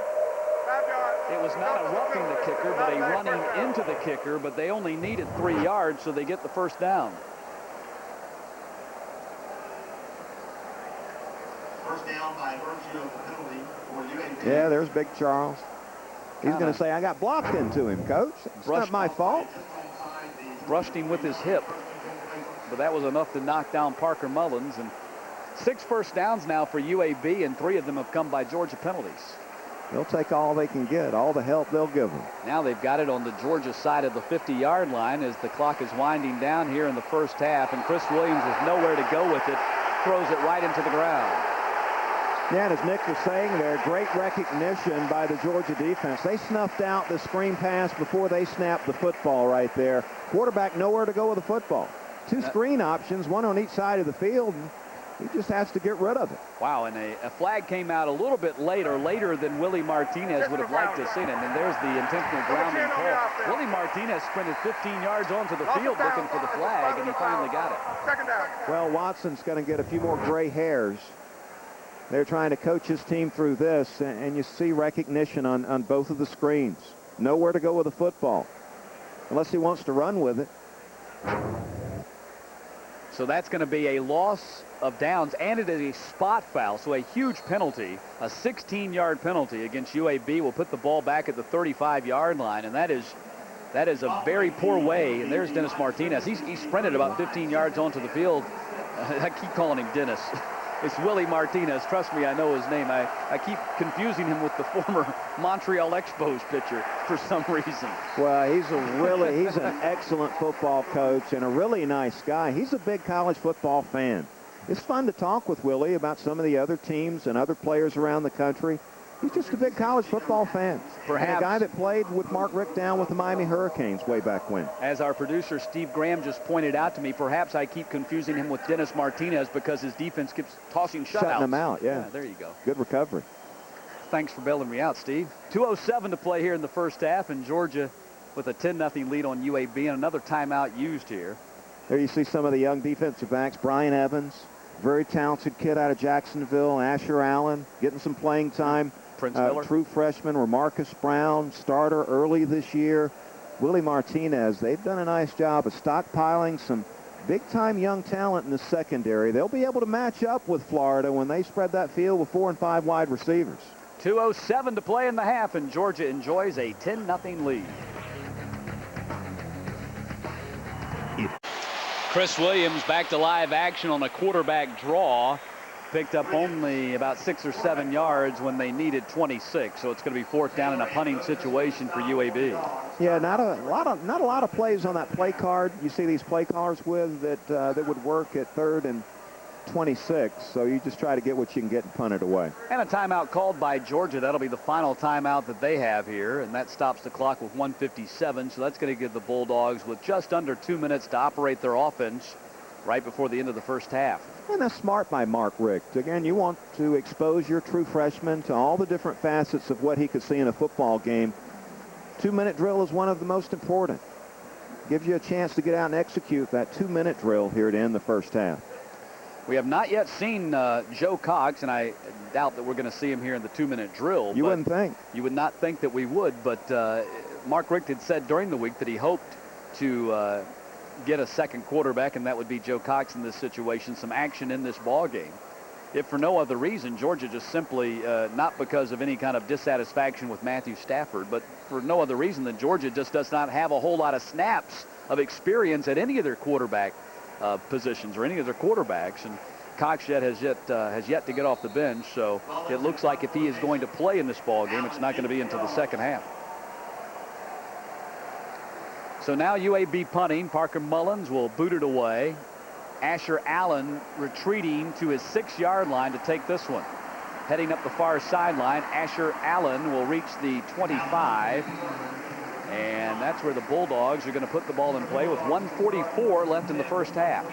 It was not a roughing the kicker, but a running into the kicker, but they only needed 3 yards, so they get the first down. First down by virtue of the penalty for UAB. Yeah, there's Big Charles. He's going to say, I got blocked into him, Coach. It's not my fault. Brushed him with his hip, but that was enough to knock down Parker Mullins. And 6 first downs now for UAB, and 3 of them have come by Georgia penalties. They'll take all they can get, all the help they'll give them. Now they've got it on the Georgia side of the 50-yard line as the clock is winding down here in the first half, and Chris Williams with nowhere to go with it, throws it right into the ground. Yeah, and as Nick was saying there, great recognition by the Georgia defense. They snuffed out the screen pass before they snapped the football right there. Quarterback nowhere to go with the football. 2 screen options, 1 on each side of the field, and he just has to get rid of it. Wow, and a flag came out a little bit later than Willie Martinez would have liked to have seen it, and there's the intentional grounding call. Willie Martinez sprinted 15 yards onto the field looking for the flag, and he finally got it. Second down. Well, Watson's going to get a few more gray hairs. They're trying to coach his team through this, and you see recognition on both of the screens. Nowhere to go with the football, unless he wants to run with it. So that's going to be a loss of downs, and it is a spot foul, so a huge penalty, a 16-yard penalty against UAB will put the ball back at the 35-yard line, and that is a very poor way. And there's Dennis Martinez. He sprinted about 15 yards onto the field. I keep calling him Dennis. It's Willie Martinez. Trust me, I know his name. I keep confusing him with the former Montreal Expos pitcher for some reason. Well, he's an excellent football coach and a really nice guy. He's a big college football fan. It's fun to talk with Willie about some of the other teams and other players around the country. He's just a big college football fan. Perhaps. And a guy that played with Mark Richt down with the Miami Hurricanes way back when. As our producer Steve Graham just pointed out to me, perhaps I keep confusing him with Dennis Martinez because his defense keeps tossing shutouts. Shutting him out, yeah. There you go. Good recovery. Thanks for bailing me out, Steve. 2:07 to play here in the first half, and Georgia with a 10-0 lead on UAB, and another timeout used here. There you see some of the young defensive backs. Brian Evans, very talented kid out of Jacksonville. Asher Allen getting some playing time. Prince Miller. True freshman Remarcus Brown, starter early this year. Willie Martinez, they've done a nice job of stockpiling some big-time young talent in the secondary. They'll be able to match up with Florida when they spread that field with 4 and 5 wide receivers. 2:07 to play in the half, and Georgia enjoys a 10-0 lead. Chris Williams back to live action on a quarterback draw. Picked up only about 6 or 7 yards when they needed 26. So it's going to be 4th down in a punting situation for UAB. Yeah, not a lot of plays on that play card. You see these play cards with that would work at 3rd and 26. So you just try to get what you can get and punt it away. And a timeout called by Georgia. That'll be the final timeout that they have here, and that stops the clock with 1:57. So that's going to give the Bulldogs with just under 2 minutes to operate their offense right before the end of the first half. And that's smart by Mark Richt. Again, you want to expose your true freshman to all the different facets of what he could see in a football game. 2-minute drill is one of the most important. Gives you a chance to get out and execute that 2-minute drill here to end the first half. We have not yet seen Joe Cox, and I doubt that we're going to see him here in the 2-minute drill. You wouldn't think. You would not think that we would, but Mark Richt had said during the week that he hoped to get a second quarterback, and that would be Joe Cox in this situation, some action in this ball game. If for no other reason, Georgia just simply, not because of any kind of dissatisfaction with Matthew Stafford, but for no other reason than Georgia just does not have a whole lot of snaps of experience at any of their quarterback positions or any of their quarterbacks. And Cox has yet to get off the bench, so it looks like if he is going to play in this ball game, it's not going to be until the second half. So now UAB punting. Parker Mullins will boot it away. Asher Allen retreating to his 6-yard line to take this one. Heading up the far sideline, Asher Allen will reach the 25. And that's where the Bulldogs are going to put the ball in play with 1:44 left in the first half.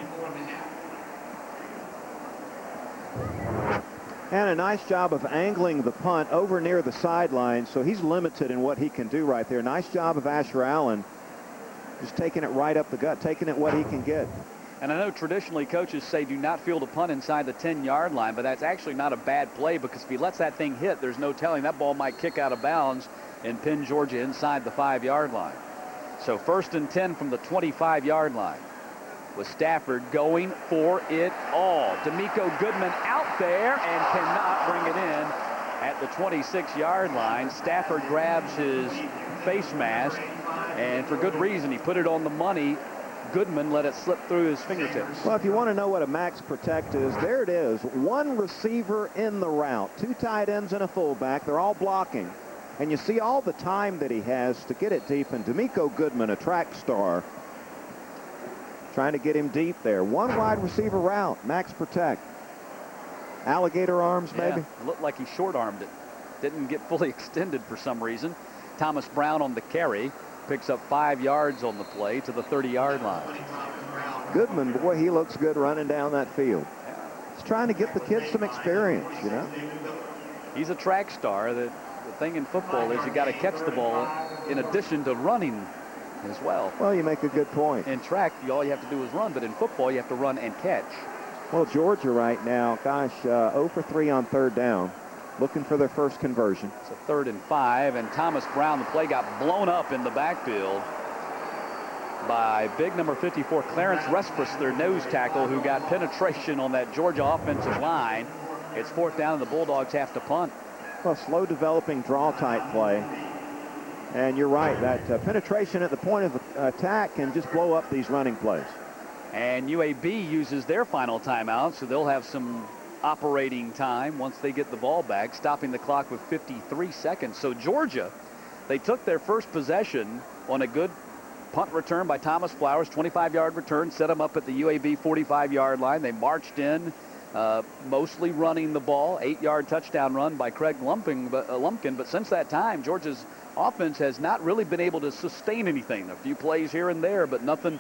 And a nice job of angling the punt over near the sideline, so he's limited in what he can do right there. Nice job of Asher Allen, just taking it right up the gut, taking it what he can get. And I know traditionally coaches say do not field a punt inside the 10-yard line, but that's actually not a bad play, because if he lets that thing hit, there's no telling that ball might kick out of bounds and pin Georgia inside the 5-yard line. So 1st and 10 from the 25-yard line, with Stafford going for it all. D'Amico Goodman out there and cannot bring it in at the 26-yard line. Stafford grabs his face mask, and for good reason. He put it on the money. Goodman let it slip through his fingertips. Well, if you want to know what a max protect is, there it is. One receiver in the route, 2 tight ends and a fullback. They're all blocking. And you see all the time that he has to get it deep. And D'Amico Goodman, a track star, trying to get him deep there. 1 wide receiver route, max protect. Alligator arms, maybe? Yeah, looked like he short-armed it. Didn't get fully extended for some reason. Thomas Brown on the carry. Picks up 5 yards on the play to the 30-yard line. Goodman, boy, he looks good running down that field. He's trying to get the kids some experience, you know. He's a track star. The thing in football is you got to catch the ball in addition to running as well. Well, you make a good point. In track, all you have to do is run, but in football, you have to run and catch. Well, Georgia right now, gosh, 0 for 3 on 3rd down. Looking for their first conversion. It's a 3rd and 5, and Thomas Brown, the play got blown up in the backfield by big number 54, Clarence Respris, their nose tackle, who got penetration on that Georgia offensive line. It's 4th down, and the Bulldogs have to punt. Well, slow developing draw type play. And you're right, that penetration at the point of attack can just blow up these running plays. And UAB uses their final timeout, so they'll have some operating time once they get the ball back, stopping the clock with 53 seconds. So Georgia, they took their first possession on a good punt return by Thomas Flowers, 25-yard return, set them up at the UAB 45-yard line. They marched in, mostly running the ball, 8-yard touchdown run by Craig Lumpkin. But since that time, Georgia's offense has not really been able to sustain anything. A few plays here and there, but nothing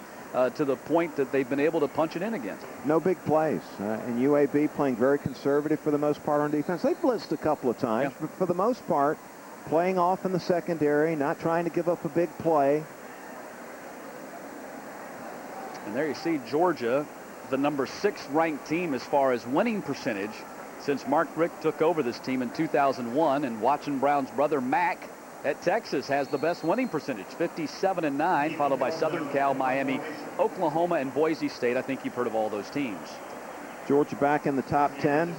to the point that they've been able to punch it in again. No big plays. And UAB playing very conservative for the most part on defense. They blitzed a couple of times, but for the most part, playing off in the secondary, not trying to give up a big play. And there you see Georgia, the number 6 ranked team as far as winning percentage since Mark Richt took over this team in 2001. And Watson Brown's brother Mac at Texas has the best winning percentage, 57-9, followed by Southern Cal, Miami, Oklahoma, and Boise State. I think you've heard of all those teams. Georgia back in the top 10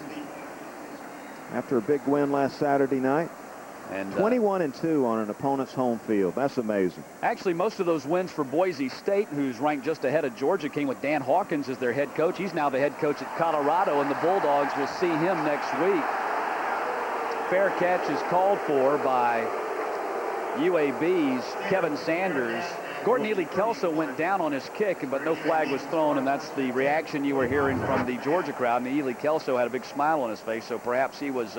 after a big win last Saturday night. And 21-2 on an opponent's home field. That's amazing. Actually, most of those wins for Boise State, who's ranked just ahead of Georgia, came with Dan Hawkins as their head coach. He's now the head coach at Colorado, and the Bulldogs will see him next week. Fair catch is called for by UAB's Kevin Sanders. Gordon Ely-Kelso went down on his kick, but no flag was thrown, and that's the reaction you were hearing from the Georgia crowd. And Ely-Kelso had a big smile on his face, so perhaps he was,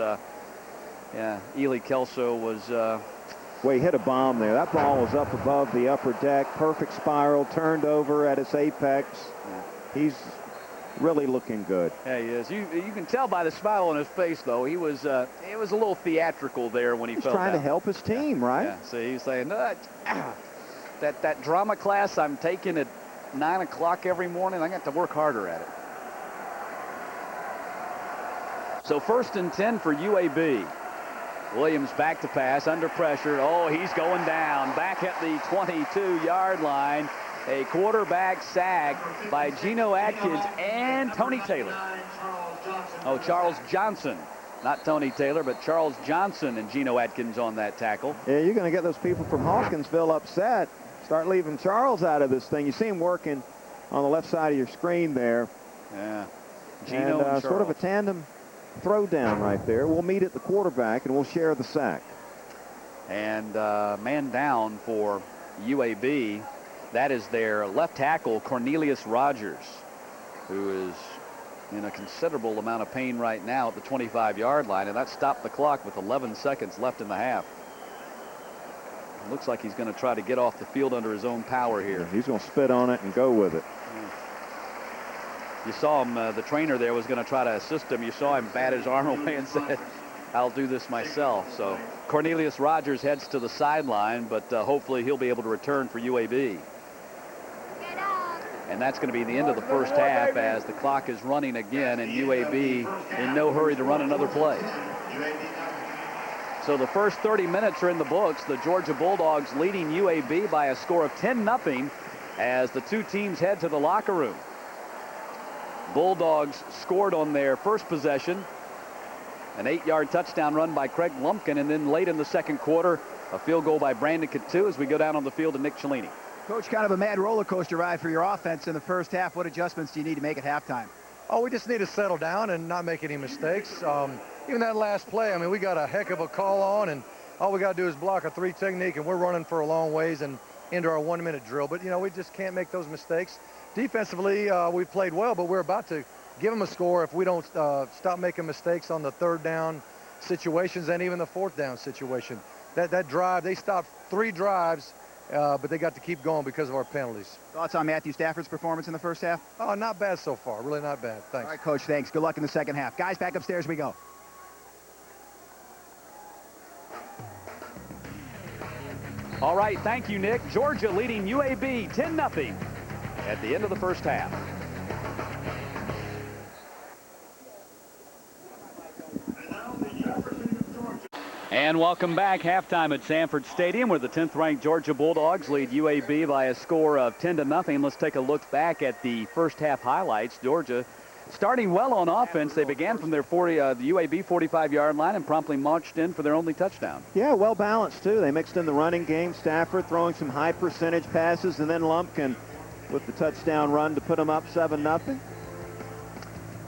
Ely-Kelso was... Well, he hit a bomb there. That ball was up above the upper deck, perfect spiral, turned over at its apex. He's really looking good. Yeah, he is. You can tell by the smile on his face, though. He was a little theatrical there when he fell down. He's trying to help his team, right? Yeah. So he's saying, that drama class I'm taking at 9 o'clock every morning, I got to work harder at it. So 1st and 10 for UAB. Williams back to pass, under pressure. Oh, he's going down. Back at the 22-yard line. A quarterback sack by Geno Atkins and Tony Taylor. Oh, Charles Johnson. Not Tony Taylor, but Charles Johnson and Geno Atkins on that tackle. Yeah, you're going to get those people from Hawkinsville upset. Start leaving Charles out of this thing. You see him working on the left side of your screen there. Yeah. Geno and sort of a tandem throw down right there. We'll meet at the quarterback, and we'll share the sack. And man down for UAB. That is their left tackle, Cornelius Rogers, who is in a considerable amount of pain right now at the 25-yard line, and that stopped the clock with 11 seconds left in the half. It looks like he's going to try to get off the field under his own power here. He's going to spit on it and go with it. You saw him, the trainer there was going to try to assist him. You saw him bat his arm away and said, I'll do this myself. So Cornelius Rogers heads to the sideline, but hopefully he'll be able to return for UAB. And that's going to be the end of the first half as the clock is running again, and UAB in no hurry to run another play. So the first 30 minutes are in the books. The Georgia Bulldogs leading UAB by a score of 10-0 as the two teams head to the locker room. Bulldogs scored on their first possession, an 8-yard touchdown run by Craig Lumpkin, and then late in the second quarter, a field goal by Brandon Coutu as we go down on the field to Nick Cellini. Coach, kind of a mad roller coaster ride for your offense in the first half. What adjustments do you need to make at halftime? Oh, we just need to settle down and not make any mistakes. Even that last play, I mean, we got a heck of a call on, and all we got to do is block a 3 technique, and we're running for a long ways and into our 1-minute drill. But, you know, we just can't make those mistakes. Defensively, we played well, but we're about to give them a score if we don't stop making mistakes on the 3rd down situations and even the 4th down situation. That drive, they stopped 3 drives, but they got to keep going because of our penalties. Thoughts on Matthew Stafford's performance in the first half? Oh, not bad so far. Really not bad. Thanks. All right, Coach, thanks. Good luck in the second half. Guys, back upstairs we go. All right, thank you, Nick. Georgia leading UAB 10-0 at the end of the first half. And welcome back. Halftime at Sanford Stadium, where the 10th-ranked Georgia Bulldogs lead UAB by a score of 10-0. Let's take a look back at the first half highlights. Georgia starting well on offense. They began from their the UAB 45-yard line and promptly marched in for their only touchdown. Yeah, well balanced, too. They mixed in the running game. Stafford throwing some high percentage passes, and then Lumpkin with the touchdown run to put them up 7-0.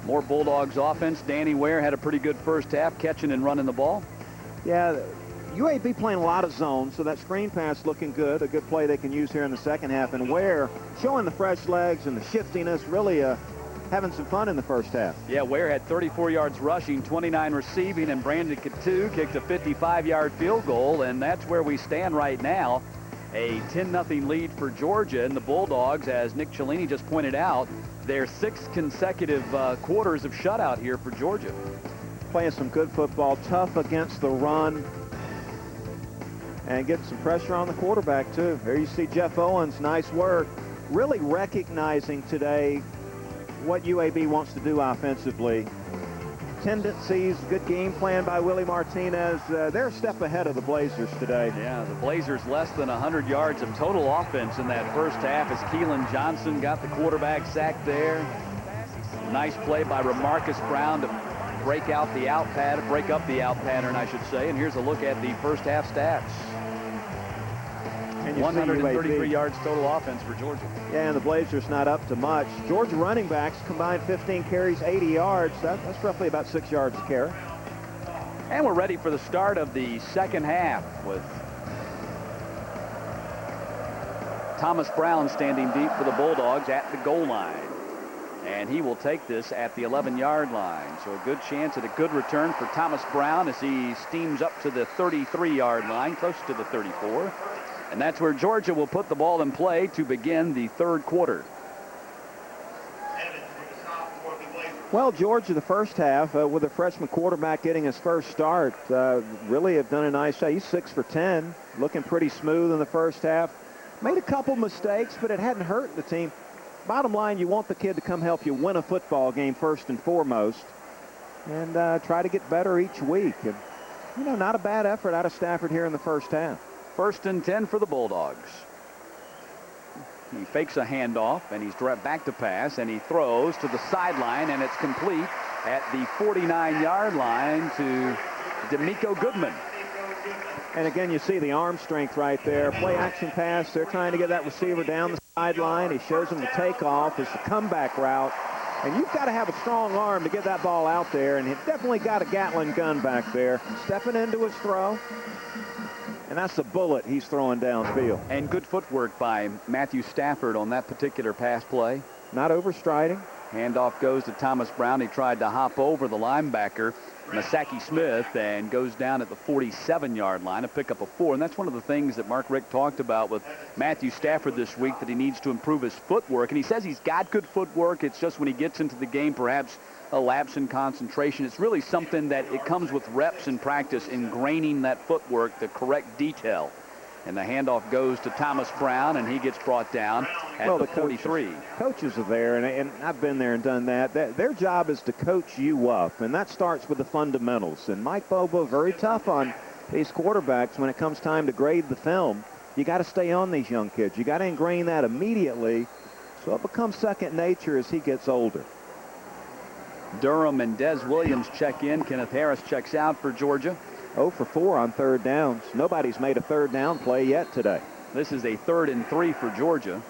More Bulldogs offense. Danny Ware had a pretty good first half, catching and running the ball. Yeah, UAB playing a lot of zones, so that screen pass looking good. A good play they can use here in the second half. And Ware showing the fresh legs and the shiftiness, really having some fun in the first half. Yeah, Ware had 34 yards rushing, 29 receiving, and Brandon Coutu kicked a 55-yard field goal, and that's where we stand right now. A 10-0 lead for Georgia, and the Bulldogs, as Nick Cellini just pointed out, their 6th consecutive quarters of shutout here for Georgia. Playing some good football, tough against the run, and getting some pressure on the quarterback, too. There you see Jeff Owens, nice work. Really recognizing today what UAB wants to do offensively. Tendencies, good game plan by Willie Martinez. They're a step ahead of the Blazers today. Yeah, the Blazers less than 100 yards of total offense in that first half as Keelan Johnson got the quarterback sack there. Nice play by Ramarcus Brown to break up the out pattern, I should say. And here's a look at the first half stats. And you 133 see UAB. yards total offense for Georgia. Yeah, and the Blazers not up to much. Georgia running backs combined 15 carries, 80 yards. That's roughly about 6 yards a carry. And we're ready for the start of the second half with Thomas Brown standing deep for the Bulldogs at the goal line. And he will take this at the 11-yard line. So a good chance at a good return for Thomas Brown as he steams up to the 33-yard line, close to the 34. And that's where Georgia will put the ball in play to begin the third quarter. Well, Georgia, the first half, with a freshman quarterback getting his first start, really have done a nice job. He's 6 for 10, looking pretty smooth in the first half. Made a couple mistakes, but it hadn't hurt the team. Bottom line, you want the kid to come help you win a football game first and foremost, and try to get better each week. And, you know, not a bad effort out of Stafford here in the first half. 1st and 10 for the Bulldogs. He fakes a handoff, and he's back to pass, and he throws to the sideline, and it's complete at the 49-yard line to D'Amico Goodman. And again, you see the arm strength right there. Play action pass. They're trying to get that receiver down the sideline. He shows him the takeoff. It's the comeback route. And you've got to have a strong arm to get that ball out there. And he's definitely got a Gatling gun back there. Stepping into his throw. And that's the bullet he's throwing downfield. And good footwork by Matthew Stafford on that particular pass play. Not overstriding. Handoff goes to Thomas Brown. He tried to hop over the linebacker, Masaki Smith, and goes down at the 47-yard line, a pickup of 4. And that's one of the things that Mark Richt talked about with Matthew Stafford this week, that he needs to improve his footwork. And he says he's got good footwork. It's just when he gets into the game, perhaps a lapse in concentration. It's really something that it comes with reps in practice, ingraining that footwork, the correct detail. And the handoff goes to Thomas Brown, and he gets brought down at the 43. Coaches are there, and I've been there and done that. Their job is to coach you up, and that starts with the fundamentals. And Mike Bobo, very tough on these quarterbacks when it comes time to grade the film. You got to stay on these young kids. You got to ingrain that immediately, so it becomes second nature as he gets older. Durham and Des Williams check in. Kenneth Harris checks out for Georgia. 0 for 4 on third downs. Nobody's made a third down play yet today. This is a 3rd and 3 for Georgia.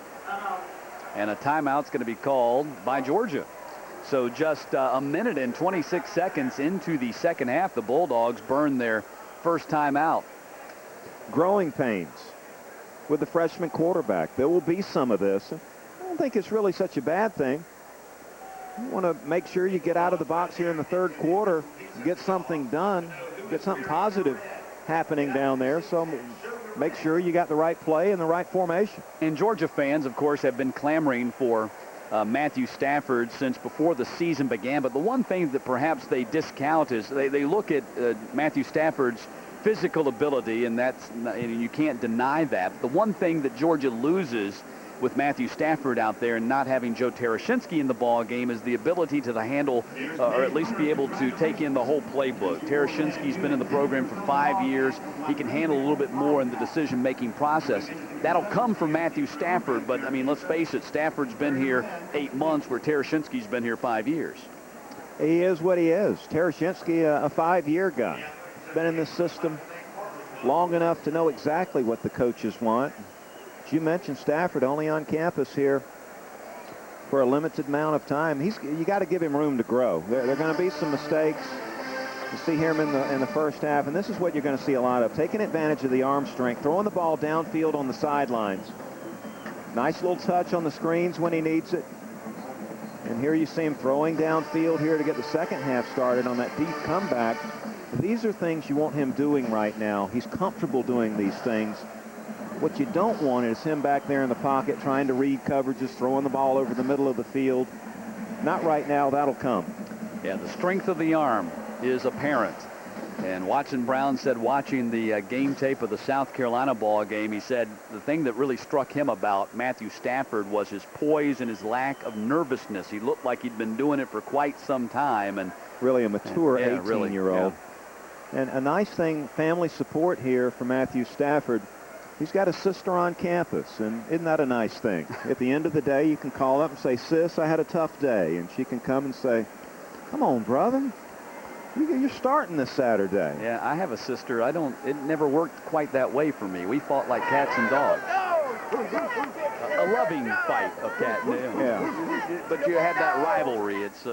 And a timeout's going to be called by Georgia. So just a minute and 26 seconds into the second half, the Bulldogs burn their first timeout. Growing pains with the freshman quarterback. There will be some of this. I don't think it's really such a bad thing. You want to make sure you get out of the box here in the third quarter, get something done, get something positive happening down there. So make sure you got the right play and the right formation. And Georgia fans, of course, have been clamoring for Matthew Stafford since before the season began. But the one thing that perhaps they discount is they look at Matthew Stafford's physical ability, and you can't deny that. The one thing that Georgia loses with Matthew Stafford out there and not having Joe Tereshinski in the ball game is the ability to handle or at least be able to take in the whole playbook. Tereshinski's been in the program for 5 years. He can handle a little bit more in the decision-making process. That'll come from Matthew Stafford, but, I mean, let's face it, Stafford's been here 8 months where Tereshinski's been here 5 years. He is what he is. Tereshinski, a 5-year guy. Been in this system long enough to know exactly what the coaches want. You mentioned Stafford only on campus here for a limited amount of time. You got to give him room to grow. There are going to be some mistakes. You see him in the first half, and this is what you're going to see a lot of. Taking advantage of the arm strength, throwing the ball downfield on the sidelines. Nice little touch on the screens when he needs it. And here you see him throwing downfield here to get the second half started on that deep comeback. These are things you want him doing right now. He's comfortable doing these things. What you don't want is him back there in the pocket trying to read coverages, throwing the ball over the middle of the field. Not right now. That'll come. Yeah, the strength of the arm is apparent. And Watson Brown said, watching the game tape of the South Carolina ball game, he said the thing that really struck him about Matthew Stafford was his poise and his lack of nervousness. He looked like he'd been doing it for quite some time. And really a mature 18-year-old. Really, yeah. And a nice thing, family support here for Matthew Stafford. He's got a sister on campus, and isn't that a nice thing? At the end of the day, you can call up and say, "Sis, I had a tough day," and she can come and say, "Come on, brother, You're starting this Saturday. Yeah, I have a sister. It never worked quite that way for me. We fought like cats and dogs. A loving fight of cat and dog. Yeah. But you had that rivalry. It's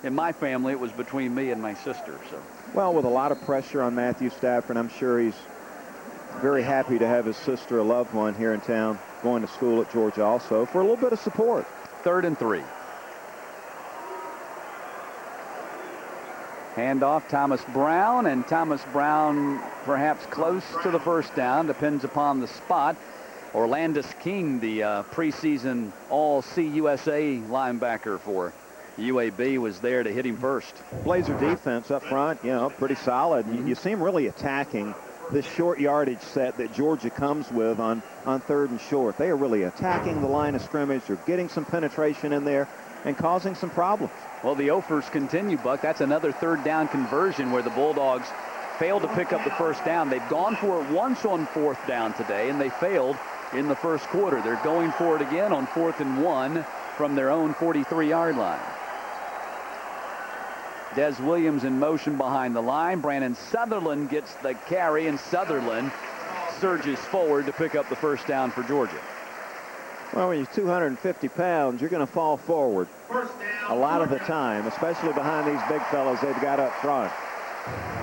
in my family, it was between me and my sister. So. Well, with a lot of pressure on Matthew Stafford, I'm sure he's very happy to have his sister, a loved one, here in town, going to school at Georgia also, for a little bit of support. 3rd and 3. Handoff, Thomas Brown, and Thomas Brown perhaps close to the first down, depends upon the spot. Orlandis King, the preseason All-CUSA linebacker for UAB, was there to hit him first. Blazer defense up front, pretty solid. You seem really attacking this short yardage set that Georgia comes with on 3rd and short. They are really attacking the line of scrimmage. They're getting some penetration in there and causing some problems. Well, the offers continue, Buck. That's another 3rd down conversion where the Bulldogs failed to pick up the first down. They've gone for it once on 4th down today, and they failed in the first quarter. They're going for it again on 4th and 1 from their own 43-yard line. Des Williams in motion behind the line. Brandon Sutherland gets the carry, and Sutherland surges forward to pick up the first down for Georgia. Well, when you're 250 pounds, you're going to fall forward a lot of the time, especially behind these big fellows they've got up front.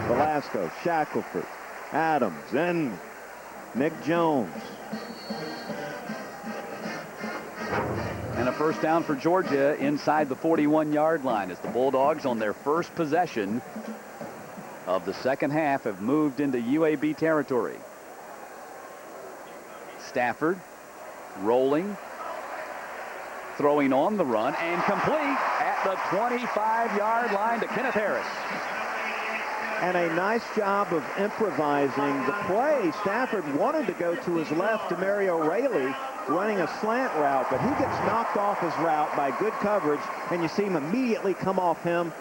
Velasco, Shackelford, Adams, and Nick Jones. And a first down for Georgia inside the 41-yard line as the Bulldogs, on their first possession of the second half, have moved into UAB territory. Stafford rolling, throwing on the run, and complete at the 25-yard line to Kenneth Harris. And a nice job of improvising the play. Stafford wanted to go to his left to Mario Raley, running a slant route, but he gets knocked off his route by good coverage, and you see him immediately come off him,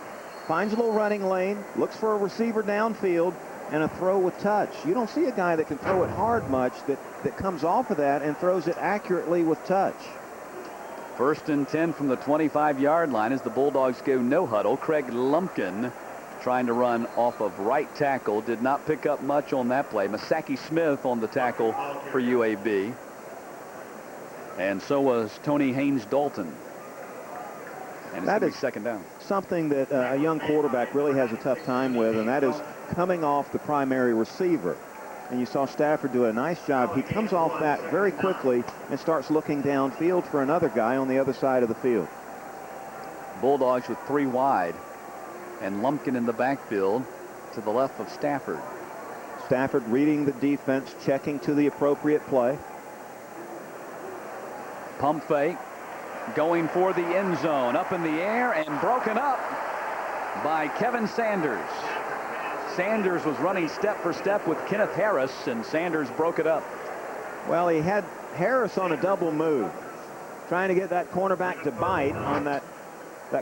finds a little running lane, looks for a receiver downfield, and a throw with touch. You don't see a guy that can throw it hard much that comes off of that and throws it accurately with touch. 1st and 10 from the 25-yard line as the Bulldogs go no huddle. Craig Lumpkin trying to run off of right tackle. Did not pick up much on that play. Masaki Smith on the tackle for UAB. And so was Tony Haynes-Dalton. And that is 2nd down. Something that a young quarterback really has a tough time with, and that is coming off the primary receiver. And you saw Stafford do a nice job. He comes off that very quickly and starts looking downfield for another guy on the other side of the field. Bulldogs with 3 wide, and Lumpkin in the backfield to the left of Stafford. Stafford reading the defense, checking to the appropriate play. Pump fake, going for the end zone, up in the air and broken up by Kevin Sanders. Sanders was running step for step with Kenneth Harris, and Sanders broke it up. Well, he had Harris on a double move, trying to get that cornerback to bite on that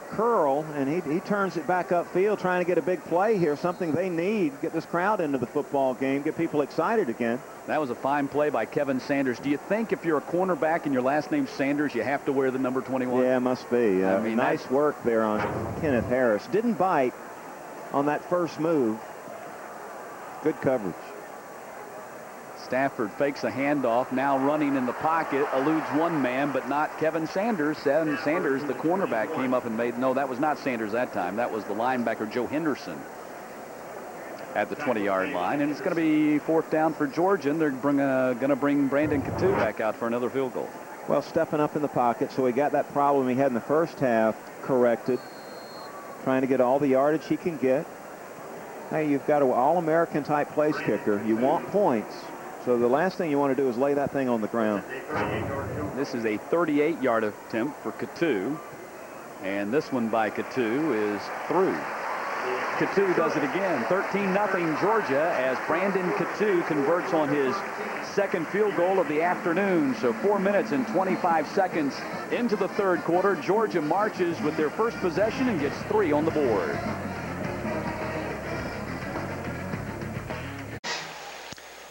curl, and he turns it back upfield, trying to get a big play here, something they need, get this crowd into the football game, get people excited again. That was a fine play by Kevin Sanders. Do you think if you're a cornerback and your last name's Sanders, you have to wear the number 21? Yeah, must be. I mean, nice work there on Kenneth Harris. Didn't bite on that first move. Good coverage. Stafford fakes a handoff, now running in the pocket, eludes one man, but not Kevin Sanders. Sanders, the cornerback, came up and made, no, that was not Sanders that time. That was the linebacker, Joe Henderson, at the 20-yard line. And it's going to be 4th down for Georgia, and they're going to bring Brandon Coutu back out for another field goal. Well, stepping up in the pocket, so he got that problem he had in the first half corrected, trying to get all the yardage he can get. Hey, you've got an All-American type place kicker. You want points. So the last thing you want to do is lay that thing on the ground. This is a 38-yard attempt for Coutu, and this one by Coutu is through. Coutu does it again. 13-0 Georgia as Brandon Coutu converts on his second field goal of the afternoon. So 4 minutes and 25 seconds into the third quarter. Georgia marches with their first possession and gets 3 on the board.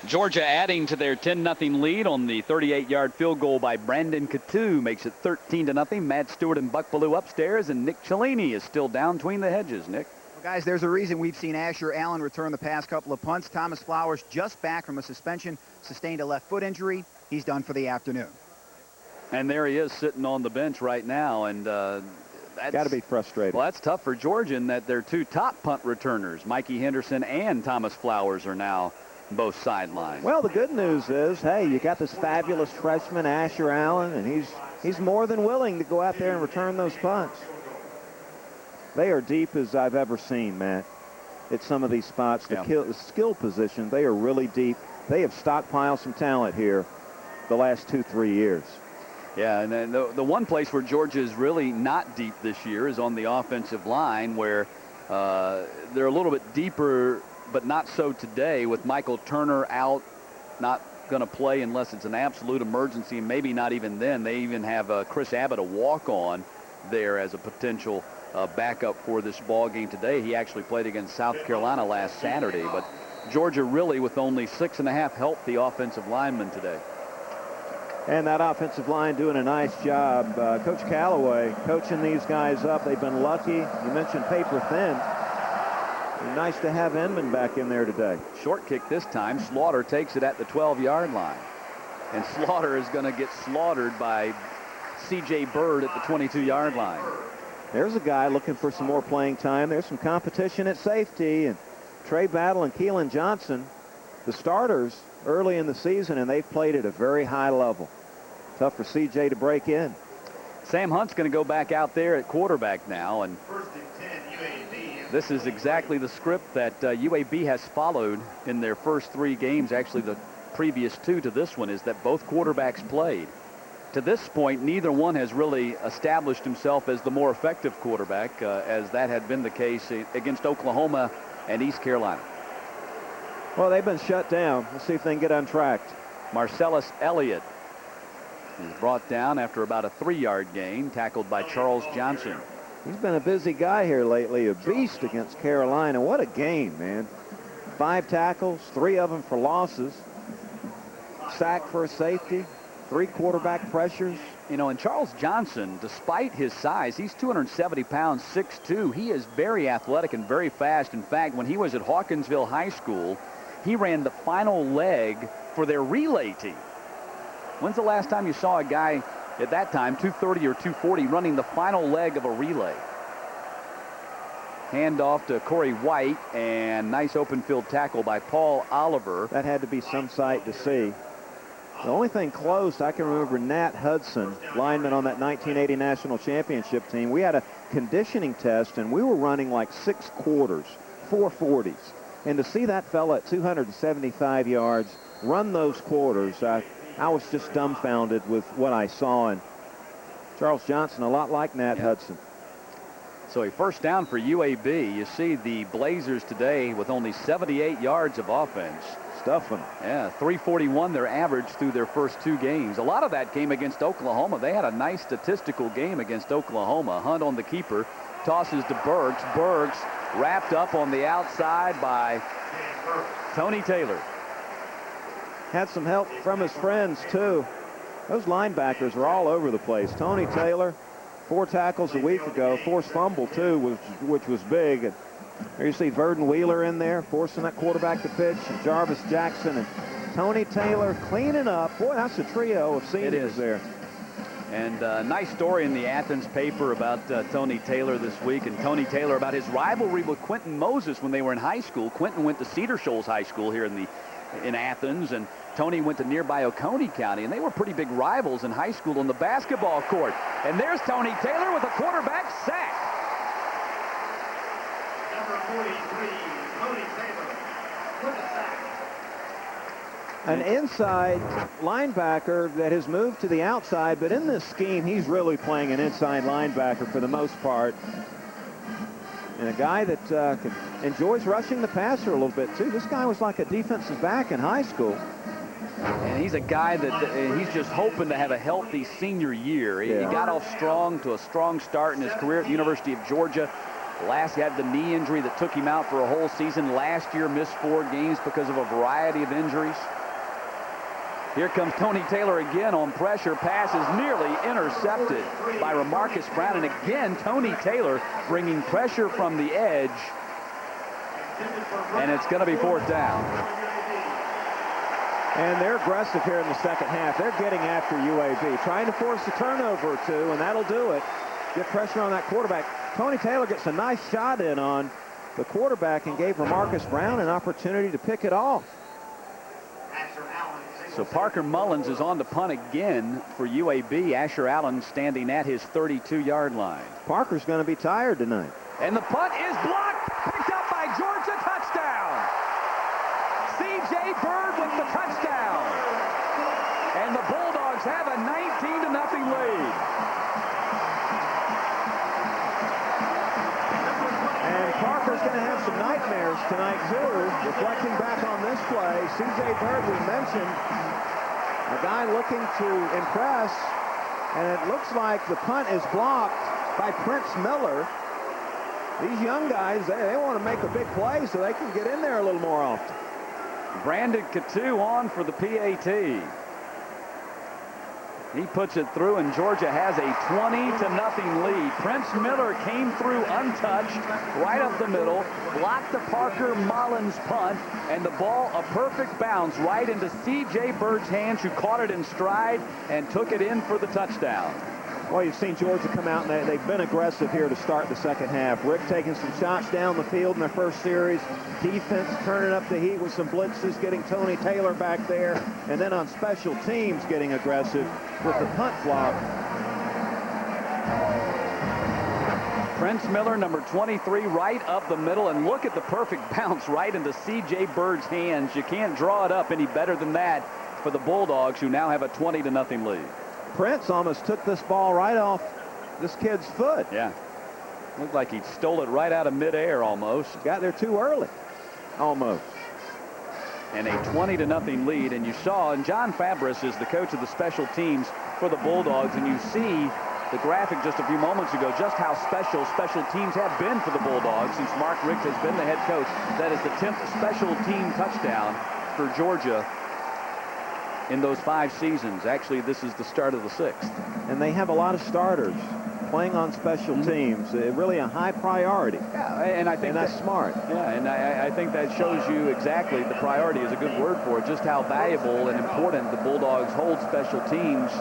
Georgia adding to their 10-0 lead on the 38-yard field goal by Brandon Coutu makes it 13-0. Matt Stewart and Buck Bellew upstairs, and Nick Cellini is still down between the hedges. Nick. Guys, there's a reason we've seen Asher Allen return the past couple of punts. Thomas Flowers just back from a suspension, sustained a left foot injury. He's done for the afternoon. And there he is sitting on the bench right now, and that's got to be frustrating. Well, that's tough for Georgia in that their two top punt returners, Mikey Henderson and Thomas Flowers, are now both sidelined. Well, the good news is, hey, you got this fabulous freshman, Asher Allen, and he's more than willing to go out there and return those punts. They are deep as I've ever seen, Matt, at some of these spots. The skill position, they are really deep. They have stockpiled some talent here the last 2-3 years. Yeah, and then the one place where Georgia is really not deep this year is on the offensive line, where they're a little bit deeper, but not so today, with Michael Turner out, not going to play unless it's an absolute emergency, and maybe not even then. They even have Chris Abbott, a walk-on, there as a potential backup for this ball game today. He actually played against South Carolina last Saturday, but Georgia really with only 6.5 healthy offensive linemen today. And that offensive line doing a nice job. Coach Callaway coaching these guys up. They've been lucky. You mentioned paper thin. Nice to have Inman back in there today. Short kick this time. Slaughter takes it at the 12-yard line. And Slaughter is going to get slaughtered by C.J. Bird at the 22-yard line. There's a guy looking for some more playing time. There's some competition at safety. And Trey Battle and Keelan Johnson, the starters early in the season, and they've played at a very high level. Tough for C.J. to break in. Sam Hunt's going to go back out there at quarterback now. And this is exactly the script that UAB has followed in their first 3 games. Actually, the previous 2 to this one is that both quarterbacks played. To this point, neither one has really established himself as the more effective quarterback, as that had been the case against Oklahoma and East Carolina. Well, they've been shut down. Let's see if they can get untracked. Marcellus Elliott is brought down after about a 3-yard gain, tackled by Charles Johnson. He's been a busy guy here lately, a beast against Carolina. What a game, man. 5 tackles, 3 of them for losses. Sack for a safety. 3 quarterback pressures. You know, and Charles Johnson, despite his size, he's 270 pounds, 6'2". He is very athletic and very fast. In fact, when he was at Hawkinsville High School, he ran the final leg for their relay team. When's the last time you saw a guy at that time, 230 or 240, running the final leg of a relay? Handoff to Corey White, and nice open field tackle by Paul Oliver. That had to be some sight to see. The only thing close, I can remember Nat Hudson, lineman on that 1980 national championship team. We had a conditioning test, and we were running like 6 quarters, 440s. And to see that fella at 275 yards run those quarters, I was just dumbfounded with what I saw. And Charles Johnson, a lot like Nat Hudson. So a first down for UAB. You see the Blazers today with only 78 yards of offense. Stuffing. Yeah, 341 their average through their first 2 games. A lot of that came against Oklahoma. They had a nice statistical game against Oklahoma. Hunt on the keeper, tosses to Burks. Burks wrapped up on the outside by Tony Taylor. Had some help from his friends, too. Those linebackers are all over the place. Tony Taylor, 4 tackles a week ago. Forced fumble, too, which was big. And there you see Verdon Wheeler in there, forcing that quarterback to pitch. And Jarvis Jackson and Tony Taylor cleaning up. Boy, that's a trio of seniors there. And nice story in the Athens paper about Tony Taylor this week. And Tony Taylor about his rivalry with Quentin Moses when they were in high school. Quentin went to Cedar Shoals High School here in Athens, and Tony went to nearby Oconee County, and they were pretty big rivals in high school on the basketball court. And there's Tony Taylor with a quarterback sack. Number 43, Tony Taylor, with a sack. An inside linebacker that has moved to the outside, but in this scheme, he's really playing an inside linebacker for the most part. And a guy that enjoys rushing the passer a little bit, too. This guy was like a defensive back in high school. And he's a guy that he's just hoping to have a healthy senior year. He got off strong to a strong start in his career at the University of Georgia. Last, he had the knee injury that took him out for a whole season. Last year, missed 4 games because of a variety of injuries. Here comes Tony Taylor again on pressure. Pass is nearly intercepted by Ramarcus Brown. And again, Tony Taylor bringing pressure from the edge And it's going to be 4th down. And they're aggressive here in the second half. They're getting after UAB, trying to force a turnover or two, and that'll do it. Get pressure on that quarterback. Tony Taylor gets a nice shot in on the quarterback and gave Marcus Brown an opportunity to pick it off. So Parker Mullins is on to punt again for UAB. Asher Allen standing at his 32-yard line. Parker's going to be tired tonight. And the punt is blocked. Picked up by Georgia. Touchdown. C.J. Bird with the touchdown. And the Bulldogs have a 19-0 lead. And Parker's going to have some nightmares tonight, too. Reflecting back on this play, C.J. Bird, we mentioned, a guy looking to impress, and it looks like the punt is blocked by Prince Miller. These young guys, they want to make a big play so they can get in there a little more often. Brandon Coutu on for the PAT. He puts it through, and Georgia has a 20-0 lead. Prince Miller came through untouched, right up the middle, blocked the Parker Mullins punt, and the ball a perfect bounce right into C.J. Bird's hands, who caught it in stride and took it in for the touchdown. Well, you've seen Georgia come out, and they've been aggressive here to start the second half. Rick taking some shots down the field in their first series. Defense turning up the heat with some blitzes, getting Tony Taylor back there. And then on special teams getting aggressive with the punt block. Prince Miller, number 23, right up the middle. And look at the perfect bounce right into C.J. Bird's hands. You can't draw it up any better than that for the Bulldogs, who now have a 20-0 lead. Prince almost took this ball right off this kid's foot. Yeah. Looked like he stole it right out of midair almost. Got there too early. Almost. And a 20-0 lead. And you saw, and John Fabris is the coach of the special teams for the Bulldogs, and you see the graphic just a few moments ago, just how special teams have been for the Bulldogs since Mark Richt has been the head coach. That is the 10th special team touchdown for Georgia in those 5 seasons. Actually, this is the start of the 6th. And they have a lot of starters playing on special teams. Really a high priority. Yeah, and I think that's smart. Yeah, and I think that shows you exactly, the priority is a good word for it, just how valuable and important the Bulldogs hold special teams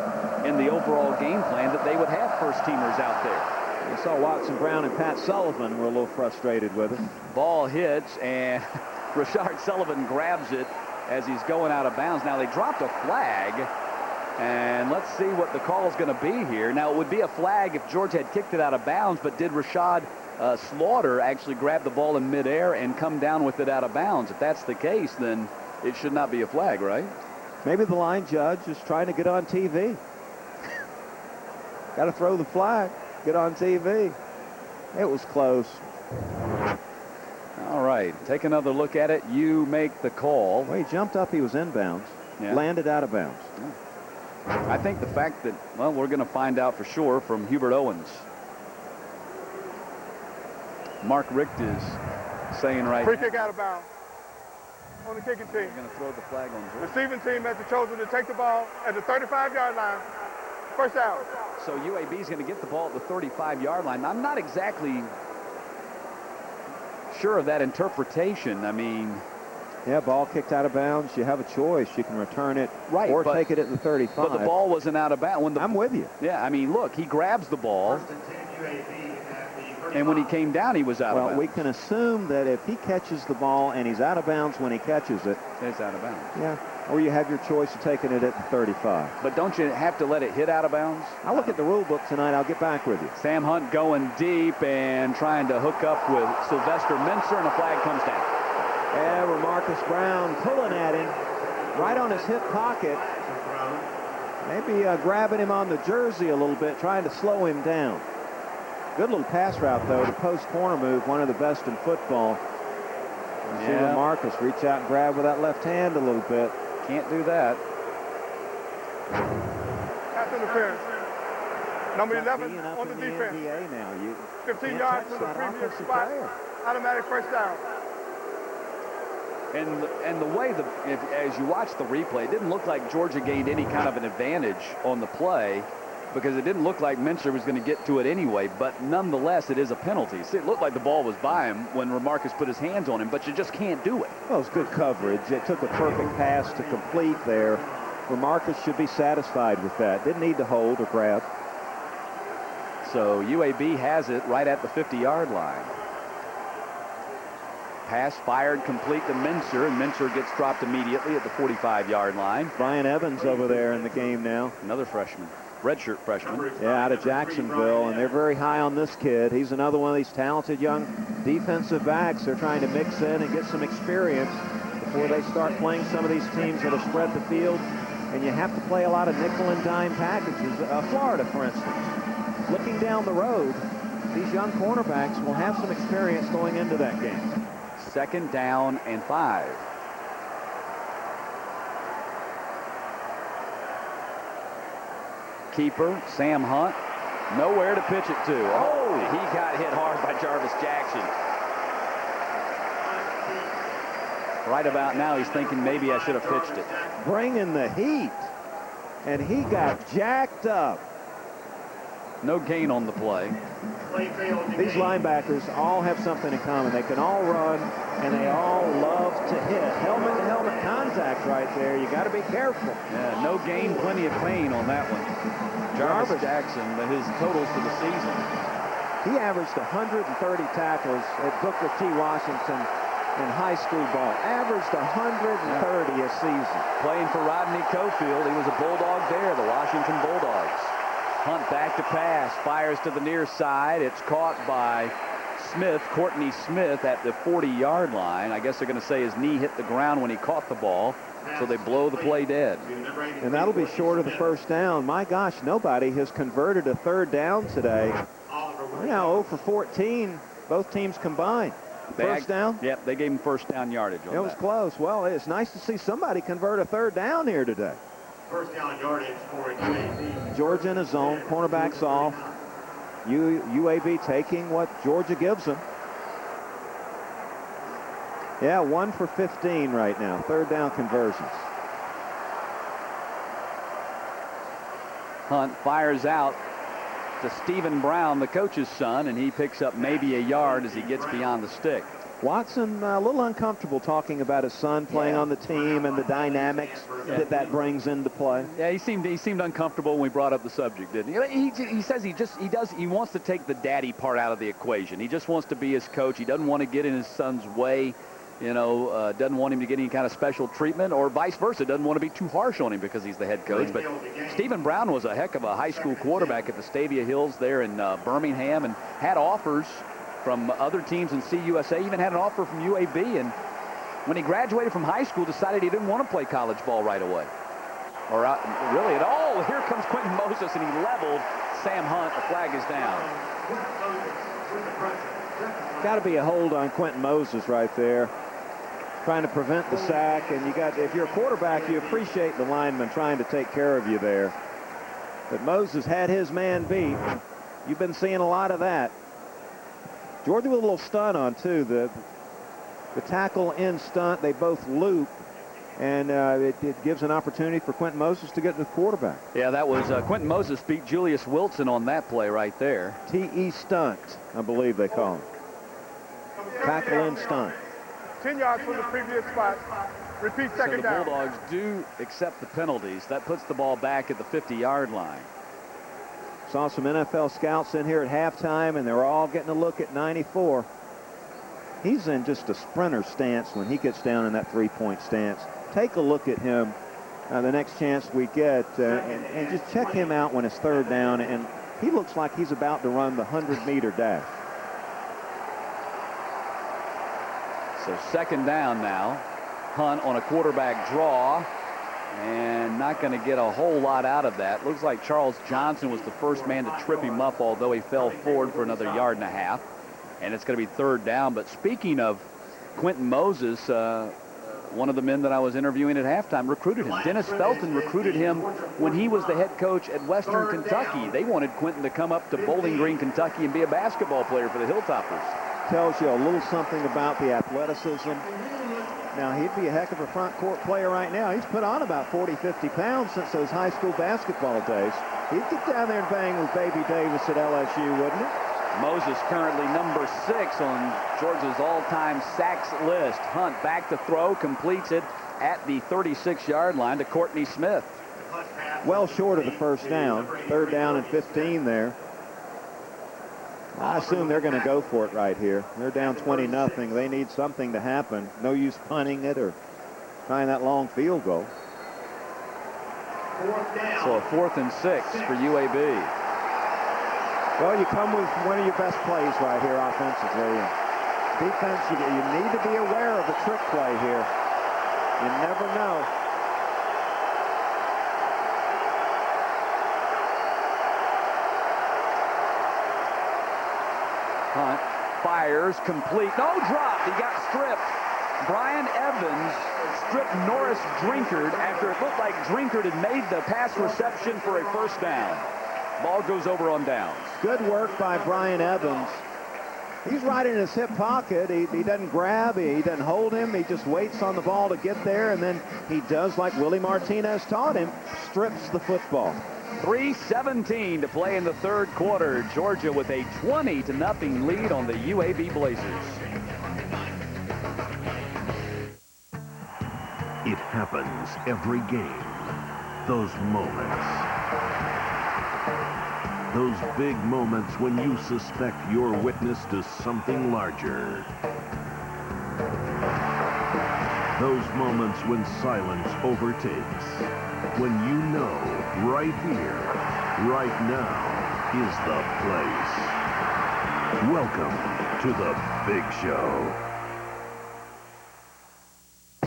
in the overall game plan, that they would have first-teamers out there. You saw Watson Brown and Pat Sullivan were a little frustrated with it. Ball hits, and Rashard Sullivan grabs it as he's going out of bounds. Now, they dropped a flag, and let's see what the call is going to be here. Now, it would be a flag if Georgia had kicked it out of bounds, but did Rashad Slaughter actually grab the ball in midair and come down with it out of bounds? If that's the case, then it should not be a flag, right? Maybe the line judge is trying to get on TV. Got to throw the flag, get on TV. It was close. All right, take another look at it. You make the call. Well, he jumped up. He was inbounds. Yeah. Landed out of bounds. Yeah. I think the fact that, well, we're going to find out for sure from Hubert Owens. Mark Richt is saying right Free now. kick out of bounds on the kicking team. They're going to throw the flag on Georgia. Receiving team has chosen to take the ball at the 35-yard line. First down. So UAB is going to get the ball at the 35-yard line. I'm not exactly sure of that interpretation. I mean, yeah, ball kicked out of bounds. You have a choice. You can return it, right, or take it at the 35. But the ball wasn't out of bounds. I'm with you. Yeah, I mean, look, he grabs the ball, and when he came down, he was out of bounds. Well, we can assume that if he catches the ball and he's out of bounds when he catches it, it's out of bounds. Yeah, or you have your choice of taking it at the 35. But don't you have to let it hit out of bounds? I'll look at the rule book tonight. I'll get back with you. Sam Hunt going deep and trying to hook up with Sylvester Mincer, and a flag comes down. Yeah, Marcus Brown pulling at him right on his hip pocket. Maybe grabbing him on the jersey a little bit, trying to slow him down. Good little pass route, though. The post corner move, one of the best in football. You see Marcus reach out and grab with that left hand a little bit. Can't do that. Pass interference. Number 11 on the defense. Now. 15 yards from the previous spot. Automatic first down. And the way as you watch the replay, it didn't look like Georgia gained any kind of an advantage on the play. because it didn't look like Minster was going to get to it anyway, but nonetheless, it is a penalty. See, it looked like the ball was by him when Remarcus put his hands on him, but you just can't do it. Well, it's good coverage. It took a perfect pass to complete there. Remarcus should be satisfied with that. Didn't need to hold or grab. So UAB has it right at the 50-yard line. Pass fired complete to Minster, and Minster gets dropped immediately at the 45-yard line. Brian Evans over there in the game now. Another freshman, redshirt freshman. Yeah, out of Jacksonville, and they're very high on this kid. He's another one of these talented young defensive backs. They're trying to mix in and get some experience before they start playing some of these teams that have spread the field. And you have to play a lot of nickel and dime packages. Florida, for instance. Looking down the road, these young cornerbacks will have some experience going into that game. 2nd down and 5. Keeper, Sam Hunt, nowhere to pitch it to. Oh, he got hit hard by Jarvis Jackson. Right about now, he's thinking maybe I should have pitched it. Bringing the heat, and he got jacked up. No gain on the play. These linebackers all have something in common. They can all run, and they all love to hit. Helmet-to-helmet contact right there. You got to be careful. Yeah, no gain, plenty of pain on that one. Jarvis Jackson, his totals for the season. He averaged 130 tackles at Booker T. Washington in high school ball. Averaged 130 a season. Playing for Rodney Cofield. He was a Bulldog there, the Washington Bulldogs. Hunt back to pass, fires to the near side. It's caught by Smith, Courtney Smith, at the 40-yard line. I guess they're going to say his knee hit the ground when he caught the ball, so they blow the play dead. And that'll be short of the first down. My gosh, nobody has converted a 3rd down today. We're now 0 for 14, both teams combined. First down? Yep, they gave him first down yardage on that. It was close. Well, it's nice to see somebody convert a 3rd down here today. First down yardage for UAB. Georgia in a zone, cornerbacks off. UAB taking what Georgia gives them. Yeah, 1 for 15 right now. 3rd down conversions. Hunt fires out to Stephen Brown, the coach's son, and he picks up maybe a yard as he gets beyond the stick. Watson a little uncomfortable talking about his son playing on the team and the dynamics that brings into play. Yeah, he seemed uncomfortable when we brought up the subject, didn't he? He says he wants to take the daddy part out of the equation. He just wants to be his coach. He doesn't want to get in his son's way. You know, doesn't want him to get any kind of special treatment, or vice versa. Doesn't want to be too harsh on him because he's the head coach. But Stephen Brown was a heck of a high school quarterback at the Stavia Hills there in Birmingham, and had offers from other teams in CUSA, even had an offer from UAB, and when he graduated from high school, decided he didn't want to play college ball right away. Or really at all. Here comes Quentin Moses, and he leveled Sam Hunt. The flag is down. Got to be a hold on Quentin Moses right there, trying to prevent the sack, and if you're a quarterback, you appreciate the lineman trying to take care of you there. But Moses had his man beat. You've been seeing a lot of that. Georgia with a little stunt on, too. The tackle in stunt, they both loop, and it gives an opportunity for Quentin Moses to get to the quarterback. Yeah, that was Quentin Moses beat Julius Wilson on that play right there. TE stunt, I believe they call him. Tackle in stunt. 10 yards from the previous spot. Repeat, So 2nd the down. Bulldogs do accept the penalties. That puts the ball back at the 50-yard line. Saw some NFL scouts in here at halftime, and they're all getting a look at 94. He's in just a sprinter stance when he gets down in that 3-point stance. Take a look at him the next chance we get, and just check him out when it's 3rd down, and he looks like he's about to run the 100-meter dash. So 2nd down now. Hunt on a quarterback draw, and not going to get a whole lot out of that. Looks like Charles Johnson was the first man to trip him up, although he fell forward for another 1.5 yards. And it's going to be 3rd down. But speaking of Quentin Moses, one of the men that I was interviewing at halftime recruited him. Dennis Felton recruited him when he was the head coach at Western Kentucky. They wanted Quentin to come up to Bowling Green, Kentucky, and be a basketball player for the Hilltoppers. Tells you a little something about the athleticism Now, he'd be a heck of a front court player right now. He's put on about 40, 50 pounds since those high school basketball days. He'd get down there and bang with Baby Davis at LSU, wouldn't he? Moses currently number 6 on Georgia's all-time sacks list. Hunt back to throw, completes it at the 36-yard line to Courtney Smith. Well short of the first down. 3rd down and 15 there. I assume they're going to go for it right here. They're down 20-0. They need something to happen. No use punting it or trying that long field goal. So a 4th and 6 for UAB. Well, you come with one of your best plays right here offensively. And defense, you need to be aware of the trick play here. You never know. Hunt fires, complete. No drop. He got stripped. Brian Evans stripped Norris Drinkard after it looked like Drinkard had made the pass reception for a first down. Ball goes over on downs. Good work by Brian Evans. He's right in his hip pocket. He doesn't grab. He doesn't hold him. He just waits on the ball to get there, and then he does like Willie Martinez taught him, strips the football. 3:17 to play in the 3rd quarter. Georgia with a 20-0 lead on the UAB Blazers. It happens every game. Those moments. Those big moments when you suspect you're witness to something larger. Those moments when silence overtakes. When you know right here, right now is the place. Welcome to the Big Show.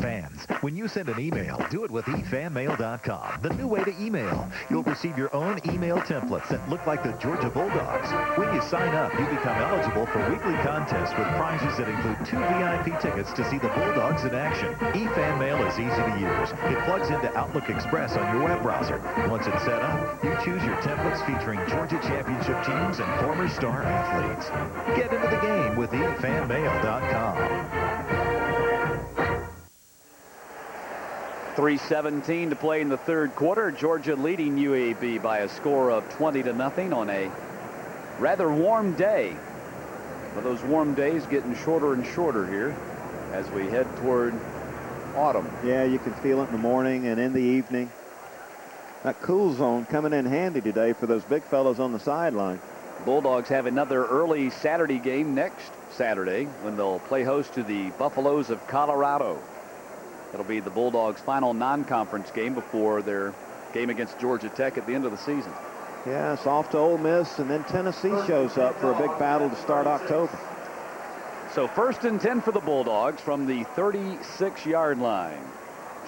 Fans, when you send an email, do it with efanmail.com, the new way to email. You'll receive your own email templates that look like the Georgia Bulldogs. When you sign up, you become eligible for weekly contests with prizes that include 2 VIP tickets to see the Bulldogs in action. eFanmail is easy to use. It plugs into Outlook Express on your web browser. Once it's set up, you choose your templates featuring Georgia championship teams and former star athletes. Get into the game with efanmail.com. 3:17 to play in the 3rd quarter. Georgia leading UAB by a score of 20-0 on a rather warm day. But those warm days getting shorter and shorter here as we head toward autumn. Yeah, you can feel it in the morning and in the evening. That cool zone coming in handy today for those big fellows on the sideline. Bulldogs have another early Saturday game next Saturday when they'll play host to the Buffaloes of Colorado. That'll be the Bulldogs' final non-conference game before their game against Georgia Tech at the end of the season. Yeah, it's off to Ole Miss, and then Tennessee shows up for a big battle to start October. So 1st and 10 for the Bulldogs from the 36-yard line.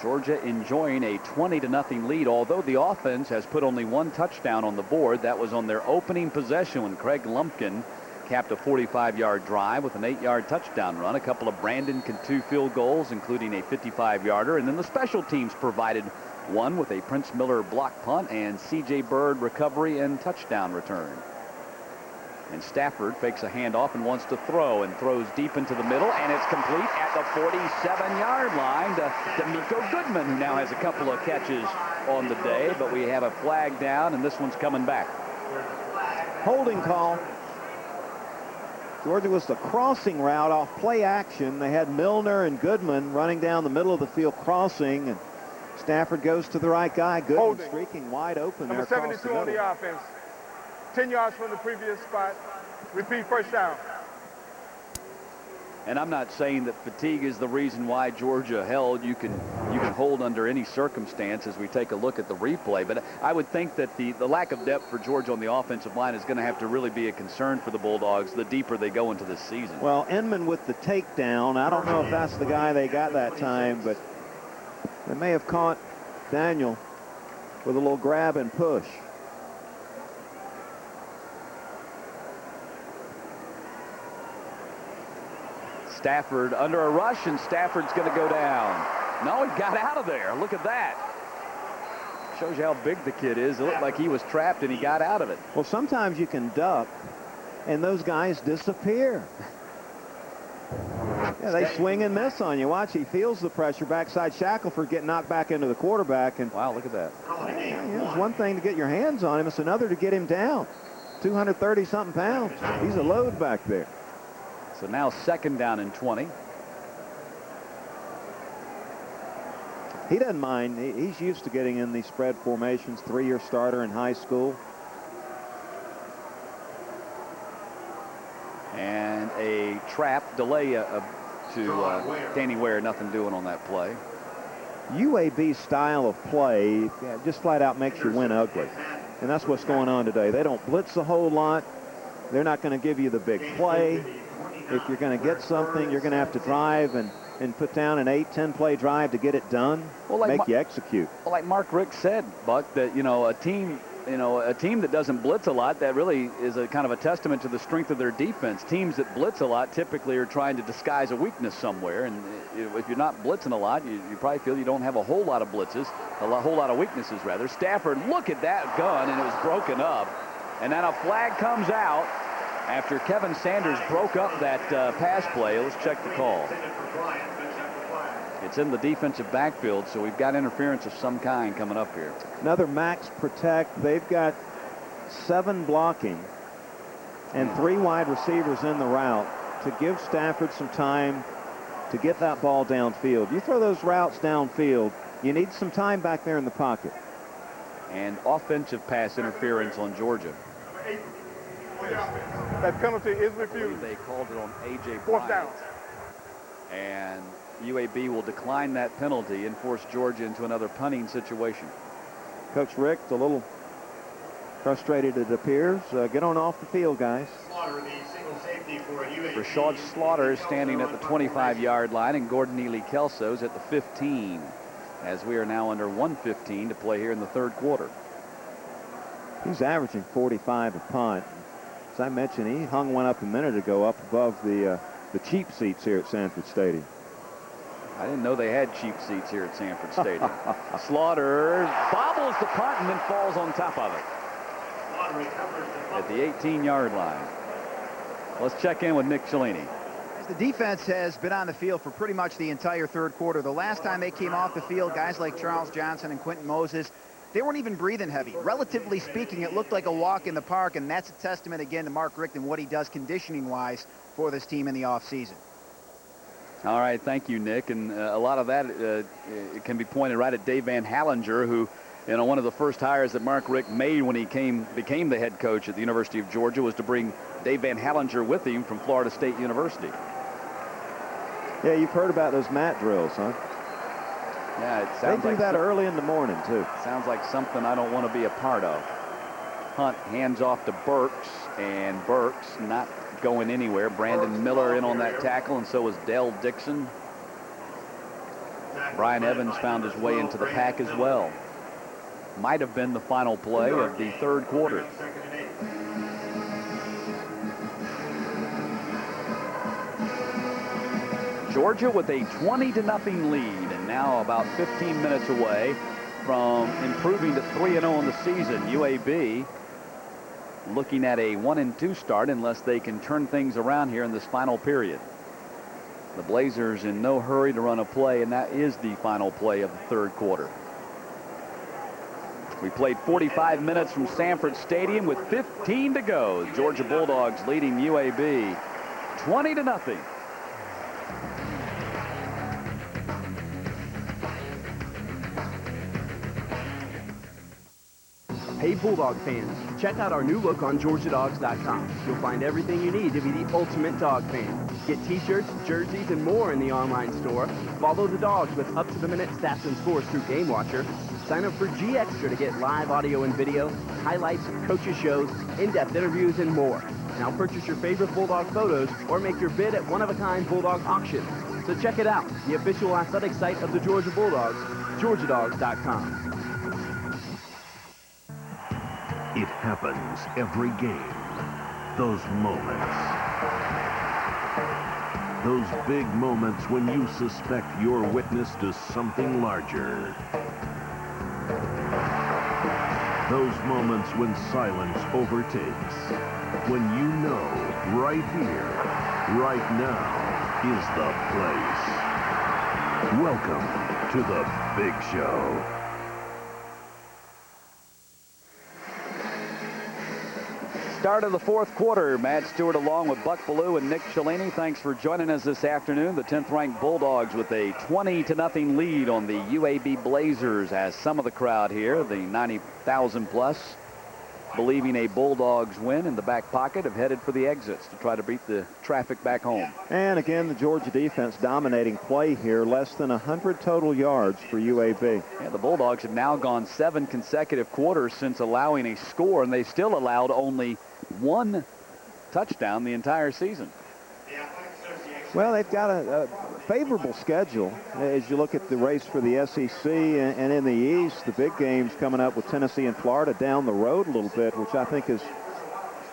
Georgia enjoying a 20-0 lead, although the offense has put only 1 touchdown on the board. That was on their opening possession when Craig Lumpkin capped a 45-yard drive with an 8-yard touchdown run, a couple of Brandon Cantu field goals, including a 55-yarder, and then the special teams provided one with a Prince Miller block punt and C.J. Bird recovery and touchdown return. And Stafford fakes a handoff and wants to throw and throws deep into the middle, and it's complete at the 47-yard line to D'Amico Goodman, who now has a couple of catches on the day, but we have a flag down, and this one's coming back. Holding call. Georgia was the crossing route off play action. They had Milner and Goodman running down the middle of the field crossing, and Stafford goes to the right guy. Goodman Holding. streaking wide open Number there across 72 the on the middle. offense. 10 yards from the previous spot. Repeat first down. And I'm not saying that fatigue is the reason why Georgia held. You can hold under any circumstance as we take a look at the replay. But I would think that the lack of depth for Georgia on the offensive line is going to have to really be a concern for the Bulldogs the deeper they go into this season. Well, Inman with the takedown. I don't know if that's the guy they got that time, but they may have caught Daniel with a little grab and push. Stafford under a rush, and Stafford's going to go down. No, he got out of there. Look at that. Shows you how big the kid is. It looked like he was trapped, and he got out of it. Well, sometimes you can duck, and those guys disappear. Yeah, they swing and miss on you. Watch, he feels the pressure. Backside Shackelford get knocked back into the quarterback. And wow, look at that. It's one thing to get your hands on him. It's another to get him down. 230-something pounds. He's a load back there. So now 2nd down and 20. He doesn't mind. He's used to getting in these spread formations. 3-year starter in high school. And a trap delay to Danny Ware. Nothing doing on that play. UAB's style of play just flat out makes you win ugly. And that's what's going on today. They don't blitz a whole lot. They're not going to give you the big play. If you're going to get something, you're going to have to drive and put down an 8-10 play drive to get it done. Well, like make you execute. Well, like Mark Rick said, Buck, that a team that doesn't blitz a lot, that really is a kind of a testament to the strength of their defense. Teams that blitz a lot typically are trying to disguise a weakness somewhere, and if you're not blitzing a lot, you probably feel you don't have a whole lot of blitzes, a whole lot of weaknesses rather. Stafford, look at that gun, and it was broken up, and then a flag comes out after Kevin Sanders broke up that pass play. Let's check the call. It's in the defensive backfield, so we've got interference of some kind coming up here. Another max protect. They've got 7 blocking and 3 wide receivers in the route to give Stafford some time to get that ball downfield. You throw those routes downfield, you need some time back there in the pocket. And offensive pass interference on Georgia. That penalty is refused. They called it on A.J. Fourth down. And UAB will decline that penalty and force Georgia into another punting situation. Coach Rick, a little frustrated, it appears. Get on off the field, guys. Rashad Slaughter is standing at the 25-yard line, and Gordon Neely-Kelso's at the 15, as we are now under 1:15 to play here in the 3rd quarter. He's averaging 45 a punt. As I mentioned, he hung one up a minute ago up above the cheap seats here at Sanford Stadium. I didn't know they had cheap seats here at Sanford Stadium. Slaughter bobbles the punt and then falls on top of it at the 18-yard line. Let's check in with Nick Cellini. The defense has been on the field for pretty much the entire 3rd quarter. The last time they came off the field, guys like Charles Johnson and Quentin Moses, they weren't even breathing heavy. Relatively speaking, it looked like a walk in the park, and that's a testament again to Mark Richt and what he does conditioning-wise for this team in the offseason. All right, thank you, Nick. And a lot of that it can be pointed right at Dave Van Hallinger, who, one of the first hires that Mark Richt made when he became the head coach at the University of Georgia was to bring Dave Van Hallinger with him from Florida State University. Yeah, you've heard about those mat drills, huh? Yeah, it sounds they do that early in the morning, too. Sounds like something I don't want to be a part of. Hunt hands off to Burks, and Burks not going anywhere. Brandon Miller in on that tackle, and so is Dell Dixon. Brian Evans found his way into the pack as well. Might have been the final play of the 3rd quarter. Georgia with a 20-0 lead, and now about 15 minutes away from improving to 3-0 in the season. UAB looking at a 1-2 start unless they can turn things around here in this final period. The Blazers in no hurry to run a play, and that is the final play of the 3rd quarter. We played 45 minutes from Sanford Stadium with 15 to go. The Georgia Bulldogs leading UAB 20-0. Hey Bulldog fans, check out our new look on GeorgiaDawgs.com. You'll find everything you need to be the ultimate dog fan. Get t-shirts, jerseys, and more in the online store. Follow the Dogs with up-to-the-minute stats and scores through Game Watcher. Sign up for G Extra to get live audio and video, highlights, coaches shows, in-depth interviews, and more. Now purchase your favorite Bulldog photos or make your bid at one-of-a-kind Bulldog auction. So check it out, the official athletic site of the Georgia Bulldogs, GeorgiaDawgs.com. It happens every game. Those moments. Those big moments when you suspect you're witness to something larger. Those moments when silence overtakes. When you know, right here, right now, is the place. Welcome to the Big Show. Start of the fourth quarter. Matt Stewart along with Buck Bellew and Nick Cellini. Thanks for joining us this afternoon. The 10th-ranked Bulldogs with a 20-0 lead on the UAB Blazers, as some of the crowd here, the 90,000 plus, believing a Bulldogs win in the back pocket, have headed for the exits to try to beat the traffic back home. And again, the Georgia defense dominating play here. Less than 100 total yards for UAB. Yeah, the Bulldogs have now gone 7 consecutive quarters since allowing a score, and they still allowed only 1 touchdown the entire season. Well, they've got a favorable schedule as you look at the race for the SEC, and in the East, the big games coming up with Tennessee and Florida down the road a little bit, which I think is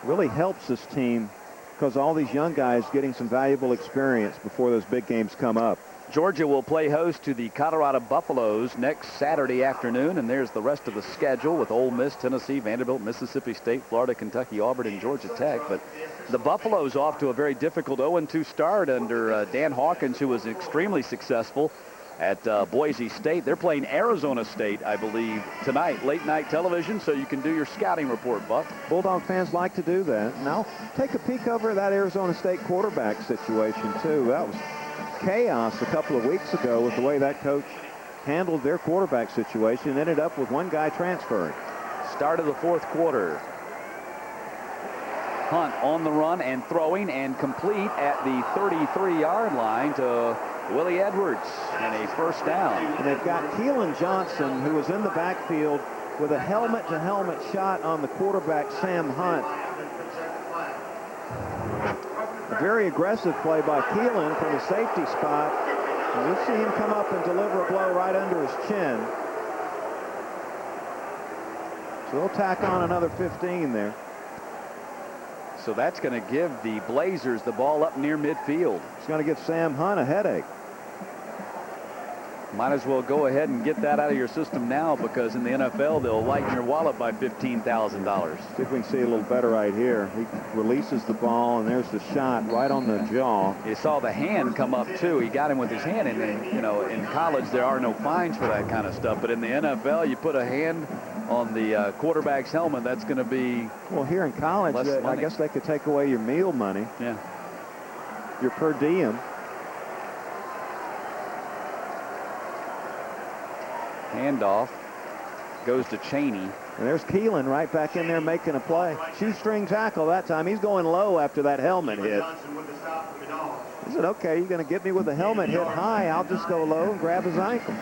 really helps this team because all these young guys getting some valuable experience before those big games come up. Georgia will play host to the Colorado Buffaloes next Saturday afternoon, and there's the rest of the schedule with Ole Miss, Tennessee, Vanderbilt, Mississippi State, Florida, Kentucky, Auburn, and Georgia Tech. But the Buffaloes off to a very difficult 0-2 start under Dan Hawkins, who was extremely successful at Boise State. They're playing Arizona State, I believe, tonight, late night television, so you can do your scouting report, Buck. Bulldog fans like to do that. Now, take a peek over at that Arizona State quarterback situation, too. That was chaos a couple of weeks ago with the way that coach handled their quarterback situation. Ended up with one guy transferring. Start of the fourth quarter. Hunt on the run and throwing and complete at the 33-yard line to Willie Edwards, and a first down. And they've got Keelan Johnson, who was in the backfield with a helmet-to-helmet shot on the quarterback, Sam Hunt. A very aggressive play by Keelan from the safety spot. And you'll see him come up and deliver a blow right under his chin. So they'll tack on another 15 there. So that's going to give the Blazers the ball up near midfield. It's going to give Sam Hunt a headache. Might as well go ahead and get that out of your system now, because in the NFL, they'll lighten your wallet by $15,000. See if we can see a little better right here. He releases the ball, and there's the shot right on the jaw. You saw the hand come up, too. He got him with his hand, and then, you know, in college, there are no fines for that kind of stuff. But in the NFL, you put a hand on the quarterback's helmet, that's going to be well, here in college, I guess they could take away your meal money. Yeah. Your per diem. Handoff goes to Cheney. And there's Keelan right back in there making a play. Shoestring tackle that time. He's going low after that helmet hit. He said, okay, you're going to get me with the helmet hit high. I'll just go low and grab his ankle.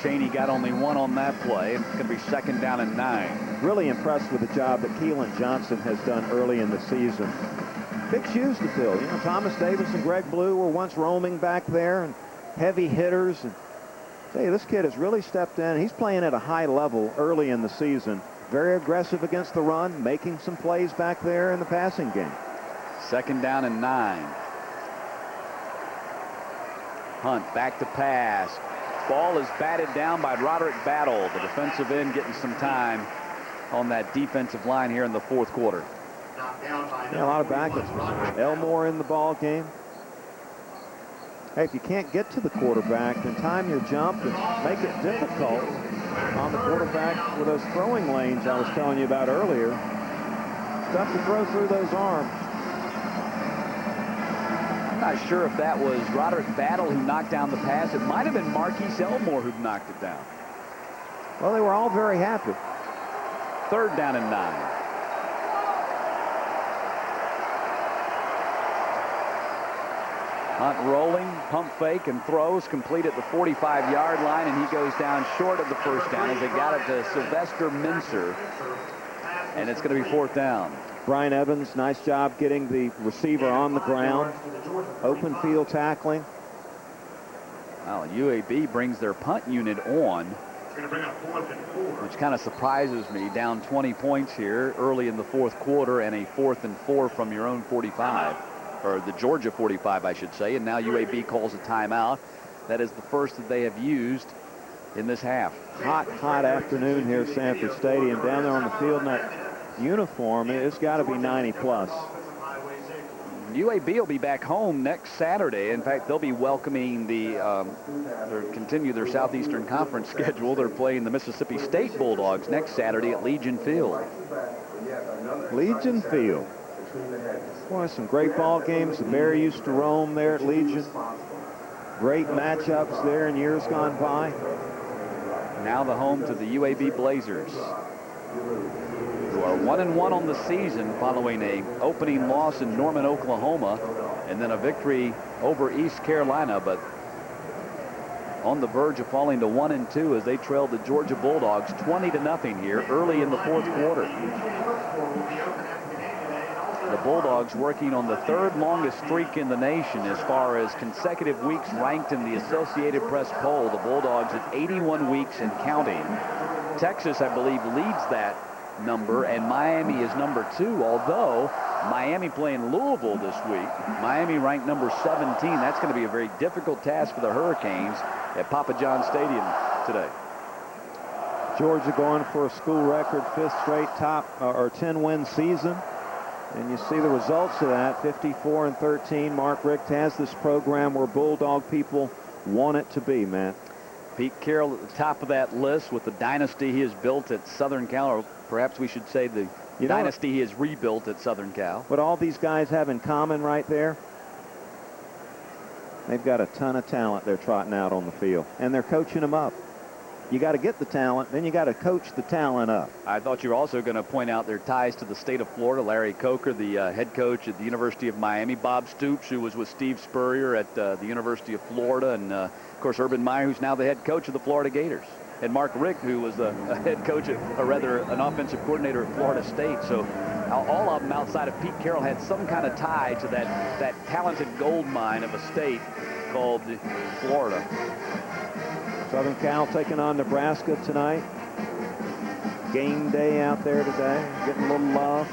Cheney got only 1 on that play. It's going to be 2nd down and 9. Really impressed with the job that Keelan Johnson has done early in the season. Big shoes to fill. You know, Thomas Davis and Greg Blue were once roaming back there, and heavy hitters. And hey, this kid has really stepped in. He's playing at a high level early in the season. Very aggressive against the run, making some plays back there in the passing game. 2nd down and 9. Hunt back to pass. Ball is batted down by Roderick Battle, the defensive end, getting some time on that defensive line here in the fourth quarter. Yeah, a lot of backups. Elmore in the ball game. Hey, if you can't get to the quarterback, then time your jump and make it difficult on the quarterback with those throwing lanes I was telling you about earlier. Tough to throw through those arms. I'm not sure if that was Roderick Battle who knocked down the pass. It might have been Marquise Elmore who knocked it down. Well, they were all very happy. 3rd down and 9. Hunt rolling, pump fake, and throws complete at the 45-yard line, and he goes down short of the first down as they got it to Sylvester Mincer, and it's going to be 4th down. Brian Evans, nice job getting the receiver on the ground. Open field tackling. Well, UAB brings their punt unit on, which kind of surprises me. Down 20 points here early in the fourth quarter, and a 4th and 4 from your own 45. Or the Georgia 45, I should say, and now UAB calls a timeout. That is the first that they have used in this half. Hot afternoon here at Sanford Stadium. Down there on the field in that uniform, it's got to be 90 plus. UAB will be back home next Saturday. In fact, they'll be welcoming continue their Southeastern Conference schedule. They're playing the Mississippi State Bulldogs next Saturday at Legion Field. Legion Field. Boy, some great ball games. The Bear used to roam there at Legion. Great matchups there in years gone by. Now the home to the UAB Blazers, who are 1-1 on the season following a opening loss in Norman, Oklahoma, and then a victory over East Carolina, but on the verge of falling to 1-2 as they trailed the Georgia Bulldogs 20-0 here early in the fourth quarter. The Bulldogs working on the third longest streak in the nation as far as consecutive weeks ranked in the Associated Press poll. The Bulldogs at 81 weeks and counting. Texas, I believe, leads that number, and Miami is number 2, although Miami playing Louisville this week. Miami ranked number 17. That's going to be a very difficult task for the Hurricanes at Papa John Stadium today. Georgia going for a school record 5th straight top or 10-win season. And you see the results of that, 54-13. Mark Richt has this program where Bulldog people want it to be, Matt. Pete Carroll at the top of that list with the dynasty he has built at Southern Cal, or perhaps we should say the dynasty he has rebuilt at Southern Cal. What all these guys have in common right there, they've got a ton of talent they're trotting out on the field, and they're coaching them up. You got to get the talent, then you got to coach the talent up. I thought you were also going to point out their ties to the state of Florida. Larry Coker, the head coach at the University of Miami. Bob Stoops, who was with Steve Spurrier at the University of Florida. And, of course, Urban Meyer, who's now the head coach of the Florida Gators. And Mark Richt, who was a head coach, or rather an offensive coordinator at Florida State. So all of them outside of Pete Carroll had some kind of tie to that talented gold mine of a state called Florida. Southern Cal taking on Nebraska tonight. Game day out there today, getting a little love.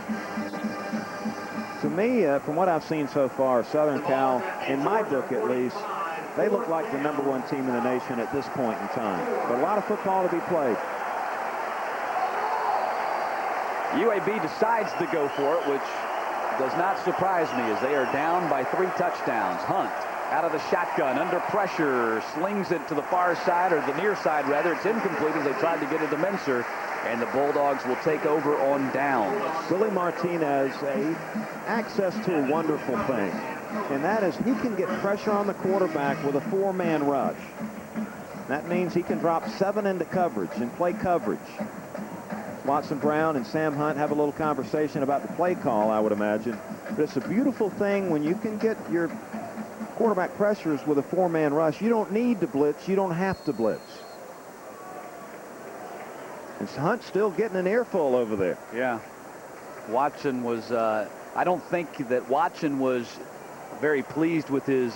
To me, from what I've seen so far, Southern Cal, in my book at least, they look like the #1 team in the nation at this point in time. But a lot of football to be played. UAB decides to go for it, which does not surprise me as they are down by 3 touchdowns. Hunt out of the shotgun, under pressure, slings it to the far side, or the near side rather. It's incomplete as they tried to get it to Menser, and the Bulldogs will take over on downs. Billy Martinez, access to a wonderful thing, and that is he can get pressure on the quarterback with a 4-man rush. That means he can drop 7 into coverage and play coverage. Watson Brown and Sam Hunt have a little conversation about the play call, I would imagine. But it's a beautiful thing when you can get your quarterback pressures with a 4-man rush. You don't need to blitz. You don't have to blitz. And Hunt's still getting an earful over there. Yeah. Watson was, I don't think that Watson was very pleased with his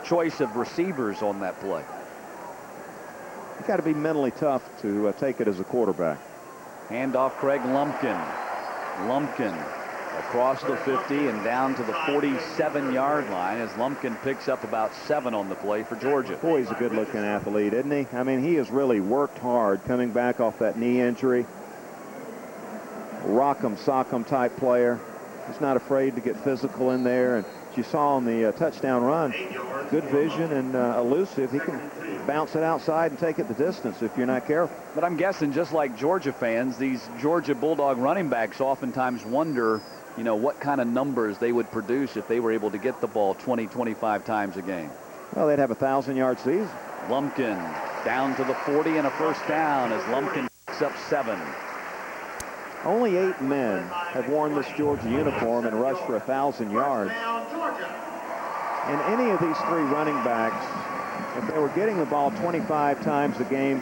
choice of receivers on that play. You got to be mentally tough to take it as a quarterback. Handoff Craig Lumpkin. Lumpkin across the 50 and down to the 47-yard line as Lumpkin picks up about 7 on the play for Georgia. Boy, he's a good-looking athlete, isn't he? I mean, he has really worked hard coming back off that knee injury. Rock'em sock'em type player. He's not afraid to get physical in there. And as you saw on the touchdown run, good vision and elusive. He can bounce it outside and take it the distance if you're not careful. But I'm guessing just like Georgia fans, these Georgia Bulldog running backs oftentimes wonder, you know, what kind of numbers they would produce if they were able to get the ball 20, 25 times a game. Well, they'd have a 1,000-yard season. Lumpkin down to the 40 and a first down as Lumpkin picks up 7. Only 8 men have worn this Georgia uniform and rushed for 1,000 yards. And any of these 3 running backs, if they were getting the ball 25 times a game,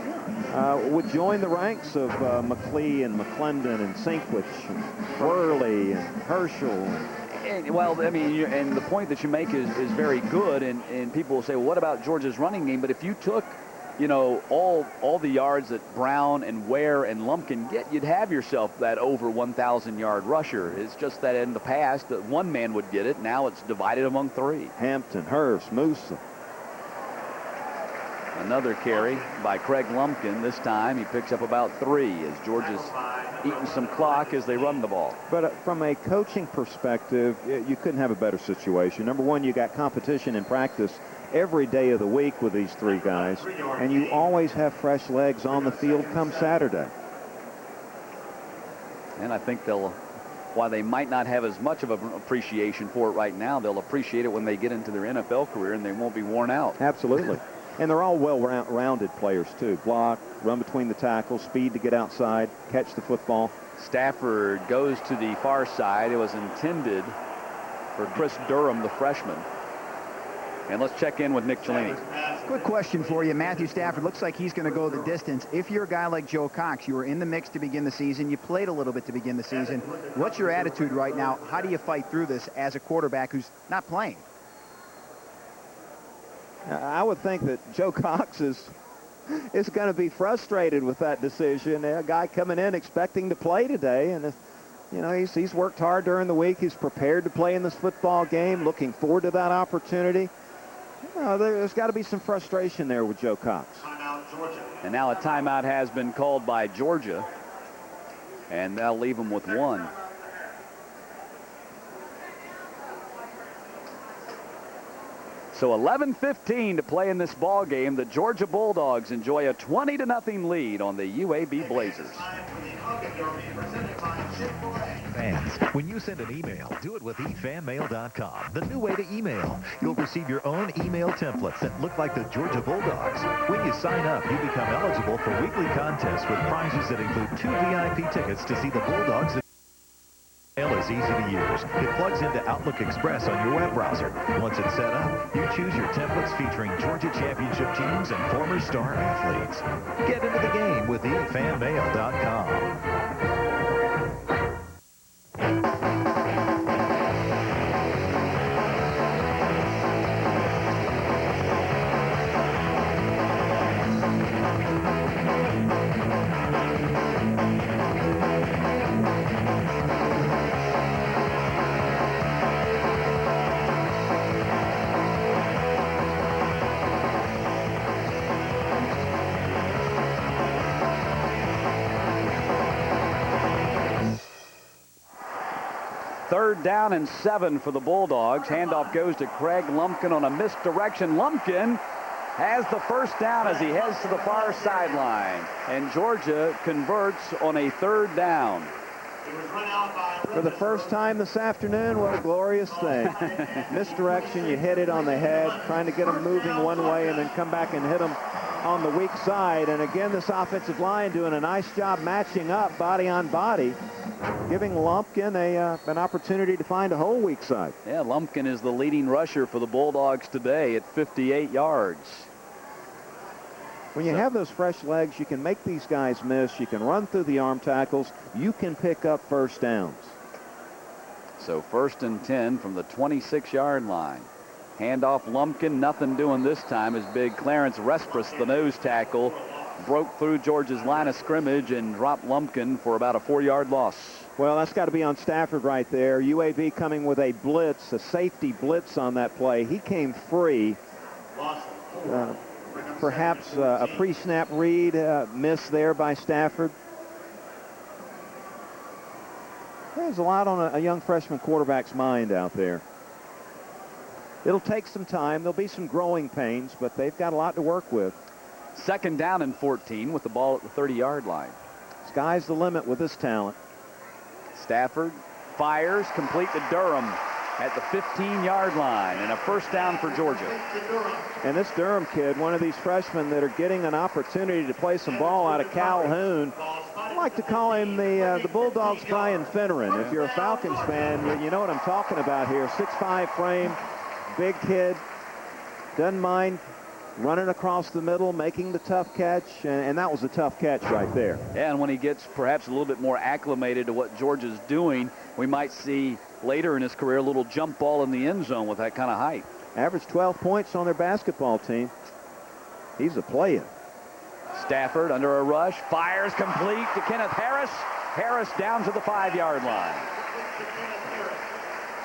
would join the ranks of McLee and McClendon and Sinkwich and Worley and Herschel. Well, I mean, and the point that you make is very good, and people will say, well, what about Georgia's running game? But if you took, you know, all the yards that Brown and Ware and Lumpkin get, you'd have yourself that over 1,000-yard rusher. It's just that in the past, that 1 man would get it. Now it's divided among 3. Hampton, Hurst, Musa. Another carry by Craig Lumpkin. This time he picks up about 3 as Georgia's eating some clock as they run the ball. But from a coaching perspective, you couldn't have a better situation. Number one, you got competition in practice every day of the week with these 3 guys, and you always have fresh legs on the field come Saturday. And I think while they might not have as much of an appreciation for it right now, they'll appreciate it when they get into their NFL career and they won't be worn out. Absolutely. And they're all well-rounded players, too. Block, run between the tackles, speed to get outside, catch the football. Stafford goes to the far side. It was intended for Chris Durham, the freshman. And let's check in with Nick Cellini. Quick question for you. Matthew Stafford looks like he's going to go the distance. If you're a guy like Joe Cox, you were in the mix to begin the season. You played a little bit to begin the season. What's your attitude right now? How do you fight through this as a quarterback who's not playing? I would think that Joe Cox is going to be frustrated with that decision. A guy coming in expecting to play today, and you know, he's worked hard during the week. He's prepared to play in this football game, looking forward to that opportunity. You know, there's got to be some frustration there with Joe Cox. And now a timeout has been called by Georgia, and they'll leave them with 1. So 11:15 to play in this ball game. The Georgia Bulldogs enjoy a 20-0 lead on the UAB Blazers. Fans, when you send an email, do it with efanmail.com, the new way to email. You'll receive your own email templates that look like the Georgia Bulldogs. When you sign up, you become eligible for weekly contests with prizes that include 2 VIP tickets to see the Bulldogs. Email is easy to use. It plugs into Outlook Express on your web browser. Once it's set up, you choose your templates featuring Georgia championship teams and former star athletes. Get into the game with efanmail.com. Third down and 7 for the Bulldogs. Handoff goes to Craig Lumpkin on a misdirection. Lumpkin has the first down as he heads to the far sideline. And Georgia converts on a 3rd down. For the first time this afternoon, what a glorious thing. Misdirection, you hit it on the head, trying to get them moving one way and then come back and hit them on the weak side. And again, this offensive line doing a nice job matching up body on body, giving Lumpkin an opportunity to find a hole weak side. Yeah, Lumpkin is the leading rusher for the Bulldogs today at 58 yards. When you have those fresh legs, you can make these guys miss. You can run through the arm tackles. You can pick up first downs. So 1st and 10 from the 26-yard line. Handoff Lumpkin, nothing doing this time as big Clarence Respris, the nose tackle, broke through Georgia's line of scrimmage and dropped Lumpkin for about a 4-yard loss. Well, that's got to be on Stafford right there. UAB coming with a blitz, a safety blitz on that play. He came free. Perhaps a pre-snap read miss there by Stafford. There's a lot on a young freshman quarterback's mind out there. It'll take some time. There'll be some growing pains, but they've got a lot to work with. 2nd down and 14 with the ball at the 30-yard line. Sky's the limit with this talent. Stafford fires, complete to Durham at the 15-yard line, and a 1st down for Georgia. And this Durham kid, one of these freshmen that are getting an opportunity to play some ball out of Calhoun. I like to call him the Bulldogs' Brian Finneran. If you're a Falcons fan, you know what I'm talking about here. 6'5" frame, big kid, doesn't mind running across the middle, making the tough catch, and that was a tough catch right there. Yeah, and when he gets perhaps a little bit more acclimated to what Georgia's doing, we might see later in his career a little jump ball in the end zone with that kind of height. Averaged 12 points on their basketball team. He's a player. Stafford under a rush, fires complete to Kenneth Harris. Harris down to the 5-yard line.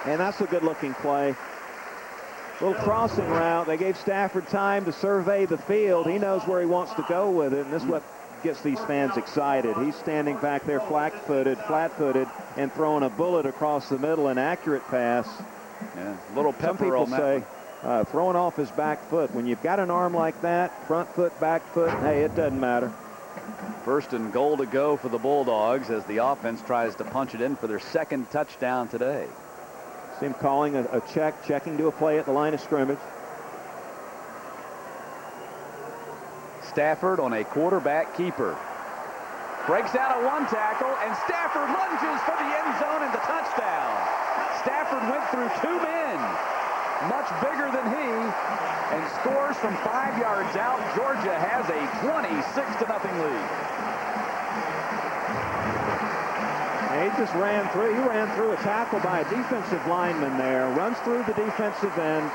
And that's a good-looking play. Little crossing route. They gave Stafford time to survey the field. He knows where he wants to go with it, and this is what gets these fans excited. He's standing back there flat-footed, and throwing a bullet across the middle, an accurate pass. Yeah, little pepper on that. Some people say throwing off his back foot. When you've got an arm like that, front foot, back foot, hey, it doesn't matter. First and goal to go for the Bulldogs as the offense tries to punch it in for their second touchdown today. See him calling a checking to a play at the line of scrimmage. Stafford on a quarterback keeper. Breaks out of one tackle, and Stafford lunges for the end zone and the touchdown. Stafford went through 2 men, much bigger than he, and scores from 5 yards out. Georgia has a 26-0 lead. And he just ran through. He ran through a tackle by a defensive lineman there, runs through the defensive end,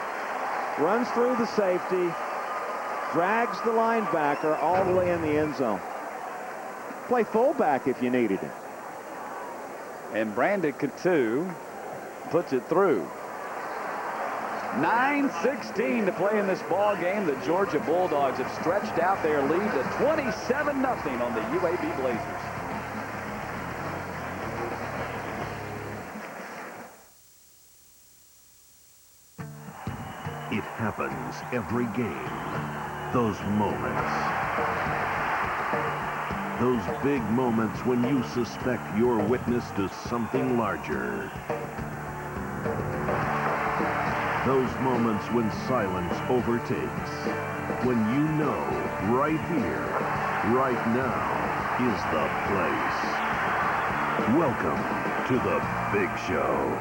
runs through the safety, drags the linebacker all the way in the end zone. Play fullback if you needed him. And Brandon Coutu puts it through. 9:16 to play in this ball game. The Georgia Bulldogs have stretched out their lead to 27-0 on the UAB Blazers. It happens every game. Those moments. Those big moments when you suspect you're witness to something larger. Those moments when silence overtakes. When you know right here, right now is the place. Welcome to the Big Show.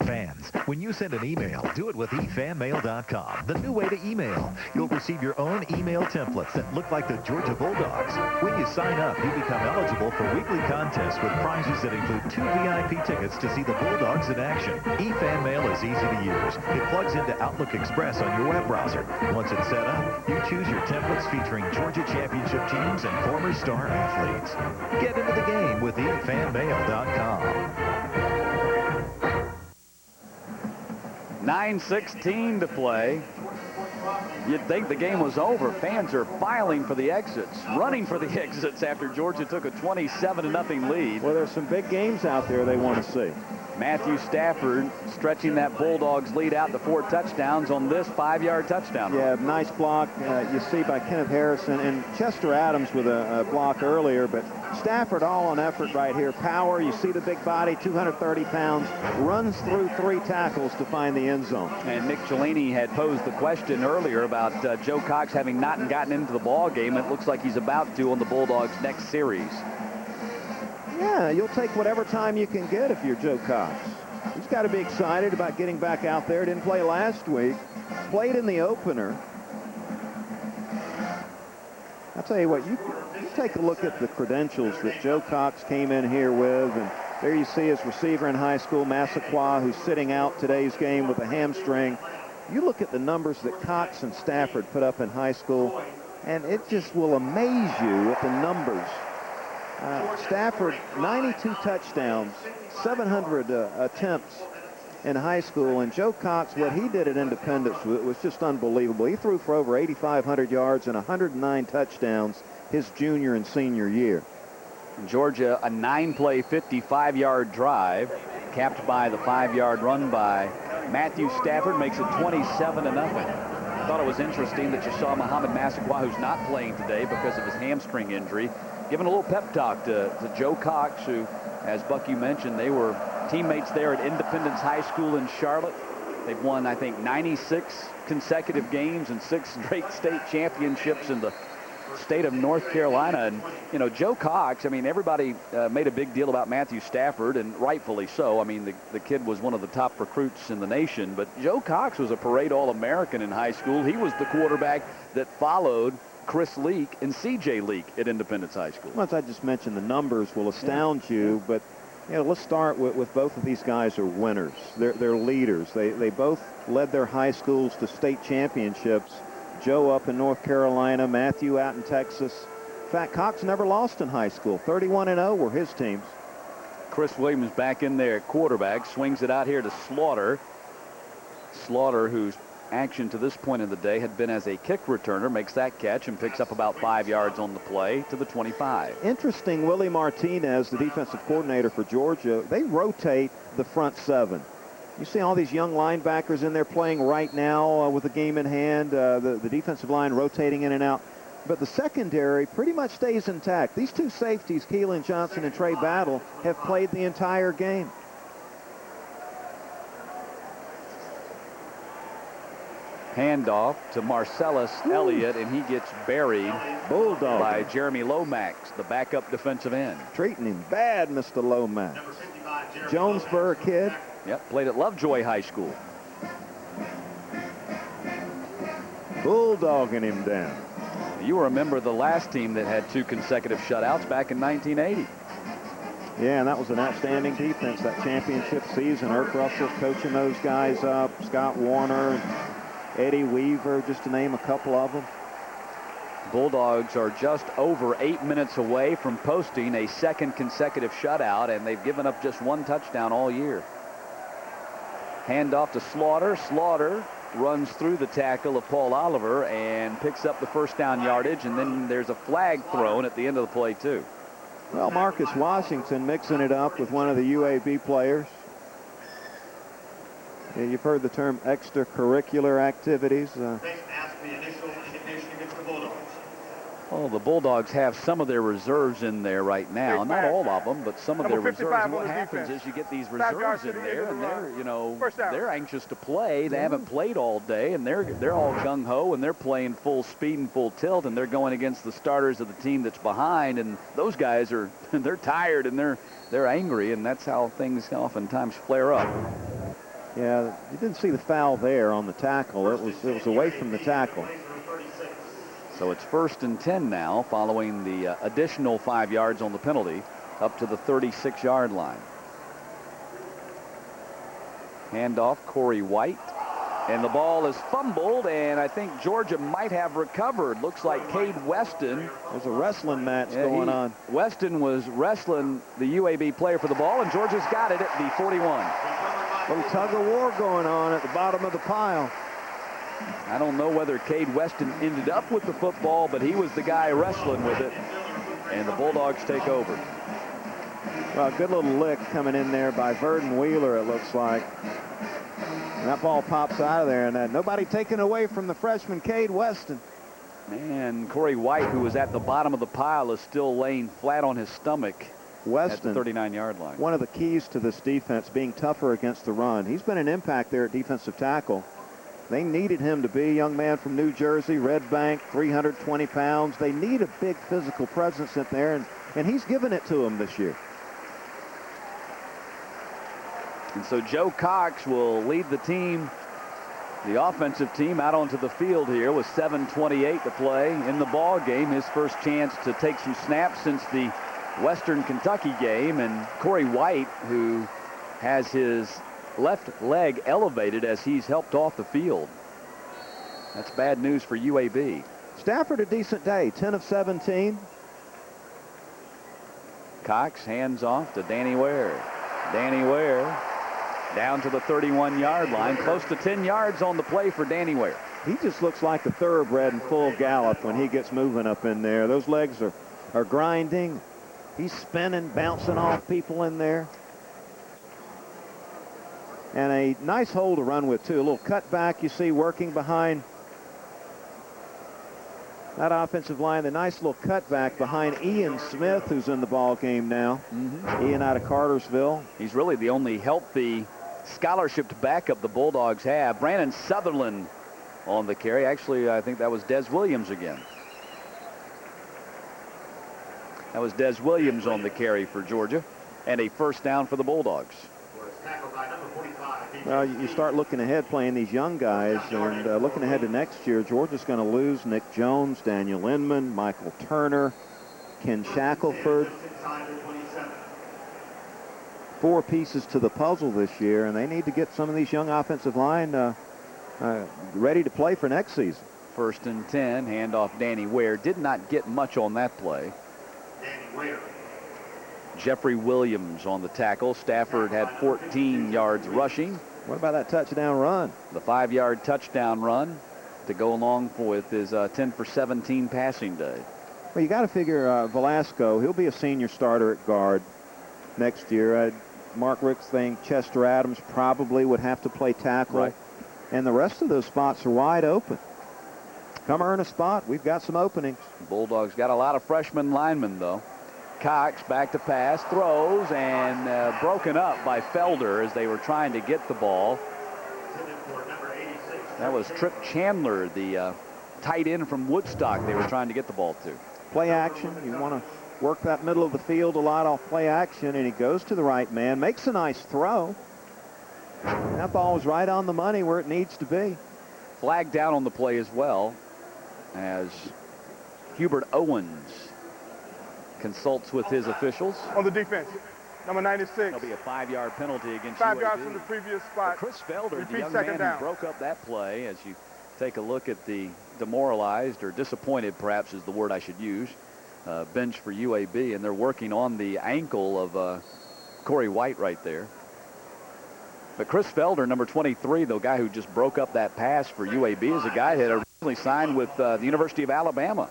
Fans, when you send an email, do it with efanmail.com, the new way to email. You'll receive your own email templates that look like the Georgia Bulldogs. When you sign up, you become eligible for weekly contests with prizes that include 2 VIP tickets to see the Bulldogs in action. eFanmail is easy to use. It plugs into Outlook Express on your web browser. Once it's set up, you choose your templates featuring Georgia championship teams and former star athletes. Get into the game with efanmail.com. 9:16 to play. You'd think the game was over. Fans are filing for the exits, running for the exits after Georgia took a 27-0 lead. Well, there's some big games out there they want to see. Matthew Stafford stretching that Bulldogs lead out to 4 touchdowns on this 5-yard touchdown. Yeah, nice block you see by Kenneth Harrison and Chester Adams with a block earlier, but Stafford all on effort right here. Power, you see the big body, 230 pounds, runs through 3 tackles to find the end zone. And Nick Cellini had posed the question earlier about Joe Cox having not gotten into the ball game. It looks like he's about to on the Bulldogs' next series. Yeah, you'll take whatever time you can get if you're Joe Cox. He's got to be excited about getting back out there. Didn't play last week. Played in the opener. I'll tell you what, you take a look at the credentials that Joe Cox came in here with, and there you see his receiver in high school, Massaquoi, who's sitting out today's game with a hamstring. You look at the numbers that Cox and Stafford put up in high school, and it just will amaze you at the numbers. Stafford, 92 touchdowns, 700 attempts in high school, and Joe Cox, what he did at Independence was just unbelievable. He threw for over 8,500 yards and 109 touchdowns his junior and senior year. Georgia, a 9-play, 55-yard drive, capped by the 5-yard run by Matthew Stafford, makes it 27-0. I thought it was interesting that you saw Muhammad Massaquoi, who's not playing today because of his hamstring injury, giving a little pep talk to Joe Cox, who, as Buck, you mentioned, they were teammates there at Independence High School in Charlotte. They've won, I think, 96 consecutive games and 6 straight state championships in the state of North Carolina. And, you know, Joe Cox, I mean, everybody made a big deal about Matthew Stafford, and rightfully so. I mean, the kid was one of the top recruits in the nation. But Joe Cox was a parade All-American in high school. He was the quarterback that followed Chris Leak and C.J. Leak at Independence High School. Once I just mentioned, the numbers will astound you, but you know, let's start with both of these guys are winners. They're leaders. They both led their high schools to state championships. Joe up in North Carolina, Matthew out in Texas. In fact, Cox never lost in high school. 31-0 were his teams. Chris Williams back in there at quarterback, swings it out here to Slaughter. Slaughter, whose action to this point of the day had been as a kick returner, makes that catch and picks up about 5 yards on the play to the 25. Interesting, Willie Martinez, the defensive coordinator for Georgia, they rotate the front seven. You see all these young linebackers in there playing right now with the game in hand, the defensive line rotating in and out. But the secondary pretty much stays intact. These two safeties, Keelan Johnson and Trey Battle, have played the entire game. Handoff to Marcellus Elliott, and he gets buried Bulldog by Jeremy Lomax, the backup defensive end. treating him bad, Mr. Lomax. Jonesboro kid. Yep, played at Lovejoy High School. Bulldogging him down. You remember the last team that had 2 consecutive shutouts back in 1980. Yeah, and that was an outstanding defense, that championship season. Irk Russell coaching those guys up, Scott Warner, Eddie Weaver, just to name a couple of them. Bulldogs are just over 8 minutes away from posting a 2nd consecutive shutout, and they've given up just 1 touchdown all year. Handoff to Slaughter. Slaughter runs through the tackle of Paul Oliver and picks up the first down yardage, and then there's a flag thrown at the end of the play, too. Well, Marcus Washington mixing it up with one of the UAB players. Yeah, you've heard the term extracurricular activities. Well, the Bulldogs have some of their reserves in there right now. Not all of them, but some of their reserves. What happens is you get these reserves in there, and they're anxious to play. They haven't played all day, and they're all gung-ho, and they're playing full speed and full tilt, and they're going against the starters of the team that's behind, and those guys are they're tired and they're angry, and that's how things oftentimes flare up. Yeah, you didn't see the foul there on the tackle. It was away from the tackle. So it's 1st and 10 now, following the additional 5 yards on the penalty, up to the 36-yard line. Handoff, Corey White. And the ball is fumbled, and I think Georgia might have recovered. Looks like Cade Weston. There's a wrestling match going on. Weston was wrestling the UAB player for the ball, and Georgia's got it at the 41. A little tug of war going on at the bottom of the pile. I don't know whether Cade Weston ended up with the football, but he was the guy wrestling with it, and the Bulldogs take over. Well, a good little lick coming in there by Verdon Wheeler, it looks like. And that ball pops out of there, and nobody taken away from the freshman Cade Weston. Man, Corey White, who was at the bottom of the pile, is still laying flat on his stomach Weston, at the 39-yard line. One of the keys to this defense, being tougher against the run. He's been an impact there at defensive tackle. They needed him to be a young man from New Jersey, Red Bank, 320 pounds. They need a big physical presence in there, and he's given it to them this year. And so Joe Cox will lead the team, the offensive team, out onto the field here with 7:28 to play in the ball game. His first chance to take some snaps since the Western Kentucky game. And Corey White, who has his left leg elevated as he's helped off the field. That's bad news for UAB. Stafford a decent day, 10 of 17. Cox hands off to Danny Ware. Danny Ware down to the 31-yard line, close to 10 yards on the play for Danny Ware. He just looks like a thoroughbred in full gallop when he gets moving up in there. Those legs are grinding. He's spinning, bouncing off people in there. And a nice hole to run with, too. A little cutback you see working behind that offensive line. The nice little cutback behind Ian Smith, who's in the ball game now. Ian out of Cartersville. He's really the only healthy scholarship backup the Bulldogs have. Brandon Sutherland on the carry. Actually, I think that was Des Williams again. That was Des Williams on the carry for Georgia. And a first down for the Bulldogs. Well, you start looking ahead playing these young guys, and looking ahead to next year, Georgia's going to lose Nick Jones, Daniel Inman, Michael Turner, Ken Shackelford. 4 pieces to the puzzle this year, and they need to get some of these young offensive line ready to play for next season. 1st and 10, handoff Danny Ware. Did not get much on that play. Danny Ware. Jeffrey Williams on the tackle. Stafford had 14 yards rushing. What about that touchdown run? The 5-yard touchdown run to go along with his 10 for 17 passing day. Well, you got to figure Velasco, he'll be a senior starter at guard next year. Mark Ricks think Chester Adams probably would have to play tackle. Right. And the rest of those spots are wide open. Come earn a spot. We've got some openings. Bulldogs got a lot of freshman linemen, though. Cox back to pass, throws, and broken up by Felder as they were trying to get the ball. That was Trip Chandler, the tight end from Woodstock they were trying to get the ball to. Play action. You want to work that middle of the field a lot off play action, and he goes to the right man, makes a nice throw. That ball was right on the money where it needs to be. Flag down on the play as well as Hubert Owens consults with his officials. On the defense, number 96. There'll be a 5-yard penalty against 5 UAB. yards from the previous spot. Chris Felder, the Repeat young second man down. who broke up that play, as you take a look at the demoralized or disappointed, perhaps is the word I should use, bench for UAB, and they're working on the ankle of Corey White right there. But Chris Felder, number 23, the guy who just broke up that pass for UAB, is a guy that originally signed with the University of Alabama.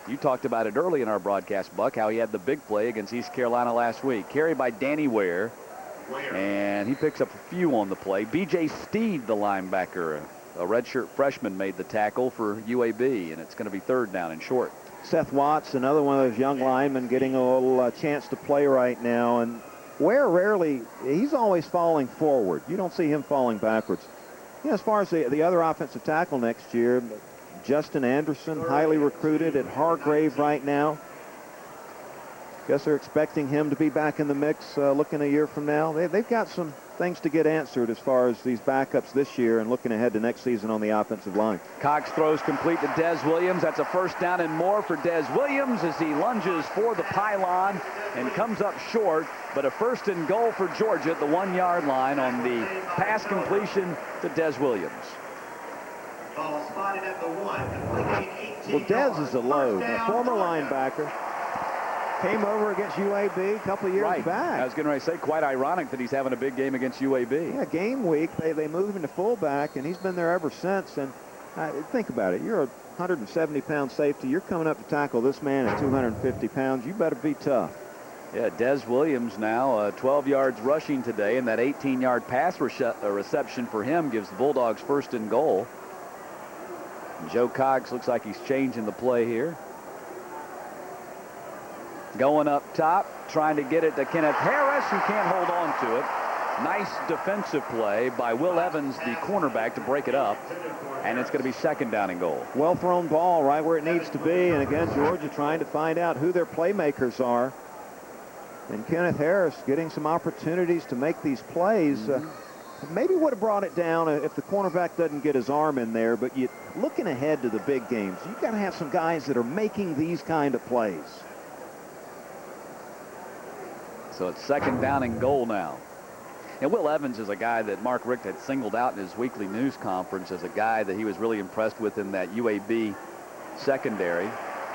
You talked about it early in our broadcast, Buck, how he had the big play against East Carolina last week. Carried by Danny Ware, and he picks up a few on the play. B.J. Steed, the linebacker, a redshirt freshman, made the tackle for UAB, and it's going to be 3rd down and short. Seth Watts, another one of those young linemen, getting a little chance to play right now. And Ware rarely, he's always falling forward. You don't see him falling backwards. You know, as far as the other offensive tackle next year, Justin Anderson, highly recruited at Hargrave right now. Guess they're expecting him to be back in the mix looking a year from now. They've got some things to get answered as far as these backups this year and looking ahead to next season on the offensive line. Cox throws complete to Des Williams. That's a 1st down and more for Des Williams as he lunges for the pylon and comes up short, but a 1st and goal for Georgia at the 1-yard line on the pass completion to Des Williams. Well, Des is a load. A former linebacker. Came over against UAB a couple of years back. I was getting ready to say, quite ironic that he's having a big game against UAB. Yeah, game week, they moved him to fullback, and he's been there ever since. And think about it. You're a 170-pound safety. You're coming up to tackle this man at 250 pounds. You better be tough. Yeah, Des Williams now 12 yards rushing today, and that 18-yard pass reception for him gives the Bulldogs 1st and goal. And Joe Cox looks like he's changing the play here. Going up top, trying to get it to Kenneth Harris, who can't hold on to it. Nice defensive play by Will Evans, the cornerback, to break it up. And it's going to be 2nd down and goal. Well thrown ball right where it needs to be. And again, Georgia trying to find out who their playmakers are. And Kenneth Harris getting some opportunities to make these plays. Maybe would have brought it down if the cornerback doesn't get his arm in there. But looking ahead to the big games, you got to have some guys that are making these kind of plays. So it's 2nd down and goal now. And Will Evans is a guy that Mark Richt had singled out in his weekly news conference as a guy that he was really impressed with in that UAB secondary.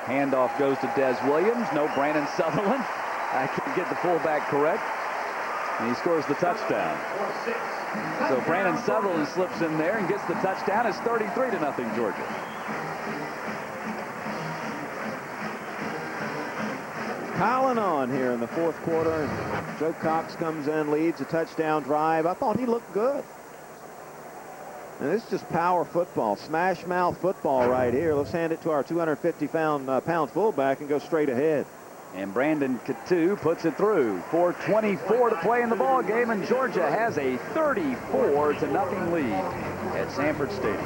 Handoff goes to Des Williams. No Brandon Sutherland. I can get the fullback correct. And he scores the touchdown. So Brandon Sutherland slips in there and gets the touchdown. It's 33-0 Georgia. Piling on here in the 4th quarter, and Joe Cox comes in, leads a touchdown drive. I thought he looked good. And this is just power football, smash mouth football right here. Let's hand it to our 250-pound fullback and go straight ahead. And Brandon Katu puts it through. 4:24 to play in the ball game, and Georgia has a 34-0 lead at Sanford Stadium.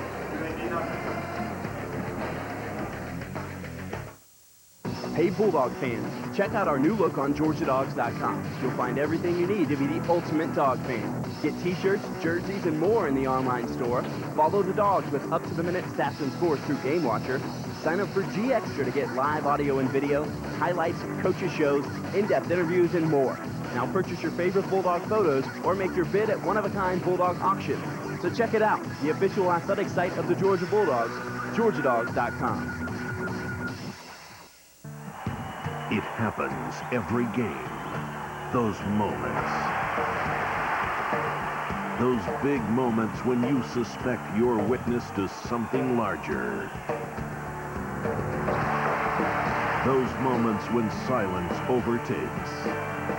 Hey Bulldog fans, check out our new look on GeorgiaDawgs.com. You'll find everything you need to be the ultimate dog fan. Get t-shirts, jerseys, and more in the online store. Follow the Dogs with up-to-the-minute stats and scores through Game Watcher. Sign up for G Extra to get live audio and video, highlights, coaches shows, in-depth interviews, and more. Now purchase your favorite Bulldog photos or make your bid at one-of-a-kind Bulldog auction. So check it out, the official athletic site of the Georgia Bulldogs, GeorgiaDawgs.com. It happens every game. Those moments. Those big moments when you suspect you're witness to something larger. Those moments when silence overtakes.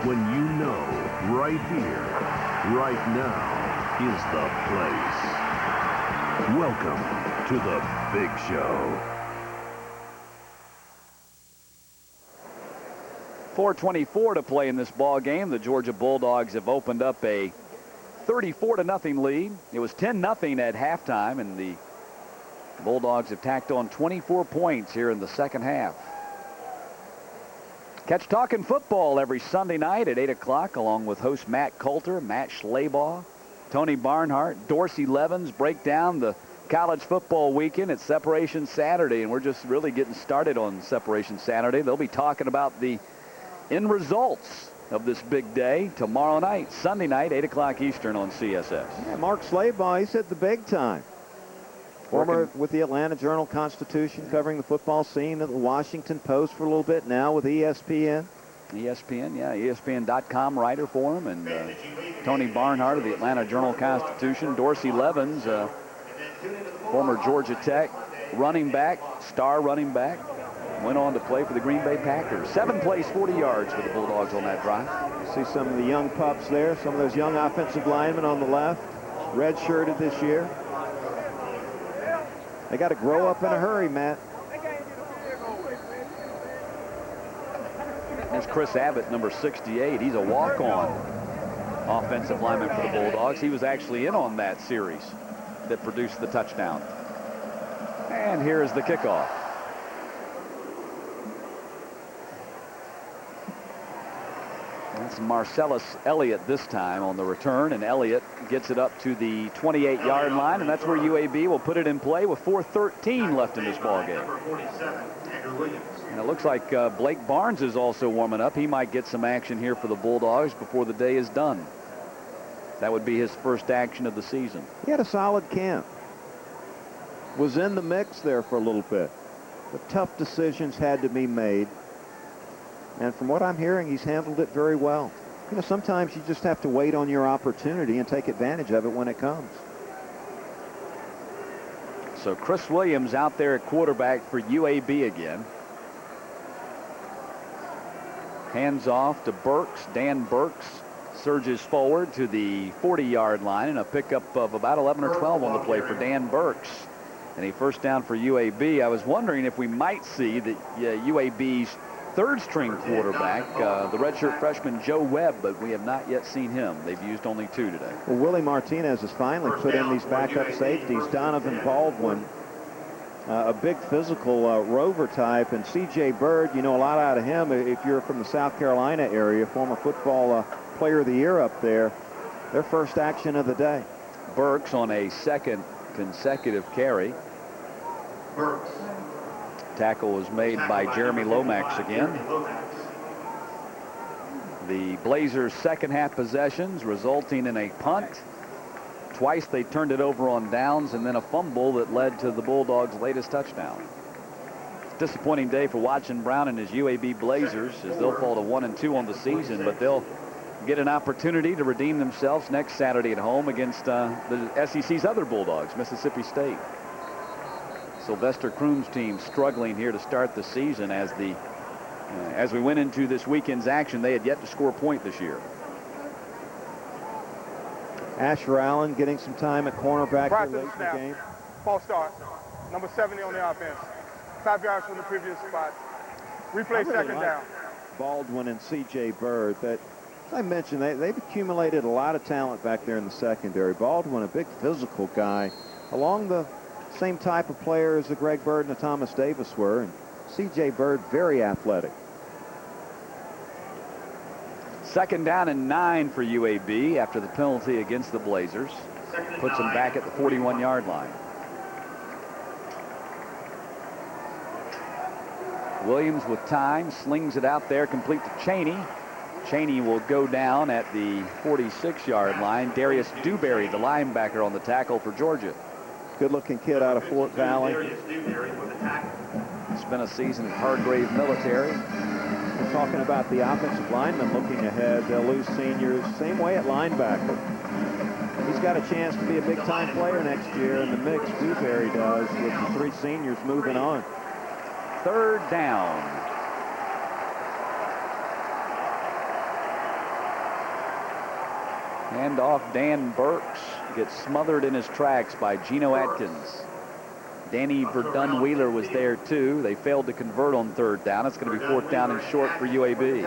When you know right here, right now is the place. Welcome to the Big Show. 4:24 to play in this ball game. The Georgia Bulldogs have opened up a 34-0 lead. It was 10-0 at halftime, and the Bulldogs have tacked on 24 points here in the second half. Catch Talkin' Football every Sunday night at 8 o'clock, along with host Matt Coulter, Matt Schleybaugh, Tony Barnhart, Dorsey Levens. Break down the college football weekend. It's Separation Saturday, and we're just really getting started on Separation Saturday. They'll be talking about the end results of this big day tomorrow night, Sunday night, 8 o'clock Eastern on CSS. Yeah, Mark Schleybaugh, he's at the big time. Former with the Atlanta Journal-Constitution, covering the football scene at the Washington Post for a little bit, now with ESPN. ESPN, yeah, ESPN.com writer for him, and Tony Barnhart of the Atlanta Journal-Constitution. Dorsey Levens, former Georgia Tech running back, star running back, went on to play for the Green Bay Packers. 7 plays, 40 yards for the Bulldogs on that drive. See some of the young pups there, some of those young offensive linemen on the left, red-shirted this year. They got to grow up in a hurry, Matt. There's Chris Abbott, number 68. He's a walk-on offensive lineman for the Bulldogs. He was actually in on that series that produced the touchdown. And here's the kickoff. That's Marcellus Elliott this time on the return, and Elliott gets it up to the 28-yard line, and that's where UAB will put it in play with 4:13 left in this ball game. And it looks like Blake Barnes is also warming up. He might get some action here for the Bulldogs before the day is done. That would be his first action of the season. He had a solid camp. Was in the mix there for a little bit. But tough decisions had to be made. And from what I'm hearing, he's handled it very well. You know, sometimes you just have to wait on your opportunity and take advantage of it when it comes. So Chris Williams out there at quarterback for UAB again. Hands off to Burks. Dan Burks surges forward to the 40-yard line, and a pickup of about 11 or 12 on the play for Dan Burks. And a first down for UAB. I was wondering if we might see the UAB's third-string quarterback, the redshirt freshman Joe Webb, but we have not yet seen him. They've used only 2 today. Well, Willie Martinez has finally put in these backup safeties. Donovan Baldwin, a big physical rover type, and C.J. Bird, you know a lot out of him if you're from the South Carolina area, former football player of the year up there. Their first action of the day. Burks on a second consecutive carry. Burks. Tackle was made by Jeremy Lomax again. The Blazers' second half possessions resulting in a punt. Twice they turned it over on downs, and then a fumble that led to the Bulldogs' latest touchdown. Disappointing day for Watson Brown and his UAB Blazers, as they'll fall to 1-2 on the season, but they'll get an opportunity to redeem themselves next Saturday at home against the SEC's other Bulldogs, Mississippi State. Sylvester Croom's team struggling here to start the season as we went into this weekend's action. They had yet to score a point this year. Asher Allen getting some time at cornerback Prior here to late the in the snap, game. false start. Number 70 on the offense. 5 yards from the previous spot. Replay second down. Baldwin and C.J. Bird, but as I mentioned, they've accumulated a lot of talent back there in the secondary. Baldwin, a big physical guy, along the same type of player as the Greg Bird and the Thomas Davis were, and C.J. Bird very athletic. Second down and 9 for UAB after the penalty against the Blazers. Puts them back at the 41-yard line. Williams with time, slings it out there, complete to Cheney. Cheney will go down at the 46-yard line. Darius Dewberry, the linebacker, on the tackle for Georgia. Good-looking kid out of Fort Valley. Spent a season at Hargrave Military. We're talking about the offensive linemen looking ahead. They'll lose seniors. Same way at linebacker. He's got a chance to be a big-time player next year in the mix. Dewberry does, with the 3 seniors moving on. 3rd down. Handoff, Dan Burks gets smothered in his tracks by Geno Atkins. Danny Verdun-Wheeler was there too. They failed to convert on 3rd down. It's going to be 4th down and short for UAB.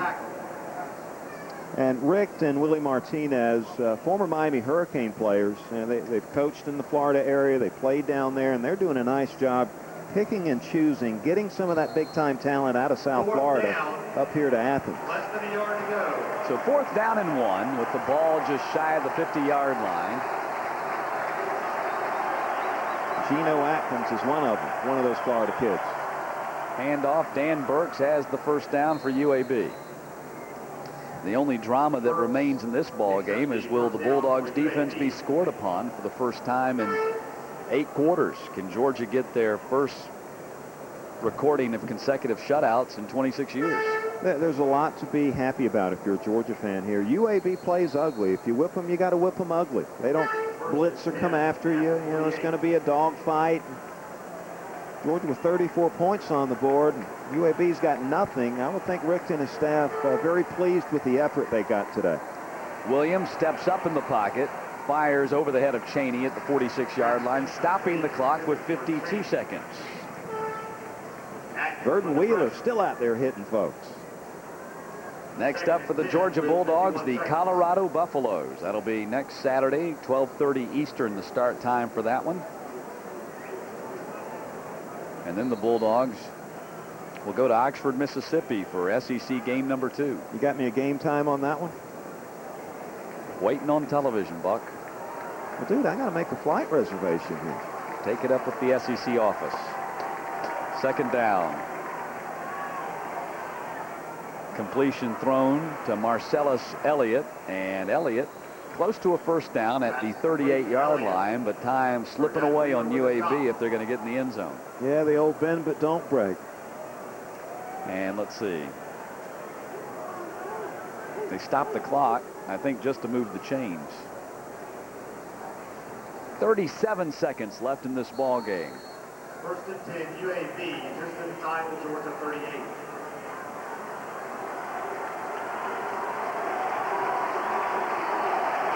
And Rick and Willie Martinez, former Miami Hurricane players, and they've coached in the Florida area. They played down there, and they're doing a nice job picking and choosing, getting some of that big-time talent out of South Florida up here to Athens. Less than a yard to go. So 4th down and 1 with the ball just shy of the 50-yard line. Geno Atkins is one of those Florida kids. Handoff, Dan Burks has the 1st down for UAB. The only drama that remains in this ball game is, will the Bulldogs defense be scored upon for the first time in 8 quarters? Can Georgia get their first recording of consecutive shutouts in 26 years? There's a lot to be happy about if you're a Georgia fan here. UAB plays ugly. If you whip them, you got to whip them ugly. They don't blitz or come after you. You know, it's going to be a dog fight. Georgia with 34 points on the board. UAB's got nothing. I would think Rick and his staff very pleased with the effort they got today. Williams steps up in the pocket, fires over the head of Cheney at the 46-yard line, stopping the clock with 52 seconds. Verdun-Wheeler still out there hitting folks. Next up for the Georgia Bulldogs, the Colorado Buffaloes. That'll be next Saturday, 12:30 Eastern, the start time for that one. And then the Bulldogs will go to Oxford, Mississippi for SEC game number 2. You got me a game time on that one? Waiting on television, Buck. Well, dude, I got to make a flight reservation here. Take it up with the SEC office. 2nd down. Completion thrown to Marcellus Elliott, and Elliott close to a 1st down at the 38-yard line, but time slipping away on UAB if they're going to get in the end zone. Yeah, the old bend but don't break. And let's see. They stopped the clock, I think, just to move the chains. 37 seconds left in this ball game. 1st and 10, UAB, just inside the Georgia 38.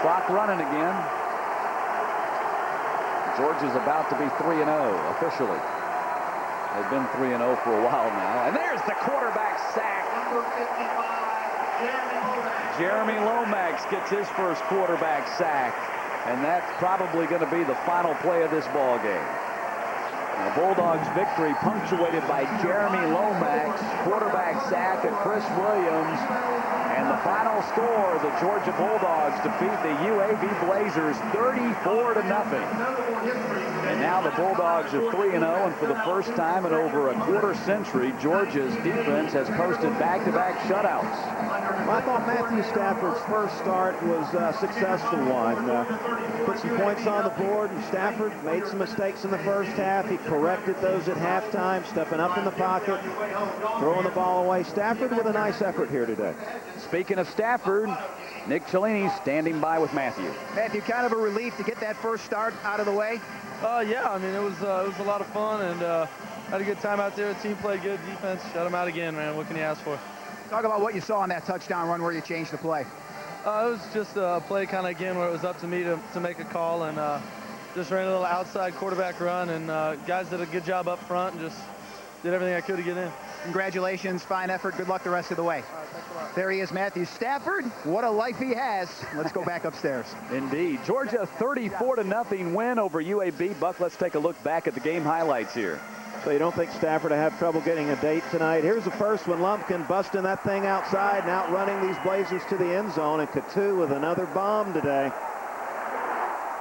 Clock running again. Georgia's about to be 3-0 officially. They've been 3-0 for a while now. And there's the quarterback sack. Number 55, Jeremy Lomax gets his first quarterback sack. And that's probably going to be the final play of this ball game. The Bulldogs victory punctuated by Jeremy Lomax, quarterback sack of Chris Williams. And the final score, the Georgia Bulldogs defeat the UAB Blazers 34-0. And now the Bulldogs are 3-0, and for the first time in over a quarter century, Georgia's defense has posted back-to-back shutouts. Well, I thought Matthew Stafford's first start was a successful one. Put some points on the board, and Stafford made some mistakes in the first half. He corrected those at halftime, stepping up in the pocket, throwing the ball away. Stafford with a nice effort here today. Speaking of Stafford, Nick Cellini standing by with Matthew. Matthew, kind of a relief to get that first start out of the way? Yeah, I mean, it was a lot of fun, and had a good time out there. The team played good defense. Shut them out again, man. What can you ask for? Talk about what you saw on that touchdown run where you changed the play. It was just a play kind of, again, where it was up to me to make a call, and just ran a little outside quarterback run, and guys did a good job up front and just did everything I could to get in. Congratulations, fine effort. Good luck the rest of the way. All right, thanks a lot. There he is, Matthew Stafford. What a life he has. Let's go back upstairs. Indeed. Georgia 34-0 win over UAB. Buck, let's take a look back at the game highlights here. So you don't think Stafford will have trouble getting a date tonight? Here's the first one. Lumpkin busting that thing outside and outrunning these Blazers to the end zone. And Katu with another bomb today.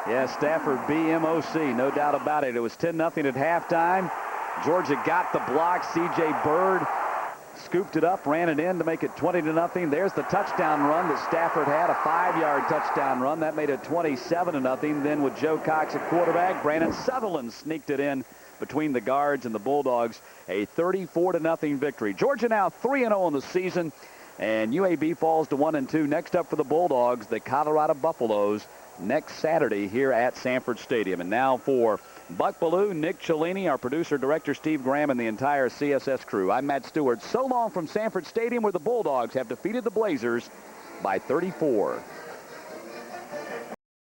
Yeah, Stafford BMOC, no doubt about it. It was 10-0 at halftime. Georgia got the block. C.J. Bird scooped it up, ran it in to make it 20-0. There's the touchdown run that Stafford had, a 5-yard touchdown run. That made it 27-0. Then with Joe Cox at quarterback, Brandon Sutherland sneaked it in between the guards and the Bulldogs. A 34-0 victory. Georgia now 3-0 on the season, and UAB falls to 1-2. Next up for the Bulldogs, the Colorado Buffaloes. next Saturday here at Sanford Stadium. And now for Buck Ballou, Nick Cellini, our producer, director Steve Graham, and the entire CSS crew, I'm Matt Stewart. So long from Sanford Stadium, where the Bulldogs have defeated the Blazers by 34.